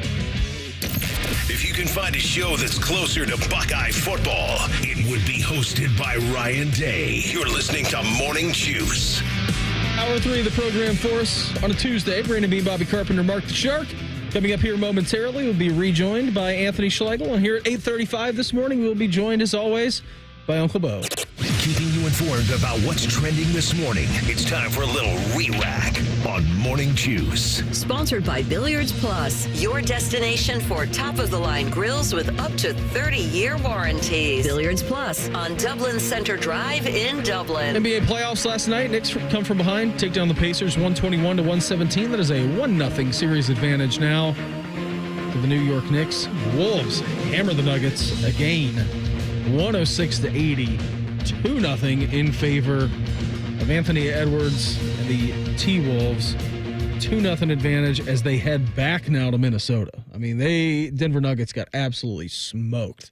If you can find a show that's closer to Buckeye football, it would be hosted by Ryan Day. You're listening to Morning Juice. Hour 3 of the program for us on a Tuesday. Brandon Bean, Bobby Carpenter, Mark the Shark. Coming up here momentarily, we'll be rejoined by Anthony Schlegel. And here at 8:35 this morning, we'll be joined, as always, by Uncle Beau. Keeping you informed about what's trending this morning. It's time for a little re-rack on Morning Juice. Sponsored by Billiards Plus, your destination for top-of-the-line grills with up to 30-year warranties. Billiards Plus on Dublin Center Drive in Dublin. NBA playoffs last night. Knicks come from behind, take down the Pacers 121-117. That is a 1-0 series advantage now to the New York Knicks. Wolves hammer the Nuggets again, 106-80. 2-0 in favor of Anthony Edwards and the T-Wolves. 2-0 advantage as they head back now to Minnesota. I mean, Denver Nuggets got absolutely smoked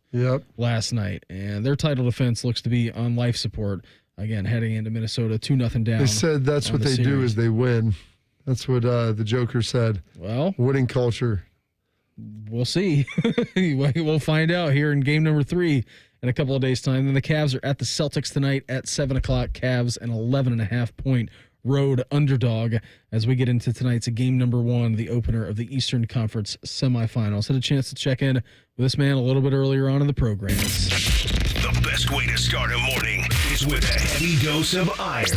last night, and their title defense looks to be on life support again heading into Minnesota. 2-0 down. They said that's what they do is they win. That's what the Joker said. Well, winning culture. We'll see. We'll find out here in game number 3. In a couple of days' time. Then the Cavs are at the Celtics tonight at 7 o'clock. Cavs an 11.5-point road underdog as we get into tonight's game number 1, the opener of the Eastern Conference semifinals. Had a chance to check in with this man a little bit earlier on in the program. The best way to start a morning is with a heavy dose of iron.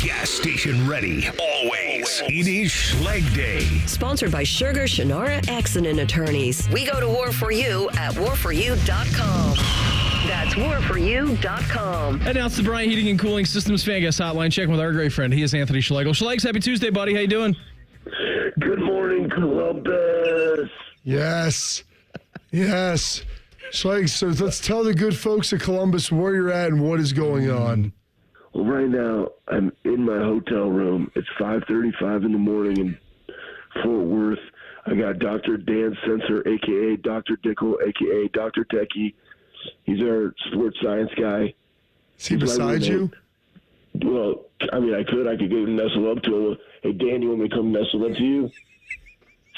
Gas station ready, always. It is Schleg Day. Sponsored by Sugar Shannara Accident Attorneys. We go to war for you at warforyou.com. That's warforyou.com. And now it's the Bryant Heating and Cooling Systems Fan Guest Hotline. Checking with our great friend. He is Anthony Schlegel. Schlegs, happy Tuesday, buddy. How you doing? Good morning, Columbus. Yes. Schlegs, so let's tell the good folks of Columbus where you're at and what is going on. Well, right now, I'm in my hotel room. It's 5:35 in the morning in Fort Worth. I got Dr. Dan Sensor, a.k.a. Dr. Dickel, a.k.a. Dr. Techie, He's our sports science guy. Is he beside you? Well, I mean, I could go nestle up to him. Hey, Dan, you want me to come nestle up to you?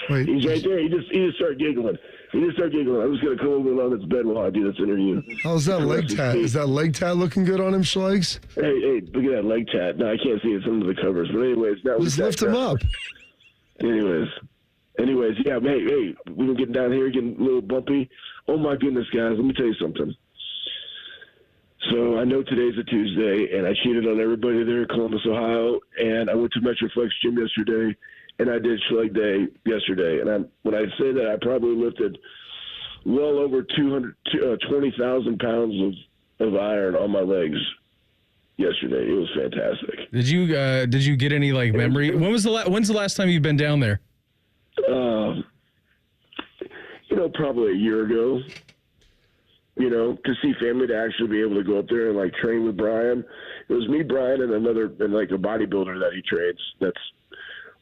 Wait. He's right there. He just started giggling. I'm just going to come over on his bed while I do this interview. How's that leg tat? Is that leg tat looking good on him, Schlegs? Hey, look at that leg tat. No, I can't see it. It's under the covers. But anyways, now just lift him up. Anyways, yeah. Hey, we've been getting down here, getting a little bumpy. Oh my goodness, guys! Let me tell you something. So I know today's a Tuesday, and I cheated on everybody there in Columbus, Ohio, and I went to Metroflex Gym yesterday, and I did Schleg Day yesterday. And when I say that, I probably lifted well over 20,000 pounds of iron on my legs yesterday. It was fantastic. Did you get any memory? When's the last time you've been down there? Probably a year ago. To see family, to actually be able to go up there and train with Brian. It was me, Brian, and a bodybuilder that he trains. That's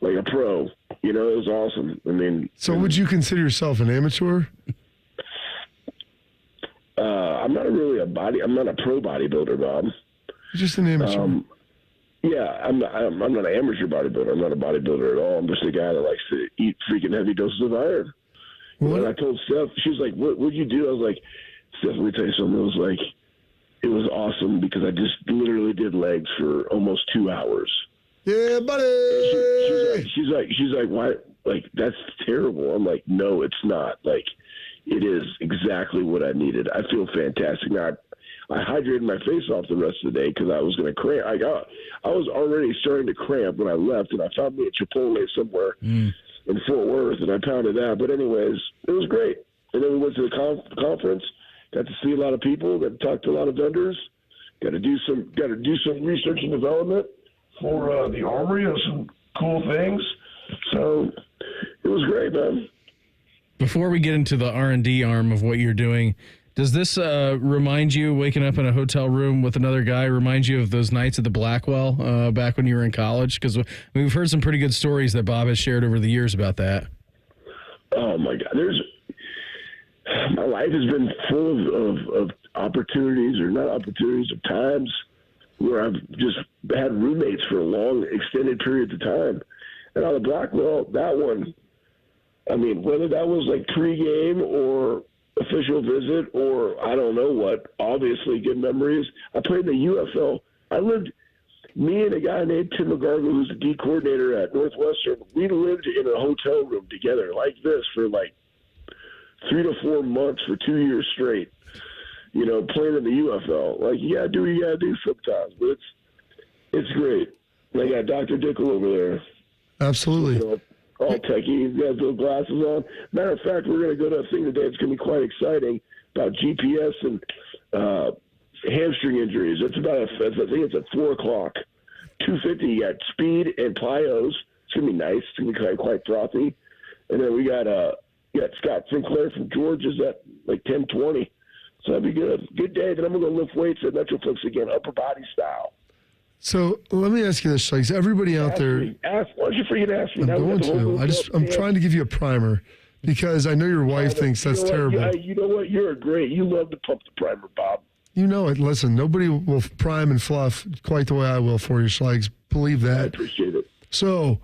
a pro. It was awesome. I mean, so would you consider yourself an amateur? I'm not really I'm not a pro bodybuilder, Bob. You're just an amateur. Yeah, I'm not an amateur bodybuilder. I'm not a bodybuilder at all. I'm just a guy that likes to eat freaking heavy doses of iron. And I told Steph, she was like, what'd you do? I was like, Steph, let me tell you something. It was awesome because I just literally did legs for almost 2 hours. Yeah, buddy. She's like, why? That's terrible. I'm like, no, it's not. It is exactly what I needed. I feel fantastic. Now, I hydrated my face off the rest of the day because I was going to cramp. I was already starting to cramp when I left, and I found me at Chipotle somewhere in Fort Worth, and I pounded that. But anyways, it was great. And then we went to the conference, got to see a lot of people, got to talk to a lot of vendors, got to do some research and development for the Armory and some cool things. So it was great, man. Before we get into the R&D arm of what you're doing, does this remind you, waking up in a hotel room with another guy, remind you of those nights at the Blackwell back when you were in college? Because we've heard some pretty good stories that Bob has shared over the years about that. Oh, my God. My life has been full of opportunities, or not opportunities, of times where I've just had roommates for long, extended periods of time. And on the Blackwell, that one, I mean, whether that was pregame or official visit or I don't know what, obviously good memories. I played in the UFL. Me and a guy named Tim McGargle, who's the D coordinator at Northwestern, we lived in a hotel room together like this for 3 to 4 months for 2 years straight, playing in the UFL. You got to do what you got to do sometimes, but it's great. I got Dr. Dickel over there. Absolutely. All techie. He's got those glasses on. Matter of fact, we're going to go to a thing today. It's going to be quite exciting about GPS and hamstring injuries. I think it's at 4 o'clock. 250, you got speed and plyos. It's going to be nice. It's going to be quite frothy. And then we got Scott Sinclair from Georgia's at 10:20. So that'd be good. Good day. Then I'm going to go lift weights at Metroflex again, upper body style. So let me ask you this, Schlegs. Everybody out there. Why don't you freaking ask me? I'm going to. I'm trying to give you a primer because I know your wife thinks that's terrible. You know what? You're great. You love to pump the primer, Bob. You know it. Listen, nobody will prime and fluff quite the way I will for you, Schlegs. Believe that. I appreciate it. So,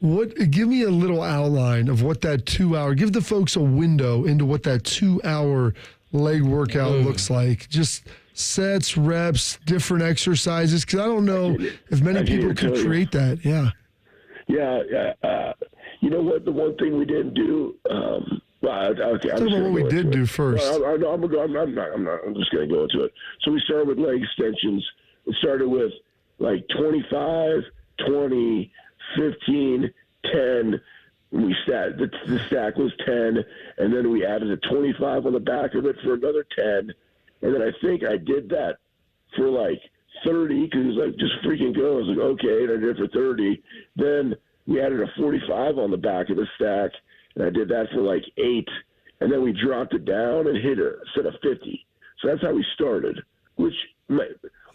give me a little outline of what that 2 hour. Give the folks a window into what that 2 hour leg workout looks like. Just sets, reps, different exercises, because I don't know if many people could create that. Yeah. Yeah. You know what? The one thing we didn't do. Okay, Talk about what we did do first. I'm just going to go into it. So we started with leg extensions. We started with 25, 20, 15, 10. We the stack was 10, and then we added a 25 on the back of it for another 10. And then I think I did that for 30 because it was just freaking go. I was like, okay, and I did it for 30. Then we added a 45 on the back of the stack, and I did that for 8. And then we dropped it down and hit a set of 50. So that's how we started, which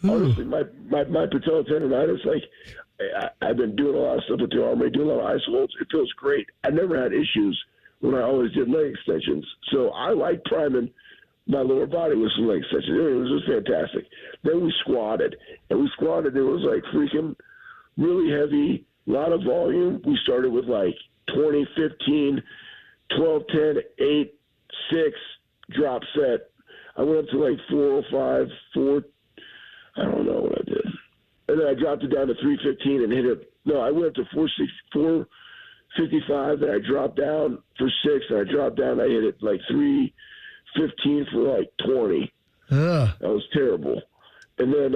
honestly, my patella tendonitis, I've been doing a lot of stuff with the Armory, doing a lot of ice holds. It feels great. I never had issues when I always did leg extensions. So I like priming my lower body was like it was just fantastic. Then we squatted, and it was like freaking really heavy, a lot of volume. We started with like 20, 15, 12, 10, 8, 6 drop set. I went up to like 405, 4. I don't know what I did. And then I dropped it down to 315 and hit it. No, I went up to 455, and I dropped down for 6, and I dropped down. I hit it like 315 for like 20. That was terrible. And then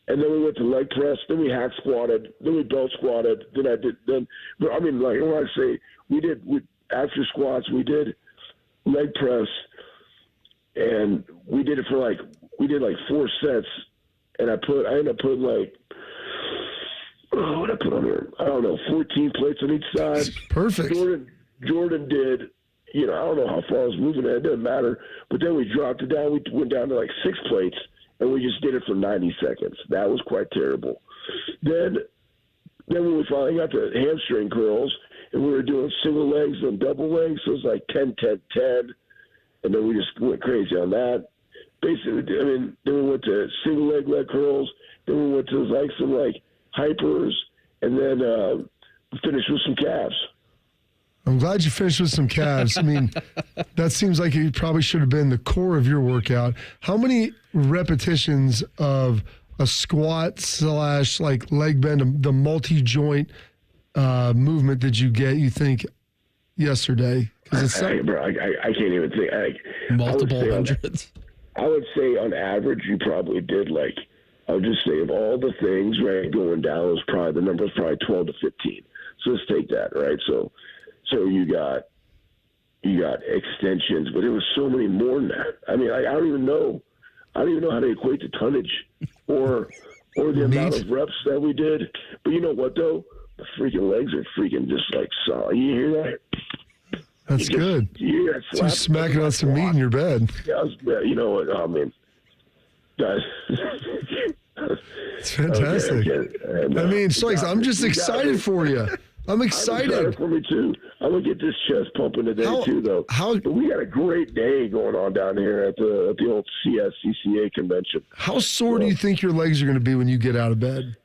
we went to leg press. Then we hack squatted. Then we belt squatted. Then I did. I mean, like when I say after squats, we did leg press, and we did it for like 4 sets. And I ended up putting like, what did I put on here? I don't know, 14 plates on each side. Perfect. Jordan did, I don't know how far I was moving it. It doesn't matter. But then we dropped it down. We went down to like 6 plates, and we just did it for 90 seconds. That was quite terrible. Then when we finally got to hamstring curls, and we were doing single legs and double legs, so it was like 10, 10, 10. And then we just went crazy on that. Basically, then we went to single leg curls. Then we went to like some like hypers, and then finished with some calves. I'm glad you finished with some calves. I mean, that seems like it probably should have been the core of your workout. How many repetitions of a squat / like leg bend, the multi-joint movement did you get, you think, yesterday? Because it's I can't even think. Multiple hundreds. I would say on average, you probably did I would just say of all the things, right, going down the number was probably 12 to 15. So let's take that, right? So you got extensions, but it was so many more than that. I mean, I don't even know how to equate the tonnage or the amount of reps that we did. But you know what though? The freaking legs are freaking just like solid. You hear that? That's good. You smacking on some meat in your bed. Yeah, you know what? I mean, guys. It's fantastic. Okay. And, I mean, Schlegel, I'm just excited for you. I'm excited. I'm excited for me too. I'm gonna get this chest pumping today too, though. But we got a great day going on down here at the old CSCCA convention. How sore do you think your legs are going to be when you get out of bed?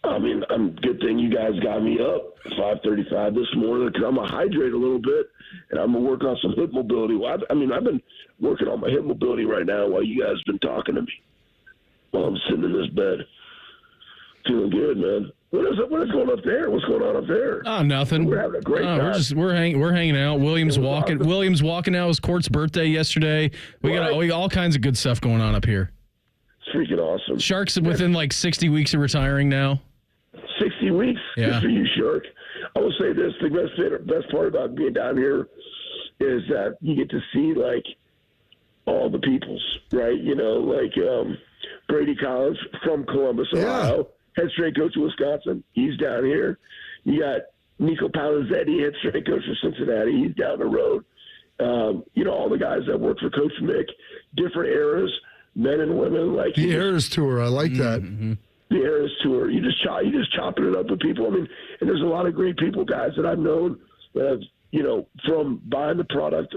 I mean, good thing you guys got me up 5:35 this morning because I'm gonna hydrate a little bit and I'm gonna work on some hip mobility. Well, I've been working on my hip mobility right now while you guys been talking to me while I'm sitting in this bed, feeling good, man. What is going up there? What's going on up there? Oh, nothing. We're having a great time. We're hanging out. Williams walking. Awesome. Williams walking out. It was Court's birthday yesterday. We got all kinds of good stuff going on up here. It's freaking awesome. Shark's within like 60 weeks of retiring now. 60 weeks? Yeah. Good for you, Shark. I will say this, the best part about being down here is that you get to see, like, all the peoples, right? You know, like Brady Collins from Columbus, Ohio, head strength coach of Wisconsin. He's down here. You got Nico Palazetti, head strength coach of Cincinnati. He's down the road. You know, all the guys that work for Coach Mick, different eras, men and women. Like the Eras Tour, I like that. Mm-hmm. The Eras Tour. You just chopping it up with people. I mean, and there's a lot of great people, guys, that I've known that have, you know, from buying the product,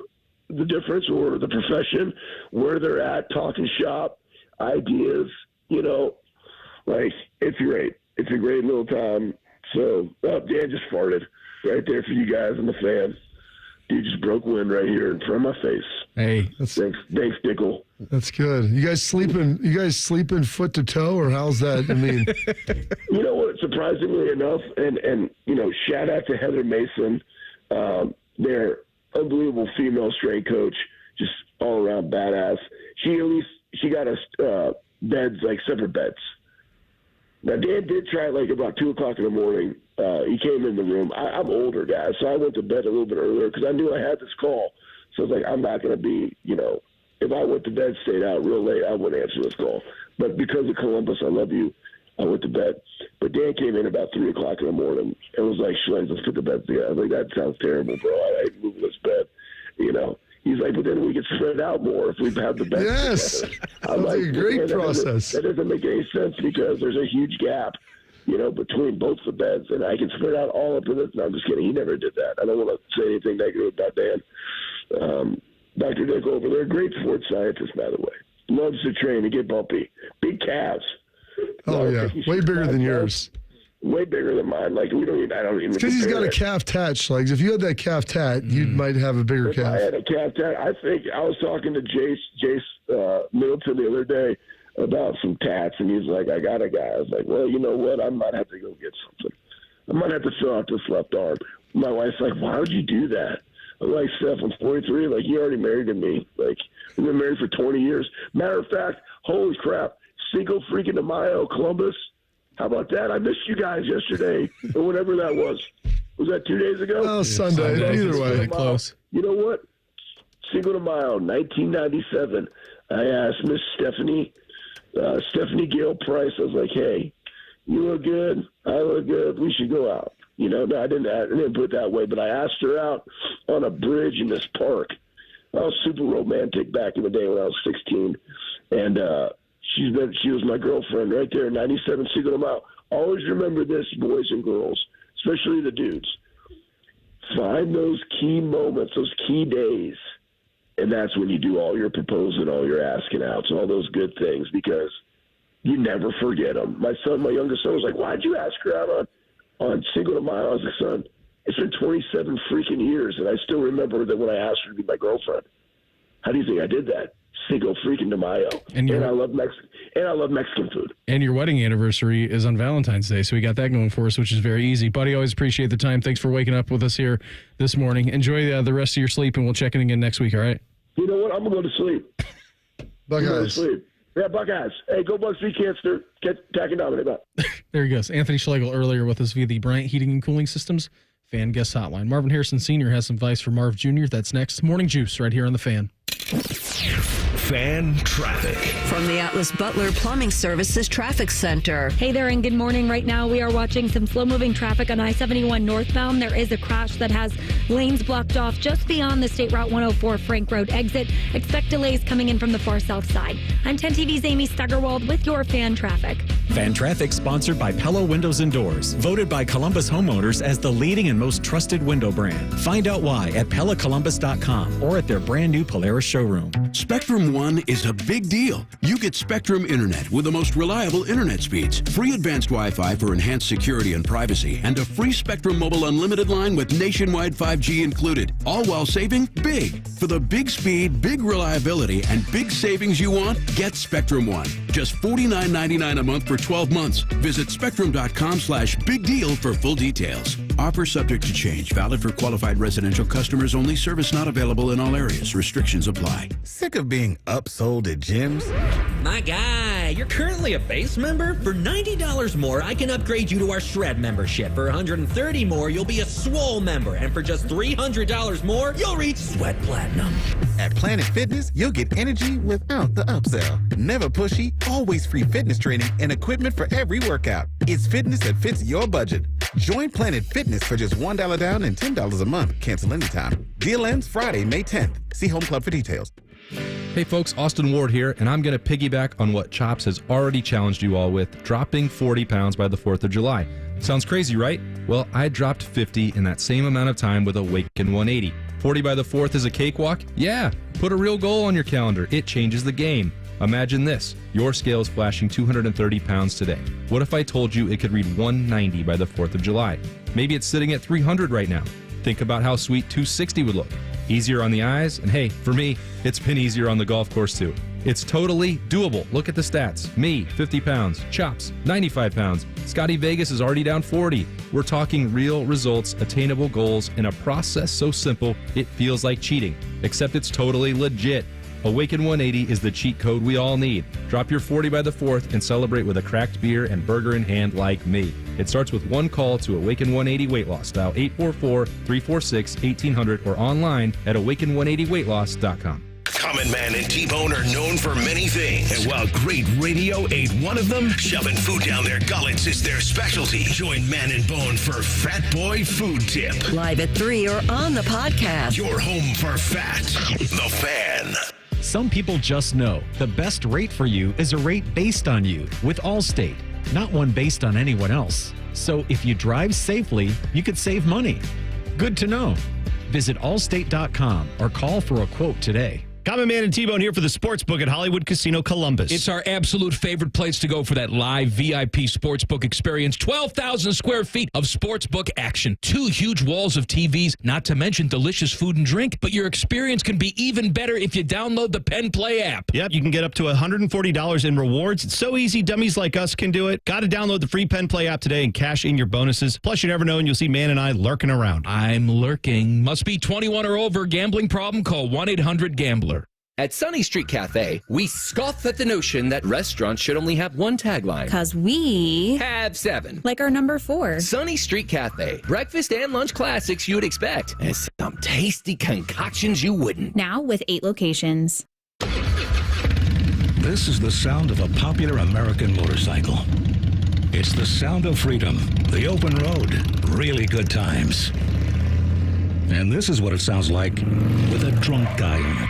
the difference, or the profession, where they're at, talking shop, ideas, you know, like, it's great. It's a great little time. So, Dan just farted right there for you guys and the fan. Dude just broke wind right here in front of my face. Hey, thanks, Dickel. That's good. You guys sleeping foot to toe, or how's that? I mean, you know what? Surprisingly enough, and you know, shout out to Heather Mason, their unbelievable female strength coach, just all around badass. She got us beds, like separate beds. Now, Dan did try it like about 2 o'clock in the morning. He came in the room. I'm older, guys, so I went to bed a little bit earlier because I knew I had this call. So I was like, I'm not going to be, you know, if I went to bed, stayed out real late, I wouldn't answer this call. But because of Columbus, I love you, I went to bed. But Dan came in about 3 o'clock in the morning and was like, Schlegel, let's put the beds together. I was like, that sounds terrible, bro. I hate moving this bed, you know. He's like, but then we could spread out more if we have the beds together. That's like a great process. That doesn't make any sense because there's a huge gap, you know, between both the beds, and I can spread out all up in this. No, I'm just kidding. He never did that. I don't want to say anything negative about Dan. Dr. Dick over there, great sports scientist, by the way. Loves to train and get bumpy. Big calves. Oh, yeah. Way bigger than yours. Way bigger than mine. Like, I don't even. Because he's got a calf tat, Schlegel. If you had that calf tat, you might have a bigger calf. I had a calf tat. I think I was talking to Jace Middleton the other day about some tats, and he's like, I got a guy. I was like, well, you know what? I might have to go get something. I might have to fill out this left arm. My wife's like, why would you do that? I'm like, Steph, I'm 43. Like, you already married to me. Like, we've been married for 20 years. Matter of fact, holy crap, Cinco freaking de Mayo, Columbus. How about that? I missed you guys yesterday, or whatever that was. Was that 2 days ago? Oh, Sunday. Either way. Really close. You know what? Cinco de Mayo, 1997. I asked Miss Stephanie Gail Price. I was like, hey, you look good. I look good. We should go out. You know, no, I didn't put it that way, but I asked her out on a bridge in this park. I was super romantic back in the day when I was 16, and she was my girlfriend right there, 97 Cinco de Mayo. Always remember this, boys and girls, especially the dudes. Find those key moments, those key days, and that's when you do all your proposing, all your asking outs, all those good things, because you never forget them. My youngest son was like, why'd you ask her out on Cinco de Mayo? I was like, son, it's been 27 freaking years, and I still remember that when I asked her to be my girlfriend. How do you think I did that? Cinco freaking de Mayo. And I love Mexican food. And your wedding anniversary is on Valentine's Day, so we got that going for us, which is very easy. Buddy, always appreciate the time. Thanks for waking up with us here this morning. Enjoy the rest of your sleep, and we'll check in again next week, all right? You know what? I'm going to go to sleep. Buckeyes. Go to sleep. Yeah, Buckeyes. Hey, go Bucks, beat cancer. Tack and dominate up. There he goes. Anthony Schlegel earlier with us via the Bryant Heating and Cooling Systems Fan Guest Hotline. Marvin Harrison Senior has some advice for Marv Jr. That's next. Morning Juice right here on The Fan. Fan traffic. From the Atlas Butler Plumbing Services Traffic Center. Hey there, and good morning. Right now, we are watching some slow-moving traffic on I-71 northbound. There is a crash that has lanes blocked off just beyond the State Route 104 Frank Road exit. Expect delays coming in from the far south side. I'm 10 TV's Amy Steigerwald with your fan traffic. Fan traffic sponsored by Pella Windows and Doors, voted by Columbus homeowners as the leading and most trusted window brand. Find out why at PellaColumbus.com or at their brand new Polaris showroom. Spectrum One is a big deal. You get Spectrum Internet with the most reliable internet speeds, free advanced Wi-Fi for enhanced security and privacy, and a free Spectrum Mobile Unlimited line with nationwide 5G included, all while saving big. For the big speed, big reliability, and big savings you want, get Spectrum One. Just $49.99 a month for 12 months. Visit spectrum.com/big deal for full details. Offer subject to change. Valid for qualified residential customers only. Service not available in all areas. Restrictions apply. Sick of being upsold at gyms? My guy, you're currently a base member? For $90 more, I can upgrade you to our Shred membership. For $130 more, you'll be a Swole member. And for just $300 more, you'll reach Sweat Platinum. At Planet Fitness, you'll get energy without the upsell. Never pushy, always free fitness training and equipment for every workout. It's fitness that fits your budget. Join Planet Fitness for just $1 down and $10 a month. Cancel anytime. Deal ends Friday, May 10th. See Home Club for details. Hey folks, Austin Ward here, and I'm going to piggyback on what Chops has already challenged you all with, dropping 40 pounds by the 4th of July. Sounds crazy, right? Well, I dropped 50 in that same amount of time with Awaken 180. 40 by the 4th is a cakewalk? Yeah, put a real goal on your calendar. It changes the game. Imagine this, your scale's flashing 230 pounds today. What if I told you it could read 190 by the 4th of July? Maybe it's sitting at 300 right now. Think about how sweet 260 would look. Easier on the eyes, and hey, for me, it's been easier on the golf course too. It's totally doable. Look at the stats. Me, 50 pounds. Chops, 95 pounds. Scotty Vegas is already down 40. We're talking real results, attainable goals, and a process so simple it feels like cheating. Except it's totally legit. Awaken 180 is the cheat code we all need. Drop your 40 by the 4th and celebrate with a cracked beer and burger in hand like me. It starts with one call to Awaken 180 Weight Loss. Dial 844-346-1800 or online at awaken180weightloss.com. Common Man and T-Bone are known for many things. And while great radio ain't one of them, shoving food down their gullets is their specialty. Join Man and Bone for Fat Boy Food Tip. Live at 3 or on the podcast. Your home for fat. The Fan. Some people just know the best rate for you is a rate based on you with Allstate, not one based on anyone else. So if you drive safely, you could save money. Good to know. Visit allstate.com or call for a quote today. Common Man and T-Bone here for the Sportsbook at Hollywood Casino Columbus. It's our absolute favorite place to go for that live VIP sportsbook experience. 12,000 square feet of sportsbook action. 2 huge walls of TVs, not to mention delicious food and drink. But your experience can be even better if you download the Penn Play app. Yep, you can get up to $140 in rewards. It's so easy, dummies like us can do it. Got to download the free Penn Play app today and cash in your bonuses. Plus, you never know, and you'll see Man and I lurking around. I'm lurking. Must be 21 or over. Gambling problem? Call 1-800-GAMBLER. At Sunny Street Cafe, we scoff at the notion that restaurants should only have one tagline. 'Cause we have 7. Like our number 4. Sunny Street Cafe. Breakfast and lunch classics you would expect. And some tasty concoctions you wouldn't. Now with 8 locations. This is the sound of a popular American motorcycle. It's the sound of freedom, the open road, really good times. And this is what it sounds like with a drunk guy on it.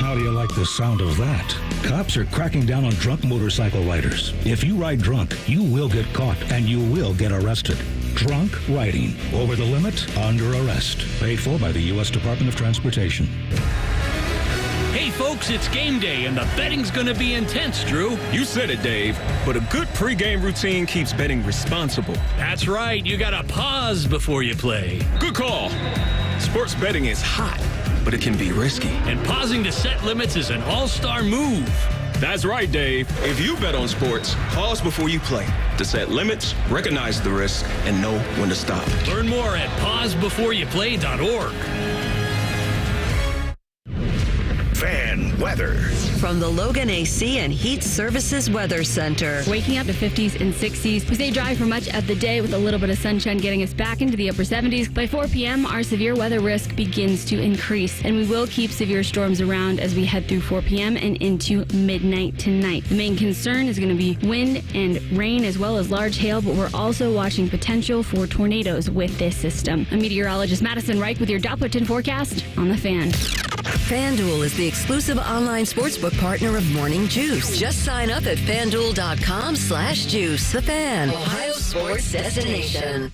How do you like the sound of that? Cops are cracking down on drunk motorcycle riders. If you ride drunk, you will get caught and you will get arrested. Drunk riding. Over the limit, under arrest. Paid for by the U.S. Department of Transportation. Hey, folks, it's game day, and the betting's going to be intense, Drew. You said it, Dave, but a good pregame routine keeps betting responsible. That's right. You got to pause before you play. Good call. Sports betting is hot, but it can be risky. And pausing to set limits is an all-star move. That's right, Dave. If you bet on sports, pause before you play to set limits, recognize the risk, and know when to stop. Learn more at pausebeforeyouplay.org. Fan weather. From the Logan AC and Heat Services Weather Center. Waking up to 50s and 60s. We stay dry for much of the day with a little bit of sunshine getting us back into the upper 70s. By 4 p.m., our severe weather risk begins to increase, and we will keep severe storms around as we head through 4 p.m. and into midnight tonight. The main concern is going to be wind and rain as well as large hail, but we're also watching potential for tornadoes with this system. I'm meteorologist Madison Reich with your Dopplerton forecast on The Fan. FanDuel is the exclusive online sportsbook partner of Morning Juice. Just sign up at FanDuel.com/juice. The Fan, Ohio sports destination.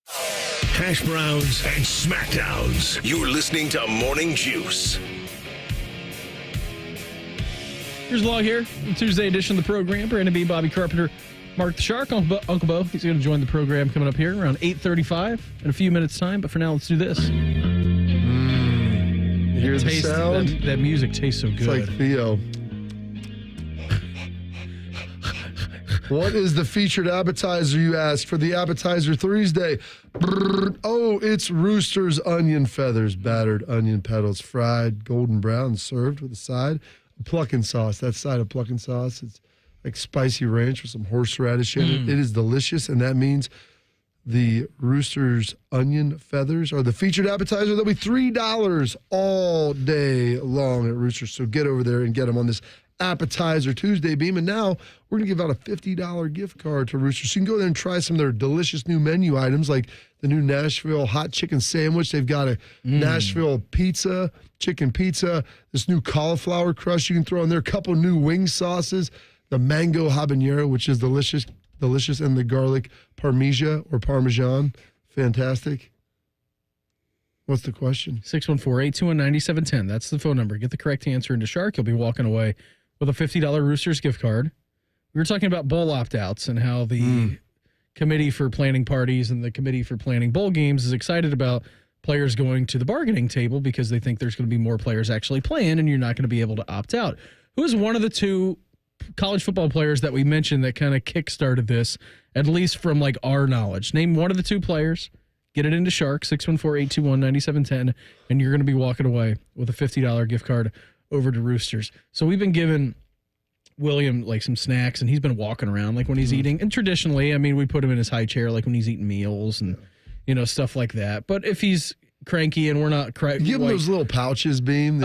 Hash browns and smackdowns. You're listening to Morning Juice. Here's a log here. Tuesday edition of the program. Brandon B., Bobby Carpenter, Mark the Shark, Uncle Beau. He's going to join the program coming up here around 8:35 in a few minutes' time. But for now, let's do this. You hear the sound? That music tastes so good. It's like Theo. What is the featured appetizer, you ask, for the appetizer Thursday? Oh, it's Rooster's onion feathers, battered onion petals, fried golden brown, served with a side of plucking sauce. That side of plucking sauce, it's like spicy ranch with some horseradish in it. It is delicious, and that means the Rooster's onion feathers are the featured appetizer. They'll be $3 all day long at Rooster's. So get over there and get them on this appetizer Tuesday beam. And now we're going to give out a $50 gift card to Rooster's. So you can go there and try some of their delicious new menu items like the new Nashville hot chicken sandwich. They've got a Nashville pizza, chicken pizza, this new cauliflower crust you can throw in there, a couple new wing sauces, the mango habanero, which is delicious, and the garlic parmesan, fantastic. What's the question? 614-821-9710. That's the phone number. Get the correct answer into Shark. You'll be walking away with a $50 Roosters gift card. We were talking about bowl opt-outs and how the committee for planning parties and the committee for planning bowl games is excited about players going to the bargaining table because they think there's going to be more players actually playing and you're not going to be able to opt out. Who is one of the two college football players that we mentioned that kind of kick-started this, at least from like our knowledge? Name one of the two players, get it into Shark, 614-821-9710, and you're going to be walking away with a $50 gift card over to Roosters. So we've been giving William like some snacks, and he's been walking around like when he's eating. And traditionally, I mean, we put him in his high chair like when he's eating meals and, you know, stuff like that. But if he's cranky and we're not cranky. Give him those little pouches, Beam.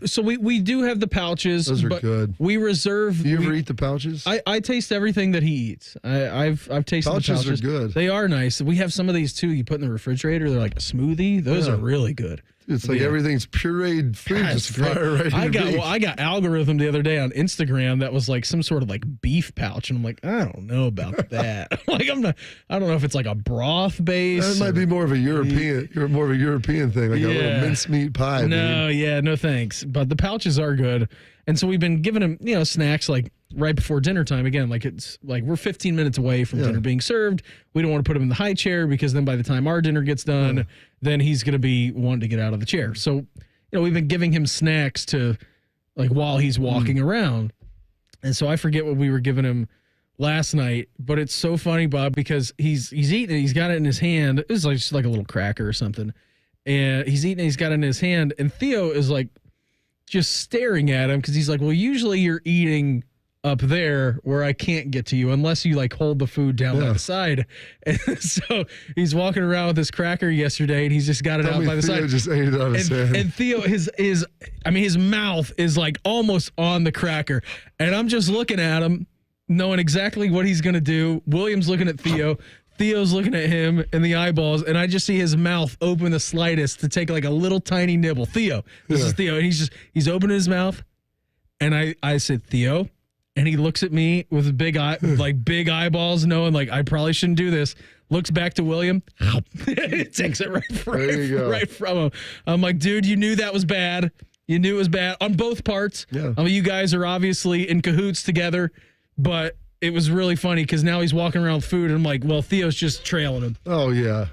So we do have the pouches. Those are good. We reserve. Do you ever eat the pouches? I taste everything that he eats. I've tasted pouches. The pouches. Are good. They are nice. We have some of these too. You put in the refrigerator. They're like a smoothie. Those are really good. It's like everything's pureed food, just fire right in the beef. I got algorithm the other day on Instagram that was like some sort of like beef pouch, and I'm like, I don't know about that. I don't know if it's like a broth base. That might be more of a European thing, like a little mincemeat pie. No thanks. But the pouches are good, and so we've been giving him snacks like right before dinner time. Again, like it's like we're 15 minutes away from dinner being served. We don't want to put him in the high chair because then by the time our dinner gets done, then he's going to be wanting to get out of the chair. So, we've been giving him snacks to like while he's walking around. And so I forget what we were giving him last night, but it's so funny, Bob, because he's eating it. He's got it in his hand. It was like just like a little cracker or something. And he's eating it. He's got it in his hand. And Theo is like just staring at him because he's like, well, usually you're eating up there where I can't get to you unless you like hold the food down by the side. And so he's walking around with this cracker yesterday and he's just got it out by the Theo side. Just ate it out of his hand. And Theo, his mouth is like almost on the cracker. And I'm just looking at him, knowing exactly what he's going to do. William's looking at Theo. Theo's looking at him in the eyeballs, and I just see his mouth open the slightest to take like a little tiny nibble. Theo, this is Theo. And he's opening his mouth. And I said, Theo. And he looks at me with big big eyeballs, knowing like I probably shouldn't do this. Looks back to William, takes it right from him. I'm like, dude, you knew that was bad. You knew it was bad on both parts. Yeah. I mean, you guys are obviously in cahoots together, but it was really funny because now he's walking around with food, and I'm like, well, Theo's just trailing him. Oh yeah.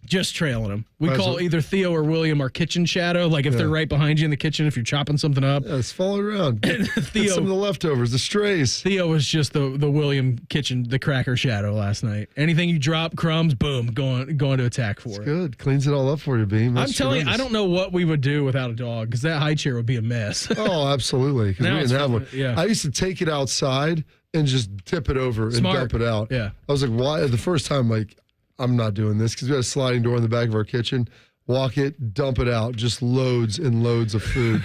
Just trailing him. We call either Theo or William our kitchen shadow. Like if they're right behind you in the kitchen, if you're chopping something up. Yeah, it's following around. Theo, some of the leftovers, the strays. Theo was just the William kitchen, the cracker shadow last night. Anything you drop, crumbs, boom, going to attack for it. Good. Cleans it all up for you, Beam. I'm telling you, I don't know what we would do without a dog because that high chair would be a mess. Oh, absolutely. Because we didn't have one. Yeah. I used to take it outside and just tip it over and dump it out. Yeah. I was like, why? The first time, like, I'm not doing this because we had a sliding door in the back of our kitchen. Walk it, dump it out. Just loads and loads of food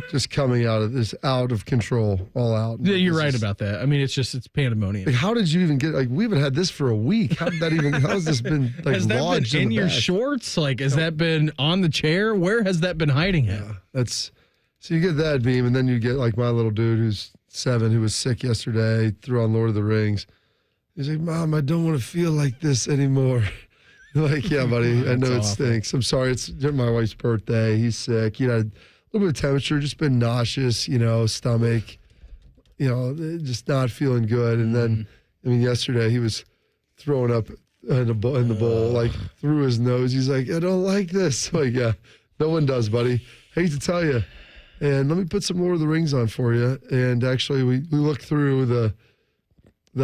just coming out of control, all out. Yeah, you're right about that. I mean, it's pandemonium. Like, how did you even get, like, we haven't had this for a week. How has this been, like, has that lodged been in your back? shorts? Like, has that been on the chair? Where has that been hiding at? So you get that, Beam, and then you get, like, my little dude who's 7 who was sick yesterday, threw on Lord of the Rings. He's like, Mom, I don't want to feel like this anymore. Like, yeah, buddy, I know it stinks. I'm sorry. It's my wife's birthday. He's sick. He had a little bit of temperature, just been nauseous, stomach, just not feeling good. And then, yesterday he was throwing up in the bowl, like through his nose. He's like, I don't like this. Like, yeah, no one does, buddy. Hate to tell you. And let me put some Lord of the Rings on for you. And actually, we looked through the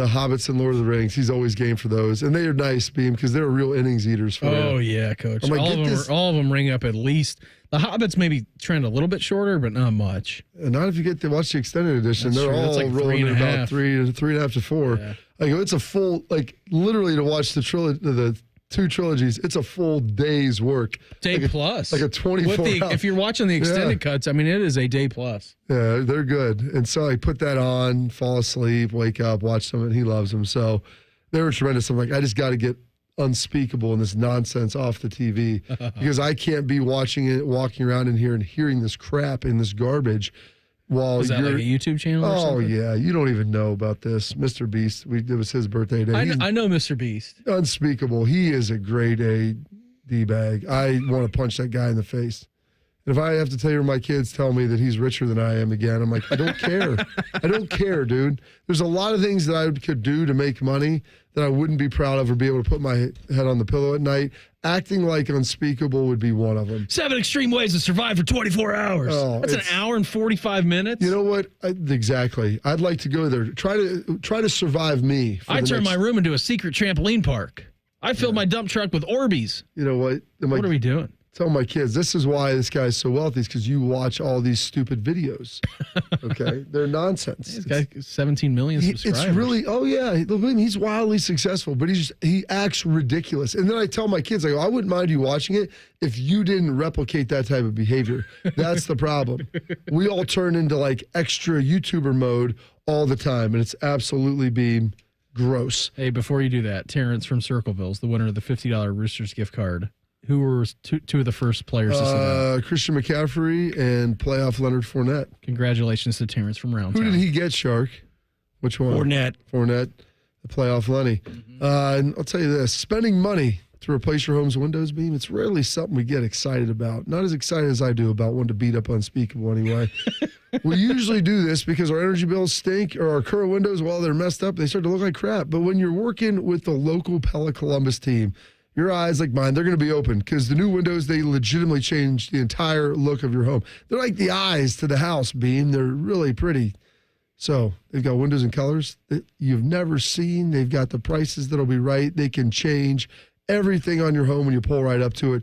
Hobbits and Lord of the Rings. He's always game for those. And they are nice, Beam, because they're real innings eaters for you. Oh, yeah, Coach. I'm like, all of them ring up at least. The Hobbits maybe trend a little bit shorter, but not much. And not if you get to watch the extended edition. That's they're true. all That's like rolling at about 3.5. 3.5 to 4. Yeah. Like, it's a full, like, literally to watch the two trilogies, it's a full day's work. Day plus. Like a 24 hour. If you're watching the extended cuts, I mean, it is a day plus. Yeah, they're good. And so I put that on, fall asleep, wake up, watch some, and he loves them. So they were tremendous. I'm like, I just got to get Unspeakable and this nonsense off the TV because I can't be watching it, walking around in here and hearing this crap and this garbage. Is that like a YouTube channel or something? Yeah. You don't even know about this. Mr. Beast, it was his birthday day. I know Mr. Beast. Unspeakable. He is a grade A D-bag. I want to punch that guy in the face. And if I have to tell you, my kids tell me that he's richer than I am again, I'm like, I don't care. I don't care, dude. There's a lot of things that I could do to make money that I wouldn't be proud of or be able to put my head on the pillow at night. Acting like Unspeakable would be one of them. 7 extreme ways to survive for 24 hours. Oh, that's an hour and 45 minutes. You know what? Exactly. I'd like to go there. Try to survive me. I turned my room into a secret trampoline park. I filled my dump truck with Orbeez. You know what? What are we doing? Tell my kids, this is why this guy's so wealthy, is because you watch all these stupid videos. Okay? They're nonsense. This guy 17 million subscribers. It's really, he's wildly successful, but he acts ridiculous. And then I tell my kids, I go, I wouldn't mind you watching it if you didn't replicate that type of behavior. That's the problem. We all turn into like extra YouTuber mode all the time, and it's absolutely being gross. Hey, before you do that, Terrence from Circleville's the winner of the $50 Roosters gift card. Who were two of the first players to send Christian McCaffrey and playoff Leonard Fournette. Congratulations to Terrence from Roundtown. Who did he get, Shark? Which one? Fournette, the playoff Lenny. And I'll tell you this, spending money to replace your home's Windows beam, it's rarely something we get excited about. Not as excited as I do about one to beat up Unspeakable anyway. We usually do this because our energy bills stink or our current windows, while they're messed up, they start to look like crap. But when you're working with the local Pella Columbus team, your eyes, like mine, they're going to be open because the new windows, they legitimately change the entire look of your home. They're like the eyes to the house, Beam. They're really pretty. So they've got windows and colors that you've never seen. They've got the prices that'll be right. They can change everything on your home when you pull right up to it.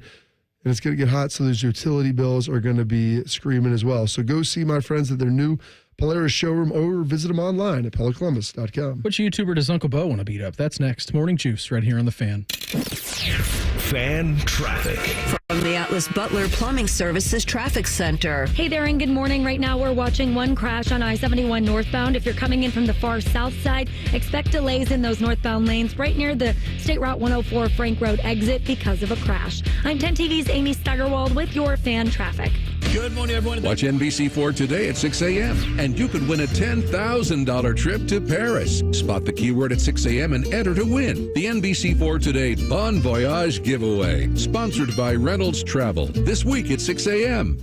And it's going to get hot, so those utility bills are going to be screaming as well. So go see my friends at their new Polaris showroom or visit them online at PellaColumbus.com. Which YouTuber does Uncle Beau want to beat up? That's next. Morning Juice right here on The Fan. Fan traffic. From the Atlas Butler Plumbing Services Traffic Center. Hey there, and good morning. Right now, we're watching one crash on I-71 northbound. If you're coming in from the far south side, expect delays in those northbound lanes right near the State Route 104 Frank Road exit because of a crash. I'm 10 TV's Amy Steigerwald with your fan traffic. Good morning, everyone. Watch NBC4 today at 6 a.m. and you could win a $10,000 trip to Paris. Spot the keyword at 6 a.m. and enter to win. The NBC4 Today Bon Voyage giveaway, sponsored by Reynolds Travel. This week at 6 a.m.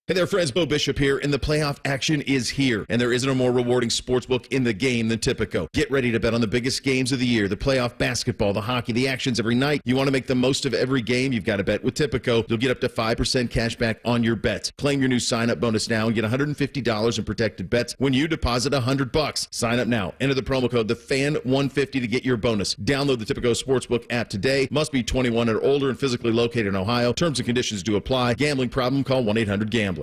Hey there, friends. Beau Bishop here, and the playoff action is here. And there isn't a more rewarding sportsbook in the game than Tipico. Get ready to bet on the biggest games of the year, the playoff basketball, the hockey, the actions every night. You want to make the most of every game, you've got to bet with Tipico. You'll get up to 5% cash back on your bets. Claim your new sign-up bonus now and get $150 in protected bets when you deposit $100. Sign up now. Enter the promo code TheFan150 to get your bonus. Download the Tipico Sportsbook app today. Must be 21 or older and physically located in Ohio. Terms and conditions do apply. Gambling problem? Call 1-800-GAMBLER.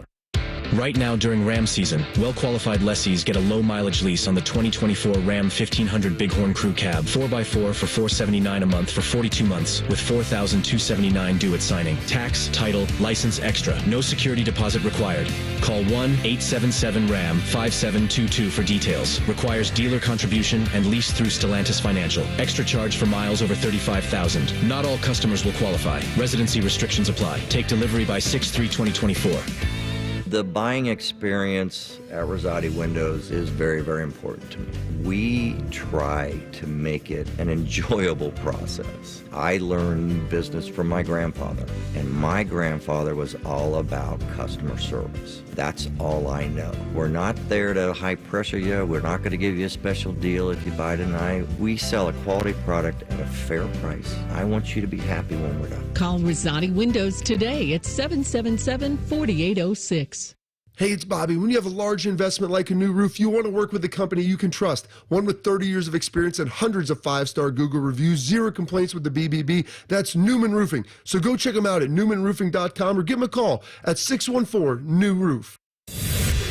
Right now during Ram season, well-qualified lessees get a low-mileage lease on the 2024 Ram 1500 Bighorn Crew Cab, 4x4 for $479 a month for 42 months with $4,279 due at signing. Tax, title, license extra. No security deposit required. Call 1-877-RAM-5722 for details. Requires dealer contribution and lease through Stellantis Financial. Extra charge for miles over 35,000. Not all customers will qualify. Residency restrictions apply. Take delivery by 6/3/2024. The buying experience at Rosati Windows is very, very important to me. We try to make it an enjoyable process. I learned business from my grandfather, and my grandfather was all about customer service. That's all I know. We're not there to high pressure you. We're not going to give you a special deal if you buy tonight. We sell a quality product at a fair price. I want you to be happy when we're done. Call Rosati Windows today at 777-4806. Hey, it's Bobby. When you have a large investment like a new roof, you want to work with a company you can trust. One with 30 years of experience and hundreds of 5-star Google reviews, 0 complaints with the BBB. That's Newman Roofing. So go check them out at newmanroofing.com or give them a call at 614-NEW-ROOF.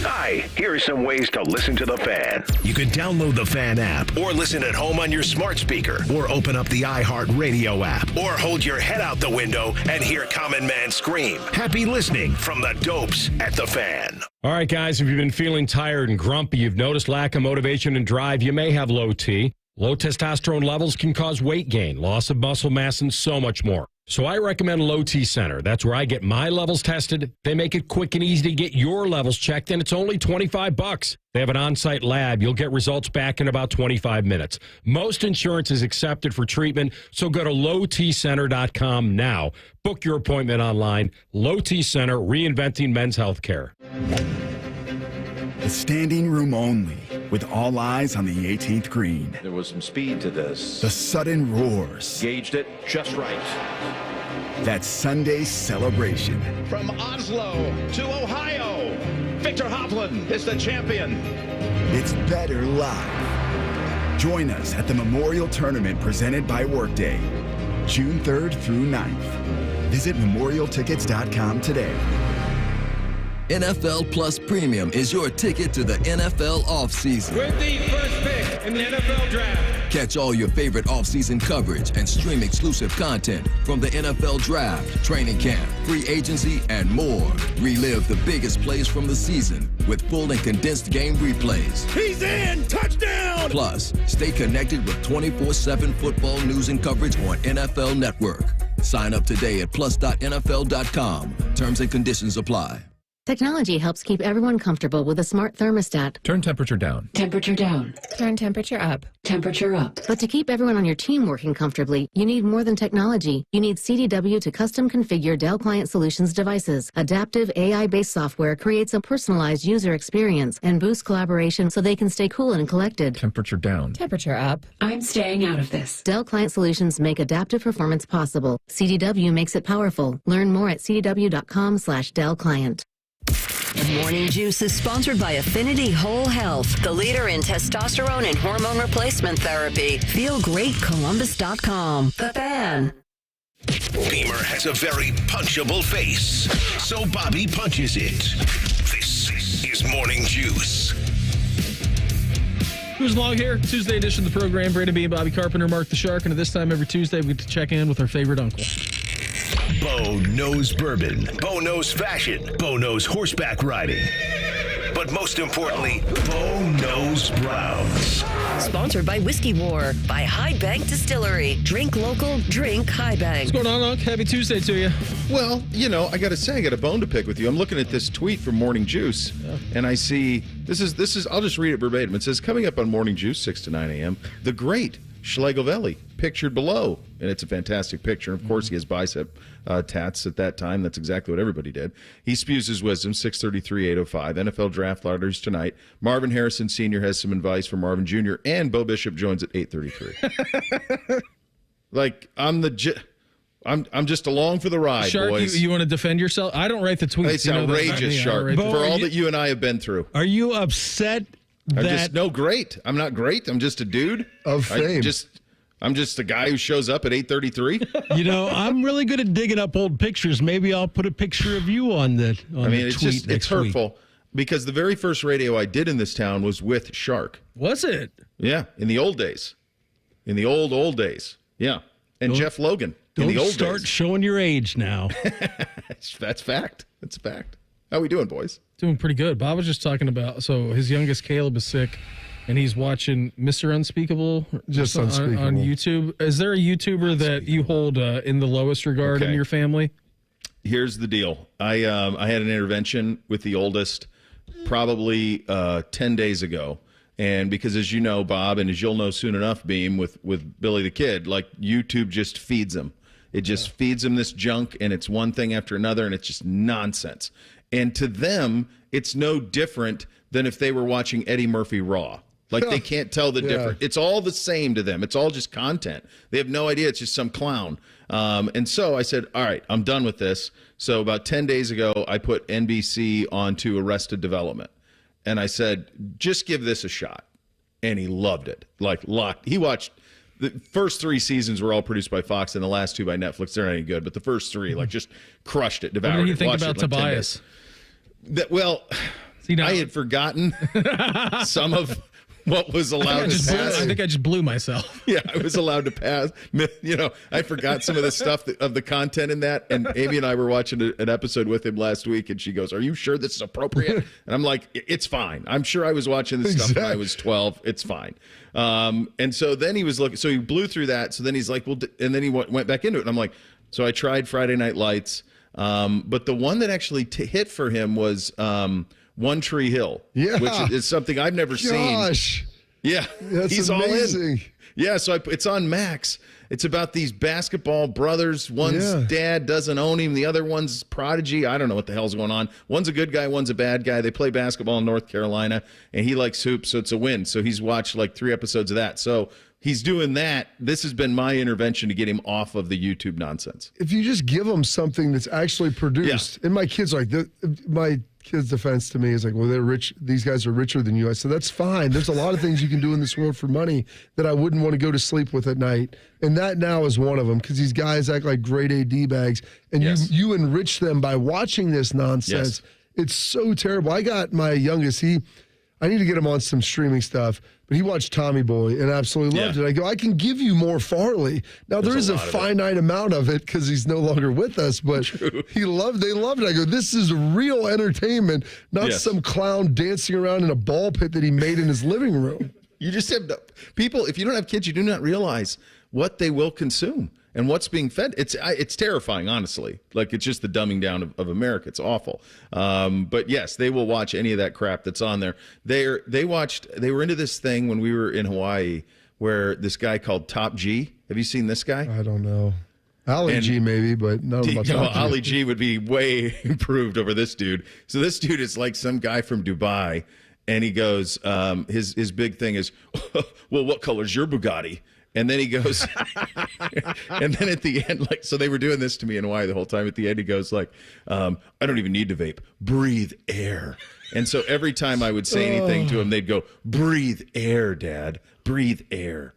Hi, here are some ways to listen to The Fan. You can download the Fan app or listen at home on your smart speaker or open up the iHeartRadio app or hold your head out the window and hear Common Man scream. Happy listening from the Dopes at The Fan. All right, guys, if you've been feeling tired and grumpy, you've noticed lack of motivation and drive, you may have low T. Low testosterone levels can cause weight gain, loss of muscle mass, and so much more. So I recommend Low T Center. That's where I get my levels tested. They make it quick and easy to get your levels checked, and it's only $25. They have an on-site lab. You'll get results back in about 25 minutes. Most insurance is accepted for treatment, so go to lowtcenter.com now. Book your appointment online. Low T Center, reinventing men's health care. The standing room only, with all eyes on the 18th green. There was some speed to this. The sudden roars. Gauged it just right. That Sunday celebration. From Oslo to Ohio, Victor Hovland is the champion. It's better live. Join us at the Memorial Tournament presented by Workday, June 3rd through 9th. Visit memorialtickets.com today. NFL Plus Premium is your ticket to the NFL offseason. With the first pick in the NFL Draft. Catch all your favorite offseason coverage and stream exclusive content from the NFL Draft, training camp, free agency, and more. Relive the biggest plays from the season with full and condensed game replays. He's in! Touchdown! Plus, stay connected with 24/7 football news and coverage on NFL Network. Sign up today at plus.nfl.com. Terms and conditions apply. Technology helps keep everyone comfortable with a smart thermostat. Turn temperature down. Temperature down. Turn temperature up. Temperature up. But to keep everyone on your team working comfortably, you need more than technology. You need CDW to custom configure Dell Client Solutions devices. Adaptive AI-based software creates a personalized user experience and boosts collaboration so they can stay cool and collected. Temperature down. Temperature up. I'm staying out of this. Dell Client Solutions make adaptive performance possible. CDW makes it powerful. Learn more at cdw.com/Dell Client. Morning Juice is sponsored by Affinity Whole Health, the leader in testosterone and hormone replacement therapy. Feel great, Columbus.com. The Fan. Beamer has a very punchable face, so Bobby punches it. This is Morning Juice. Who's along here? Tuesday edition of the program. Brandon B. and Bobby Carpenter, Mark the Shark, and at this time every Tuesday we get to check in with our favorite uncle. Beau knows bourbon. Beau knows fashion. Beau knows horseback riding. But most importantly, Beau knows Browns. Sponsored by Whiskey War, by High Bank Distillery. Drink local, drink High Bank. What's going on, Unc? Happy Tuesday to you. Well, I got to say, I got a bone to pick with you. I'm looking at this tweet from Morning Juice, and I see, this is. I'll just read it verbatim. It says, coming up on Morning Juice, 6 to 9 a.m., the great Schlegel, pictured below. And it's a fantastic picture. Of course, he has bicep tats at that time. That's exactly what everybody did. He spews his wisdom, 633-805. NFL Draft Lottery tonight. Marvin Harrison Senior has some advice for Marvin Jr. And Beau Bishop joins at 8:33. I'm just along for the ride, Shark, boys. you want to defend yourself? I don't write the tweets. It's outrageous, Shark. Beau, for all that you and I have been through. Are you upset that... great. I'm not great. I'm just a dude. Of fame. I'm just a guy who shows up at 8:33. I'm really good at digging up old pictures. Maybe I'll put a picture of you on the tweet it's hurtful because the very first radio I did in this town was with Shark. Was it? Yeah, in the old days. In the old days. Yeah. And Jeff Logan in the old days. Don't start showing your age now. That's fact. That's a fact. How we doing, boys? Doing pretty good. Bob was just talking about, so his youngest Caleb is sick. And he's watching Mr. Unspeakable just on YouTube. Is there a YouTuber that you hold in the lowest regard in your family? Here's the deal. I had an intervention with the oldest probably 10 days ago. And because, as you know, Bob, and as you'll know soon enough, Beam, with Billy the Kid, YouTube just feeds him. It just feeds them this junk, and it's one thing after another, and it's just nonsense. And to them, it's no different than if they were watching Eddie Murphy Raw. They can't tell the difference. It's all the same to them. It's all just content. They have no idea. It's just some clown. And so I said, all right, I'm done with this. So about 10 days ago, I put NBC onto Arrested Development. And I said, just give this a shot. And he loved it. He watched the first 3 seasons were all produced by Fox and the last 2 by Netflix. They're not any good. But the first 3, just crushed it, devoured it. What do you think about Tobias? I had forgotten some of what was allowed to pass. I think I just blew myself. Yeah, I was allowed to pass. I forgot some of the stuff of the content in that. And Amy and I were watching an episode with him last week, and she goes, "Are you sure this is appropriate?" And I'm like, "It's fine. I'm sure I was watching this stuff when I was 12. It's fine." And so then he was looking. So he blew through that. So then he's like, "Well," and then he went back into it. And I'm like, so I tried Friday Night Lights, but the one that actually hit for him was One Tree Hill, which is something I've never seen. Yeah, that's he's amazing. all in. Yeah, so it's on Max. It's about these basketball brothers. One's dad doesn't own him. The other one's prodigy. I don't know what the hell's going on. One's a good guy, one's a bad guy. They play basketball in North Carolina, and he likes hoops, so it's a win. So he's watched 3 episodes of that. So he's doing that. This has been my intervention to get him off of the YouTube nonsense. If you just give them something that's actually produced, and my kids my kid's defense to me is well, they're rich. These guys are richer than you. I said, that's fine. There's a lot of things you can do in this world for money that I wouldn't want to go to sleep with at night. And that now is one of them because these guys act like grade A D-bags. And you enrich them by watching this nonsense. It's so terrible. I got my youngest, I need to get him on some streaming stuff, but he watched Tommy Boy and absolutely loved it. I go, I can give you more Farley. Now, there is a finite amount of it because he's no longer with us, but they loved it. I go, this is real entertainment, not some clown dancing around in a ball pit that he made in his living room. You just have people, if you don't have kids, you do not realize what they will consume. And what's being fed? It's terrifying, honestly. Like, it's just the dumbing down of America. It's awful. But yes, they will watch any of that crap that's on there. They were into this thing when we were in Hawaii, where this guy called Top G. Have you seen this guy? I don't know. Ali G maybe, but no. Ali G would be way improved over this dude. So this dude is like some guy from Dubai, and he goes, his big thing is, well, what color's your Bugatti? And then he goes, and then at the end, like, so they were doing this to me in Hawaii the whole time. At the end, he goes like, I don't even need to vape. Breathe air. And so every time I would say anything to him, they'd go, breathe air, Dad. Breathe air.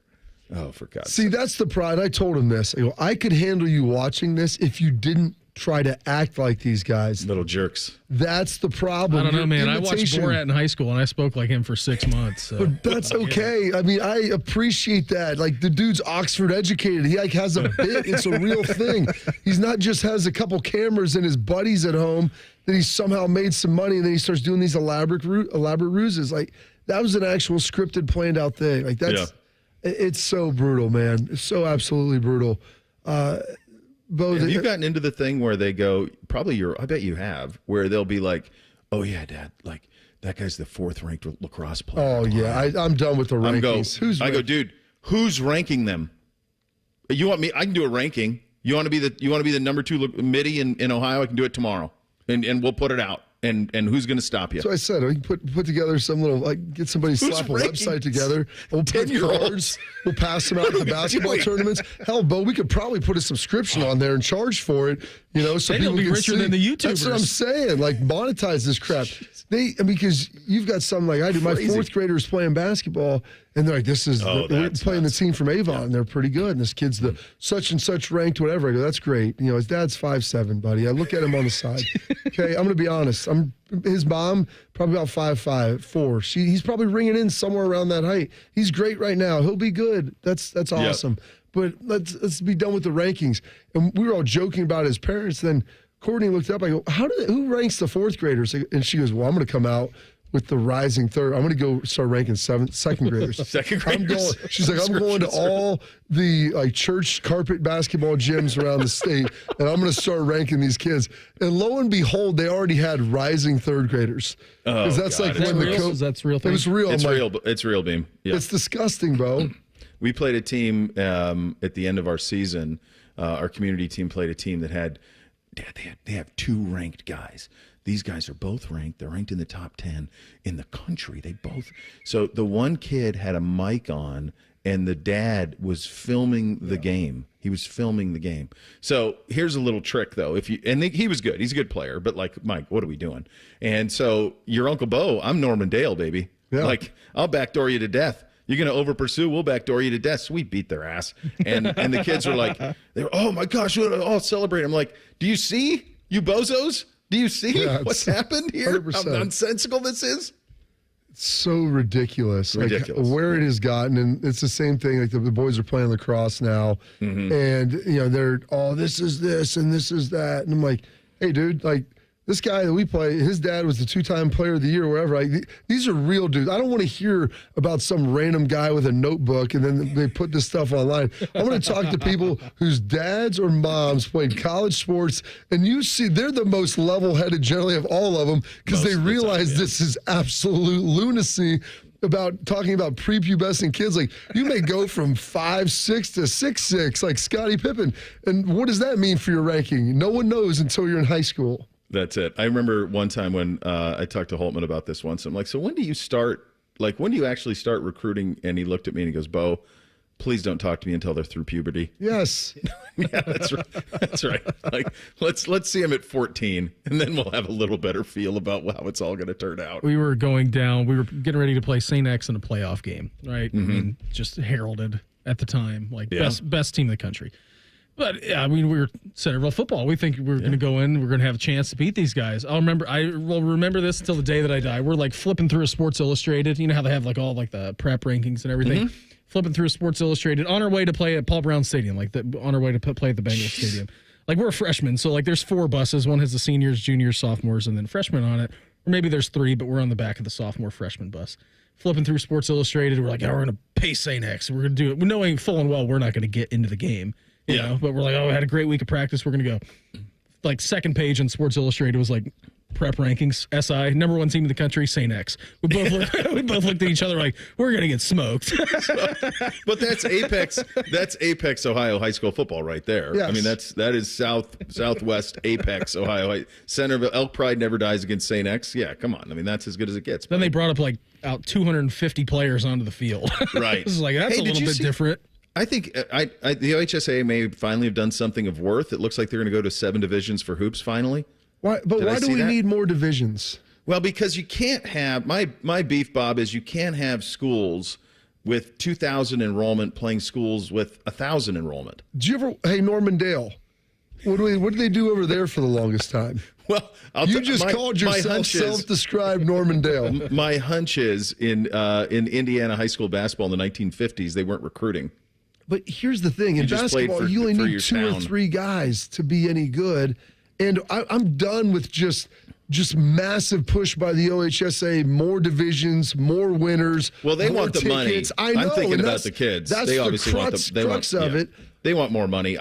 Oh, for God's sake. See, that's the pride. I told him this. I could handle you watching this if you didn't try to act like these guys. Little jerks. That's the problem. I don't know, man. I watched Borat in high school, and I spoke like him for 6 months. So. But that's okay. I mean, I appreciate that. Like, the dude's Oxford educated. He like has a bit. It's a real thing. He's not just has a couple cameras and his buddies at home that he somehow made some money, and then he starts doing these elaborate ruses. Like, that was an actual scripted, planned out thing. Like, that's it's so brutal, man. It's so absolutely brutal. Beau, have you gotten into the thing where they go, I bet you have, where they'll be like, oh yeah, Dad, like that guy's the 4th ranked lacrosse player. Oh yeah, I'm done with the rankings. I go, dude, who's ranking them? You want me? I can do a ranking. You want to be the number 2 midi in Ohio? I can do it tomorrow, and we'll put it out. And who's going to stop you? So I said, we can put together some little, like, get somebody slap a website together. We'll put cards. We'll pass them out at the basketball tournaments. Hell, Beau, we could probably put a subscription on there and charge for it. So people can be richer than the YouTubers. That's what I'm saying. Like, monetize this crap. Because you've got some like I do. My 4th graders playing basketball, and they're like, we're playing the team from Avon. And they're pretty good. And this kid's the such and such ranked, whatever. I go, that's great. His dad's 5'7", buddy. I look at him on the side. Okay, I'm going to be honest. His mom, probably about 5'5", 4. He's probably ringing in somewhere around that height. He's great right now. He'll be good. That's awesome. But let's be done with the rankings. And we were all joking about his parents. Then Courtney looked up. I go, who ranks the 4th graders? And she goes, well, I'm going to come out with the rising third. I'm going to go start ranking second graders. Second graders. She's like, I'm going to all the church carpet basketball gyms around the state, and I'm going to start ranking these kids. And lo and behold, they already had rising 3rd graders. Because that's God. like when the coach. That's real thing. It was real. It's real, Beam. Yeah. It's disgusting, Beau. We played a team at the end of our season. Our community team played a team that had. They have 2 ranked guys. These guys are both ranked. They're ranked in the top 10 in the country. So the one kid had a mic on, and the dad was filming the game. He was filming the game. So here's a little trick, though. He was good. He's a good player. But like, Mike, what are we doing? And so your Uncle Beau, I'm Norman Dale, baby. Yeah. Like, I'll backdoor you to death. You're going to over pursue, we'll backdoor you to death. So we beat their ass. And the kids are like, oh my gosh, we'll all celebrate. I'm like, do you see, you bozos? Do you see what's happened here? 100%. How nonsensical this is? It's so ridiculous. Ridiculous. Like, where it has gotten. And it's the same thing. Like, the boys are playing lacrosse now. Mm-hmm. And, they're, this is this and this is that. And I'm like, hey, dude, like, this guy that we play, his dad was the 2-time player of the year, wherever. These are real dudes. I don't want to hear about some random guy with a notebook and then they put this stuff online. I want to talk to people whose dads or moms played college sports, and you see they're the most level-headed generally of all of them because they realize this is absolute lunacy about talking about prepubescent kids. Like, you may go from 5'6" to 6'6", like Scottie Pippen. And what does that mean for your ranking? No one knows until you're in high school. That's it. I remember one time when I talked to Holtman about this once. I'm like, so when do you actually start recruiting? And he looked at me and he goes, Beau, please don't talk to me until they're through puberty. Yes. Yeah, that's right. That's right. Like, let's see them at 14, and then we'll have a little better feel about how it's all going to turn out. We were getting ready to play St. X in a playoff game, right? Mm-hmm. I mean, just heralded at the time, like best team in the country. But yeah, I mean, we were Centerville football. We think we're going to go in, we're going to have a chance to beat these guys. I will remember this until the day that I die. We're like flipping through a Sports Illustrated. You know how they have like all like the prep rankings and everything. Mm-hmm. Flipping through a Sports Illustrated on our way to play at Paul Brown Stadium, on our way to play at the Bengals Stadium. Like, we're freshmen, so like there's 4 buses. One has the seniors, juniors, sophomores, and then freshmen on it. Or maybe there's 3, but we're on the back of the sophomore freshman bus. Flipping through Sports Illustrated, we're like, we're going to pay St. X. We're going to do it. Knowing full and well we're not going to get into the game. You know, but we're like, we had a great week of practice. We're going to go. Like, second page in Sports Illustrated was like, prep rankings, SI, number 1 team in the country, St. X. We both looked at each other like, we're going to get smoked. But that's Apex, Ohio high school football right there. Yes. I mean, that is Southwest Apex, Ohio. Centerville, Elk Pride never dies against St. X. Yeah, come on. I mean, that's as good as it gets. Then they brought up out 250 players onto the field. Right. It's like, that's a little bit different. I think the OHSAA may finally have done something of worth. It looks like they're going to go to 7 divisions for hoops finally. Why do we need more divisions? Well, because you can't have my beef, Bob, is you can't have schools with 2,000 enrollment playing schools with 1,000 enrollment. Did you ever? Hey, Normandale, what did they do over there for the longest time? Well, you just called yourself self-described Normandale. My hunch is in Indiana high school basketball in the 1950s, they weren't recruiting. But here's the thing: in basketball, you only need 2 or 3 guys to be any good. And I'm done with just massive push by the OHSA, more divisions, more winners. Well, they want the tickets. money. I know, I'm thinking about the kids. That's they the obviously crux of it. They want more money.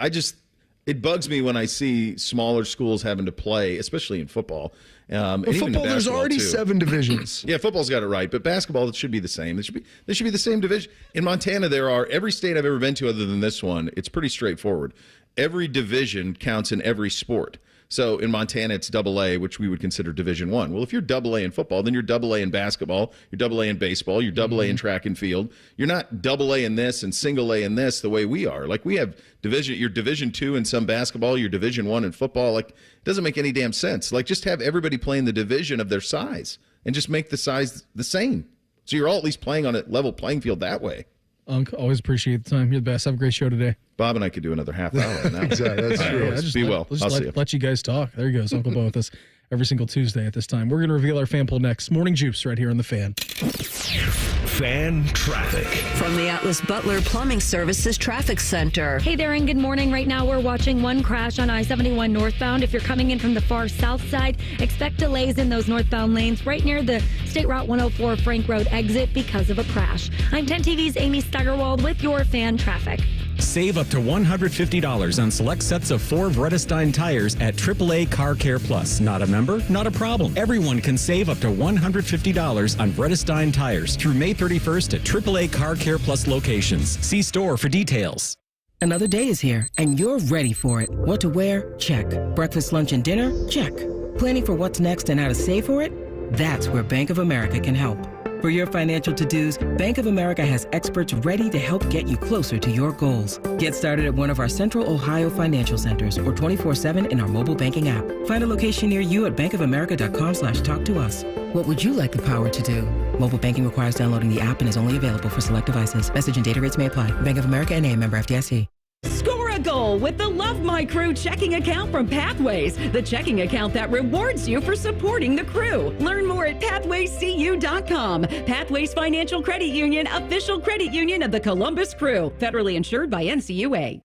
It bugs me when I see smaller schools having to play, especially in football. And even football, in there's already too. 7 divisions. Yeah, football's got it right, but basketball, it should be the same. They should be the same division. In Montana, every state I've ever been to other than this one, it's pretty straightforward. Every division counts in every sport. So in Montana, it's AA, which we would consider Division I. Well, if you're AA in football, then you're AA in basketball, you're AA in baseball, you're AA in track and field. You're not AA in this and single A in this the way we are. Like, we have you're Division II in some basketball, you're Division I in football. Like, it doesn't make any damn sense. Like, just have everybody play in the division of their size and just make the size the same. So you're all at least playing on a level playing field that way. Unc, always appreciate the time. You're the best. Have a great show today. Bob and I could do another half hour now. Exactly. That's true. Be well. I'll let you guys talk. There you go. Uncle Beau with us every single Tuesday at this time. We're going to reveal our fan poll next. Morning Juice right here on The Fan. Fan traffic. From the Atlas Butler Plumbing Services Traffic Center. Hey there, and good morning. Right now, we're watching one crash on I-71 northbound. If you're coming in from the far south side, expect delays in those northbound lanes right near the State Route 104 Frank Road exit because of a crash. I'm 10 TV's Amy Steigerwald with your fan traffic. Save up to $150 on select sets of 4 Vredestein tires at AAA Car Care Plus. Not a member? Not a problem. Everyone can save up to $150 on Vredestein tires through May 31st at AAA Car Care Plus locations. See store for details. Another day is here, and you're ready for it. What to wear? Check. Breakfast, lunch, and dinner? Check. Planning for what's next and how to save for it? That's where Bank of America can help. For your financial to-dos, Bank of America has experts ready to help get you closer to your goals. Get started at one of our Central Ohio financial centers or 24/7 in our mobile banking app. Find a location near you at bankofamerica.com/talktous. What would you like the power to do? Mobile banking requires downloading the app and is only available for select devices. Message and data rates may apply. Bank of America N.A., member FDIC. Score a goal with the Love My Crew checking account from Pathways, the checking account that rewards you for supporting the crew. Learn more at pathwayscu.com. Pathways Financial Credit Union, official credit union of the Columbus Crew, federally insured by NCUA.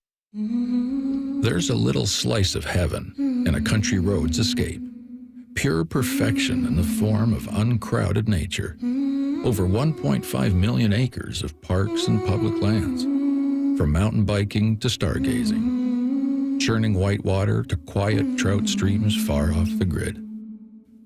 There's a little slice of heaven in a country road's escape. Pure perfection in the form of uncrowded nature. Over 1.5 million acres of parks and public lands. From mountain biking to stargazing, churning white water to quiet trout streams far off the grid.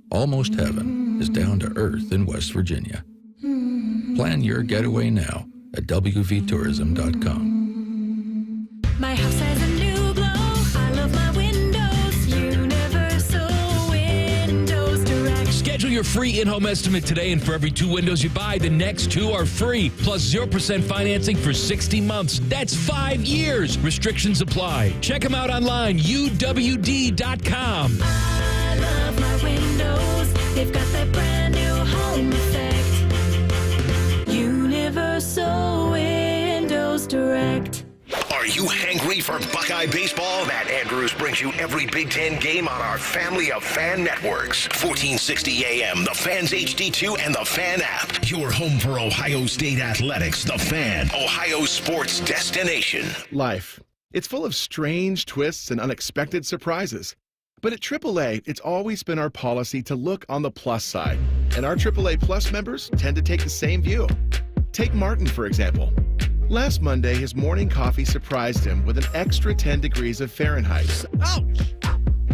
Almost heaven is down to earth in West Virginia. Plan your getaway now at wvtourism.com. My house has a new glow. I love my windows. Universal Windows Direct. Schedule your free in-home estimate today, and for every 2 windows you buy, the next 2 are free, plus 0% financing for 60 months. That's 5 years. Restrictions apply. Check them out online, uwd.com. I love my windows. They've got that brand new home effect. Universal Windows Direct. Are you hangry for Buckeye baseball? Matt Andrews brings you every Big Ten game on our family of fan networks. 1460 AM, the Fan's HD2, and the Fan app. Your home for Ohio State athletics, the Fan, Ohio sports destination. Life. It's full of strange twists and unexpected surprises. But at AAA, it's always been our policy to look on the plus side. And our AAA Plus members tend to take the same view. Take Martin, for example. Last Monday, his morning coffee surprised him with an extra 10 degrees of Fahrenheit. Ouch!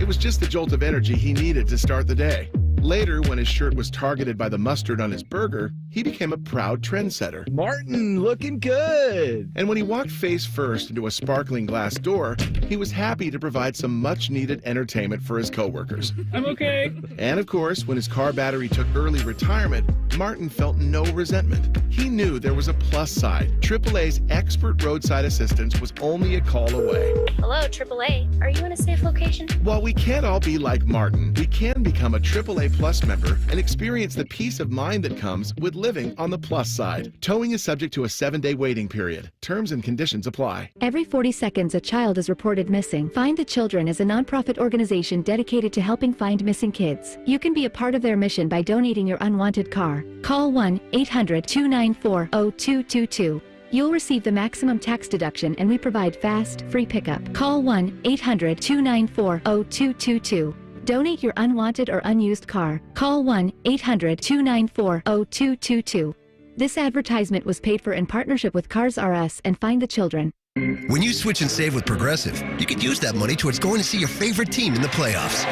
It was just the jolt of energy he needed to start the day. Later, when his shirt was targeted by the mustard on his burger, he became a proud trendsetter. Martin, looking good. And when he walked face first into a sparkling glass door, he was happy to provide some much-needed entertainment for his coworkers. I'm okay. And of course, when his car battery took early retirement, Martin felt no resentment. He knew there was a plus side. AAA's expert roadside assistance was only a call away. Hello, AAA. Are you in a safe location? While we can't all be like Martin, we can become a AAA Plus member and experience the peace of mind that comes with living on the plus side. Towing is subject to a 7-day waiting period. Terms and conditions apply. Every 40 seconds, a child is reported missing. Find the Children is a nonprofit organization dedicated to helping find missing kids. You can be a part of their mission by donating your unwanted car. Call 1-800-294-0222. You'll receive the maximum tax deduction, and we provide fast, free pickup. Call 1-800-294-0222. Donate your unwanted or unused car. Call 1-800-294-0222. This advertisement was paid for in partnership with Cars R Us and Find the Children. When you switch and save with Progressive, you could use that money towards going to see your favorite team in the playoffs.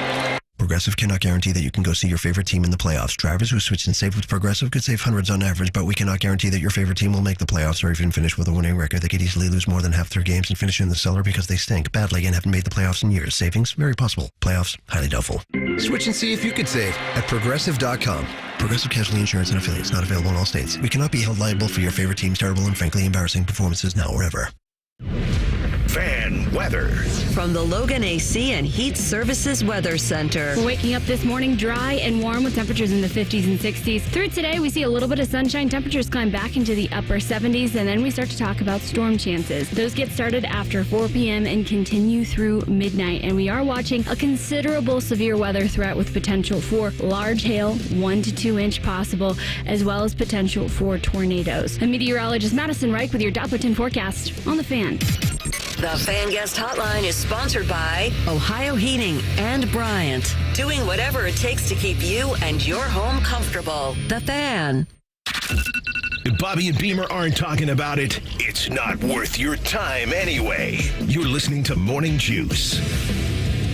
Progressive cannot guarantee that you can go see your favorite team in the playoffs. Drivers who switch and save with Progressive could save hundreds on average, but we cannot guarantee that your favorite team will make the playoffs or even finish with a winning record. They could easily lose more than half their games and finish in the cellar because they stink badly and haven't made the playoffs in years. Savings? Very possible. Playoffs? Highly doubtful. Switch and see if you could save at Progressive.com. Progressive Casualty Insurance and Affiliates. Not available in all states. We cannot be held liable for your favorite team's terrible and frankly embarrassing performances now or ever. Fan weather. From the Logan AC and Heat Services Weather Center. We're waking up this morning dry and warm with temperatures in the 50s and 60s. Through today, we see a little bit of sunshine. Temperatures climb back into the upper 70s, and then we start to talk about storm chances. Those get started after 4 p.m. and continue through midnight. And we are watching a considerable severe weather threat with potential for large hail, 1 to 2 inch possible, as well as potential for tornadoes. And meteorologist Madison Reich with your Doppler 10 forecast on the Fan. The Fan Guest Hotline is sponsored by Ohio Heating and Bryant. Doing whatever it takes to keep you and your home comfortable. The Fan. If Bobby and Beamer aren't talking about it, it's not worth your time anyway. You're listening to Morning Juice.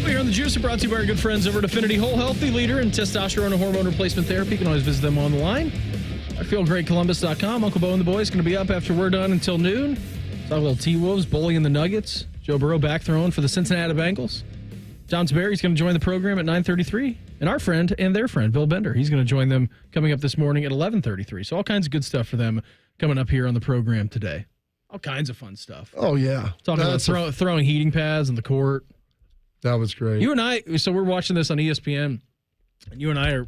We're on the Juice, brought to you by our good friends over at Affinity Whole Health, the leader in testosterone and hormone replacement therapy. You can always visit them on the line. I feelgreatcolumbus.com. Uncle Beau and the boys going to be up after we're done until noon. Talk a little T-Wolves, bullying the Nuggets. Joe Burrow back throwing for the Cincinnati Bengals. John Sperry's going to join the program at 9:33. And our friend and their friend, Bill Bender, he's going to join them coming up this morning at 11:33. So all kinds of good stuff for them coming up here on the program today. All kinds of fun stuff. Oh, yeah. Talking about throwing heating pads on the court. That was great. You and I, so we're watching this on ESPN, and you and I are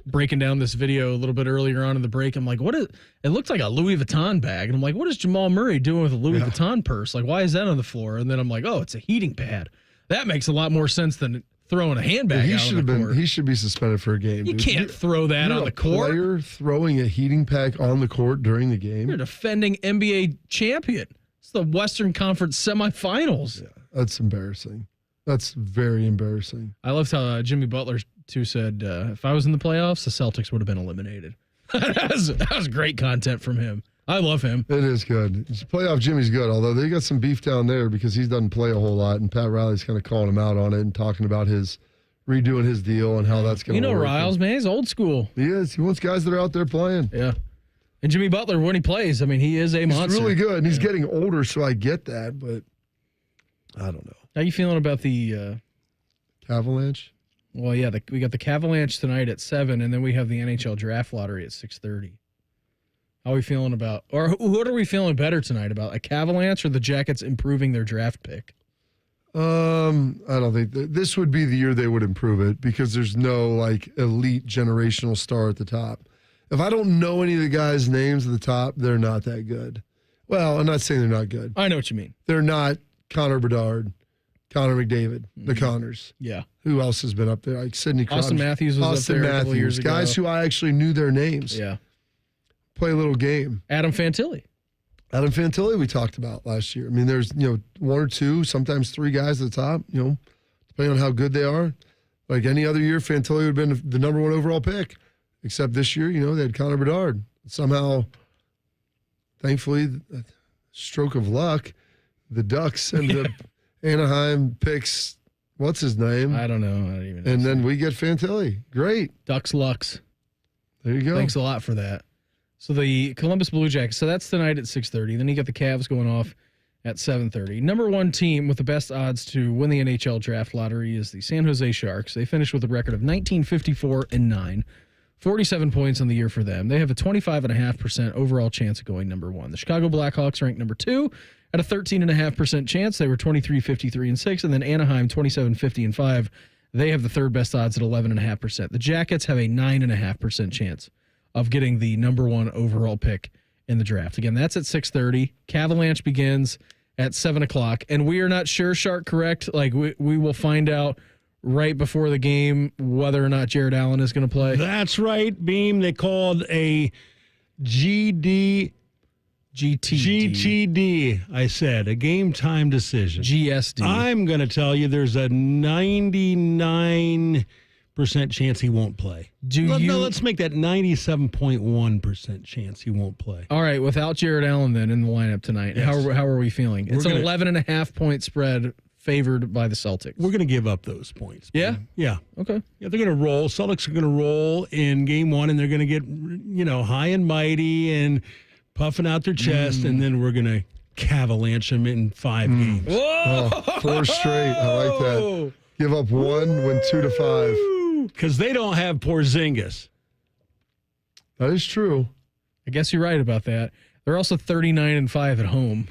breaking down this video a little bit earlier on in the break. I'm like, it looks like a Louis Vuitton bag. And I'm like, what is Jamal Murray doing with a Louis Vuitton purse? Like, why is that on the floor? And then I'm like, oh, it's a heating pad. That makes a lot more sense than throwing a handbag out on the court. He should be suspended for a game. You can't throw that on the court. Player throwing a heating pack on the court during the game. You're a defending NBA champion. It's the Western Conference semifinals. Yeah, that's embarrassing. That's very embarrassing. I loved how Jimmy Butler, too, said, if I was in the playoffs, the Celtics would have been eliminated. that was great content from him. I love him. It is good. Playoff Jimmy's good, although they got some beef down there because he doesn't play a whole lot, and Pat Riley's kind of calling him out on it and talking about redoing his deal and how that's going to work. Riles, man, he's old school. He is. He wants guys that are out there playing. Yeah. And Jimmy Butler, when he plays, I mean, he is a monster. He's really good, and he's getting older, so I get that, but I don't know. How you feeling about the Avalanche? Well, yeah, we got the Cavalanche tonight at 7, and then we have the NHL Draft Lottery at 6:30. How are we feeling about, or what are we feeling better tonight about, a Cavalanche or the Jackets improving their draft pick? I don't think this would be the year they would improve it because there's no elite generational star at the top. If I don't know any of the guys' names at the top, they're not that good. Well, I'm not saying they're not good. I know what you mean. They're not Connor Bedard, Connor McDavid, the Connors. Yeah. Who else has been up there? Like Sidney Crosby. Austin Matthews was up there a couple years ago. Guys who I actually knew their names. Yeah. Play a little game. Adam Fantilli, we talked about last year. I mean, there's, one or two, sometimes three guys at the top, depending on how good they are. Like any other year, Fantilli would have been the number one overall pick. Except this year, they had Connor Bedard. Somehow, thankfully, stroke of luck, the Ducks ended up Anaheim picks, what's his name? I don't know. I don't even know. And then we get Fantilli. Great. Ducks Lux. There you go. Thanks a lot for that. So the Columbus Blue Jackets, so that's tonight at 6:30. Then you got the Cavs going off at 7:30. Number one team with the best odds to win the NHL Draft Lottery is the San Jose Sharks. They finished with a record of 1954-9. 47 points on the year for them. They have a 25.5% overall chance of going number one. The Chicago Blackhawks ranked number two at a 13.5% chance. They were 23-53-6, and then Anaheim 27-50-5. They have the third best odds at 11.5%. The Jackets have a 9.5% chance of getting the number one overall pick in the draft. Again, that's at 6:30. Cavalanche begins at 7 o'clock, and we are not sure, Shark, correct? Like, we will find out right before the game whether or not Jared Allen is going to play. That's right, Beam. They called a GTD, I said, a game time decision. GSD. I'm going to tell you there's a 99% chance he won't play. Let's make that 97.1% chance he won't play. All right, without Jared Allen then in the lineup tonight, Yes. how are we feeling? It's an 11.5 point spread favored by the Celtics. We're going to give up those points. Yeah? Yeah. Okay. Yeah, they're going to roll. Celtics are going to roll in game one, and they're going to get, high and mighty and puffing out their chest, and then we're going to cavalanche them in 5 games. Whoa! Oh, 4 straight. I like that. Give up 1, win 2-5. Because they don't have Porzingis. That is true. I guess you're right about that. They're also 39-5 at home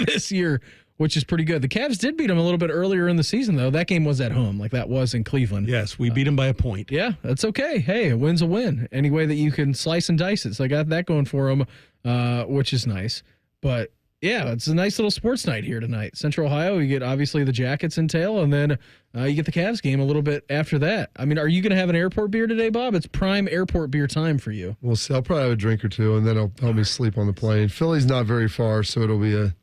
this year, which is pretty good. The Cavs did beat them a little bit earlier in the season, though. That game was at home, like that was in Cleveland. Yes, we beat them by a point. Yeah, that's okay. Hey, a win's a win. Any way that you can slice and dice it. So I got that going for them, which is nice. But, yeah, it's a nice little sports night here tonight. Central Ohio, you get obviously the Jackets and tail, and then you get the Cavs game a little bit after that. I mean, are you going to have an airport beer today, Bob? It's prime airport beer time for you. We'll see. I'll probably have a drink or two, and then I'll help me sleep on the plane. Philly's not very far, so it'll be a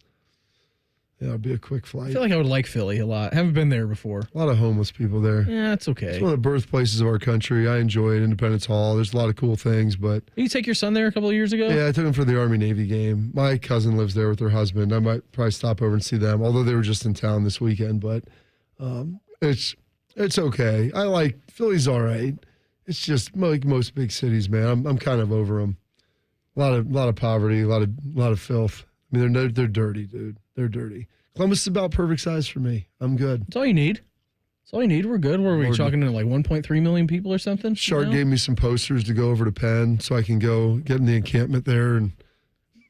quick flight. I feel like I would like Philly a lot. Haven't been there before. A lot of homeless people there. Yeah, it's okay. It's one of the birthplaces of our country. I enjoy it. Independence Hall. There's a lot of cool things, but... Did you take your son there a couple of years ago? Yeah, I took him for the Army-Navy game. My cousin lives there with her husband. I might probably stop over and see them, although they were just in town this weekend, but it's okay. I like... Philly's all right. It's just like most big cities, man. I'm kind of over them. A lot of poverty, a lot of filth. I mean, they're dirty, dude. They're dirty. Columbus is about perfect size for me. I'm good. That's all you need. That's all you need. We're good. What are we talking to, like 1.3 million people or something? Shark gave me some posters to go over to Penn so I can go get in the encampment there. And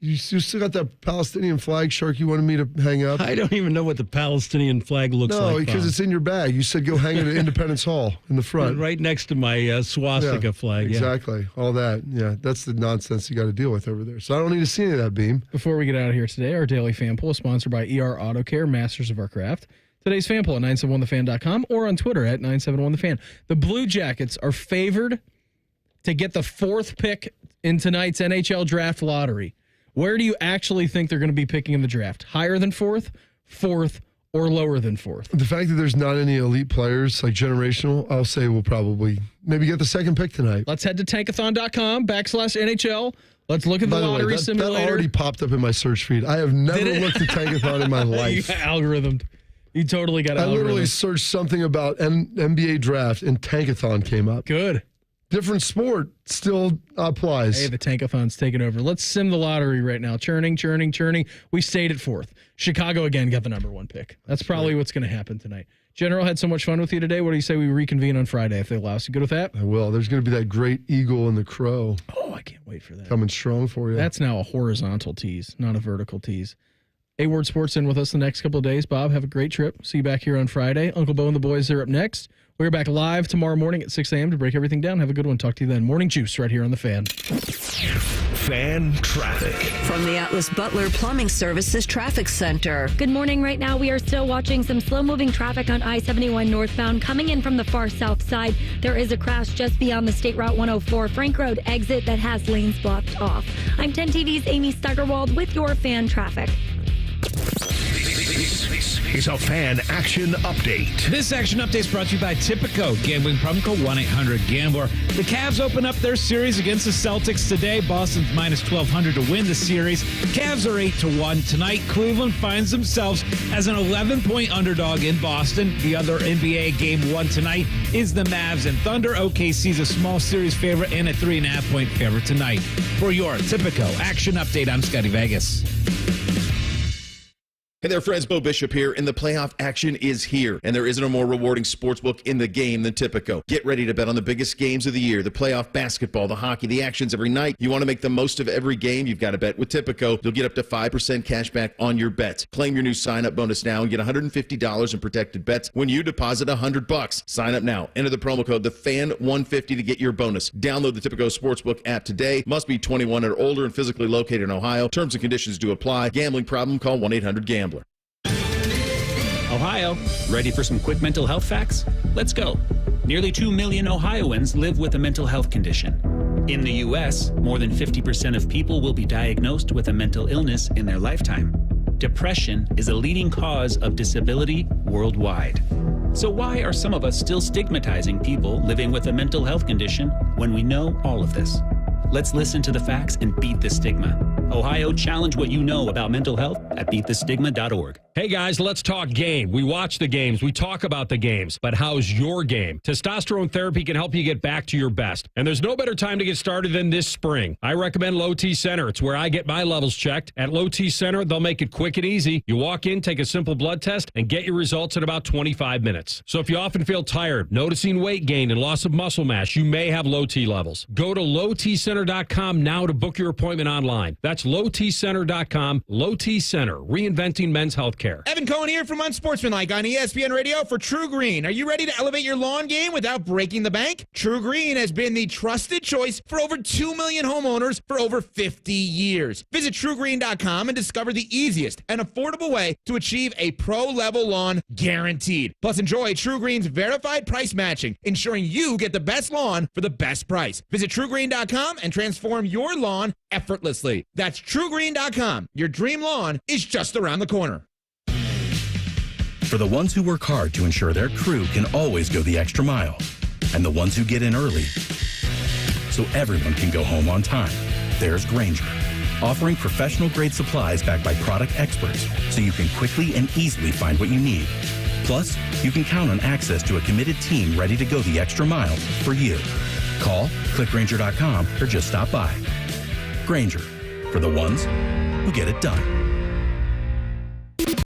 you still got that Palestinian flag, Shark, you wanted me to hang up? I don't even know what the Palestinian flag looks like. No, because it's in your bag. You said go hang it at Independence Hall in the front. Right next to my swastika flag. Exactly. All that. Yeah, that's the nonsense you got to deal with over there. So I don't need to see any of that, Beam. Before we get out of here today, our daily fan poll is sponsored by ER Auto Care, masters of our craft. Today's fan poll at 971thefan.com or on Twitter at 971thefan. The Blue Jackets are favored to get the 4th pick in tonight's NHL Draft Lottery. Where do you actually think they're going to be picking in the draft? Higher than 4th, or lower than 4th? The fact that there's not any elite players, like generational, I'll say we'll probably maybe get the 2nd pick tonight. Let's head to tankathon.com/NHL. Let's look at the lottery simulator. That already popped up in my search feed. I have never looked at Tankathon in my life. You algorithmed. You totally got algorithmed. I literally searched something about NBA draft and Tankathon came up. Good. Different sport still applies. Hey, the Tankathon's taking over. Let's sim the lottery right now. Churning. We stayed at 4th. Chicago again got the number 1 pick. That's probably what's going to happen tonight. General, had so much fun with you today. What do you say we reconvene on Friday if they allow us? You good with that? I will. There's going to be that great eagle and the crow. Oh, I can't wait for that. Coming strong for you. That's now a horizontal tease, not a vertical tease. A-Word Sports in with us the next couple of days. Bob, have a great trip. See you back here on Friday. Uncle Beau and the boys are up next. We're back live tomorrow morning at 6 a.m. to break everything down. Have a good one. Talk to you then. Morning Juice right here on The Fan. Fan traffic. From the Atlas Butler Plumbing Services Traffic Center. Good morning. Right now, we are still watching some slow-moving traffic on I-71 northbound coming in from the far south side. There is a crash just beyond the State Route 104 Frank Road exit that has lanes blocked off. I'm 10 TV's Amy Steigerwald with your fan traffic. is a fan action update. This action update is brought to you by Tipico. Gambling problem, call 1-800-GAMBLER. The Cavs open up their series against the Celtics today. Boston's minus 1,200 to win the series. Cavs are 8-1. Tonight, Cleveland finds themselves as an 11-point underdog in Boston. The other NBA game 1 tonight is the Mavs and Thunder. OKC's a small series favorite and a 3.5-point favorite tonight. For your Tipico action update, I'm Scotty Vegas. Hey there, friends. Beau Bishop here, and the playoff action is here. And there isn't a more rewarding sportsbook in the game than Tipico. Get ready to bet on the biggest games of the year, the playoff basketball, the hockey, the actions every night. You want to make the most of every game, you've got to bet with Tipico. You'll get up to 5% cash back on your bets. Claim your new sign-up bonus now and get $150 in protected bets when you deposit $100. Sign up now. Enter the promo code TheFan150 to get your bonus. Download the Tipico Sportsbook app today. Must be 21 or older and physically located in Ohio. Terms and conditions do apply. Gambling problem? Call 1-800-GAMBLER. Ohio, ready for some quick mental health facts? Let's go. Nearly 2 million Ohioans live with a mental health condition. In the U.S., more than 50% of people will be diagnosed with a mental illness in their lifetime. Depression is a leading cause of disability worldwide. So why are some of us still stigmatizing people living with a mental health condition when we know all of this? Let's listen to the facts and beat the stigma. Ohio, challenge what you know about mental health at beatthestigma.org. Hey guys, let's talk game. We watch the games, we talk about the games, but how's your game? Testosterone therapy can help you get back to your best. And there's no better time to get started than this spring. I recommend Low T Center. It's where I get my levels checked. At Low T Center, they'll make it quick and easy. You walk in, take a simple blood test, and get your results in about 25 minutes. So if you often feel tired, noticing weight gain and loss of muscle mass, you may have low T levels. Go to lowtcenter.com now to book your appointment online. That's lowtcenter.com. Low T Center, reinventing men's health care. Evan Cohen here from Unsportsmanlike on ESPN Radio for True Green. Are you ready to elevate your lawn game without breaking the bank? True Green has been the trusted choice for over 2 million homeowners for over 50 years. Visit TrueGreen.com and discover the easiest and affordable way to achieve a pro-level lawn guaranteed. Plus, enjoy True Green's verified price matching, ensuring you get the best lawn for the best price. Visit TrueGreen.com and transform your lawn effortlessly. That's TrueGreen.com. Your dream lawn is just around the corner. For the ones who work hard to ensure their crew can always go the extra mile, and the ones who get in early so everyone can go home on time, there's Grainger, offering professional-grade supplies backed by product experts so you can quickly and easily find what you need. Plus, you can count on access to a committed team ready to go the extra mile for you. Call, click Grainger.com, or just stop by. Grainger, for the ones who get it done.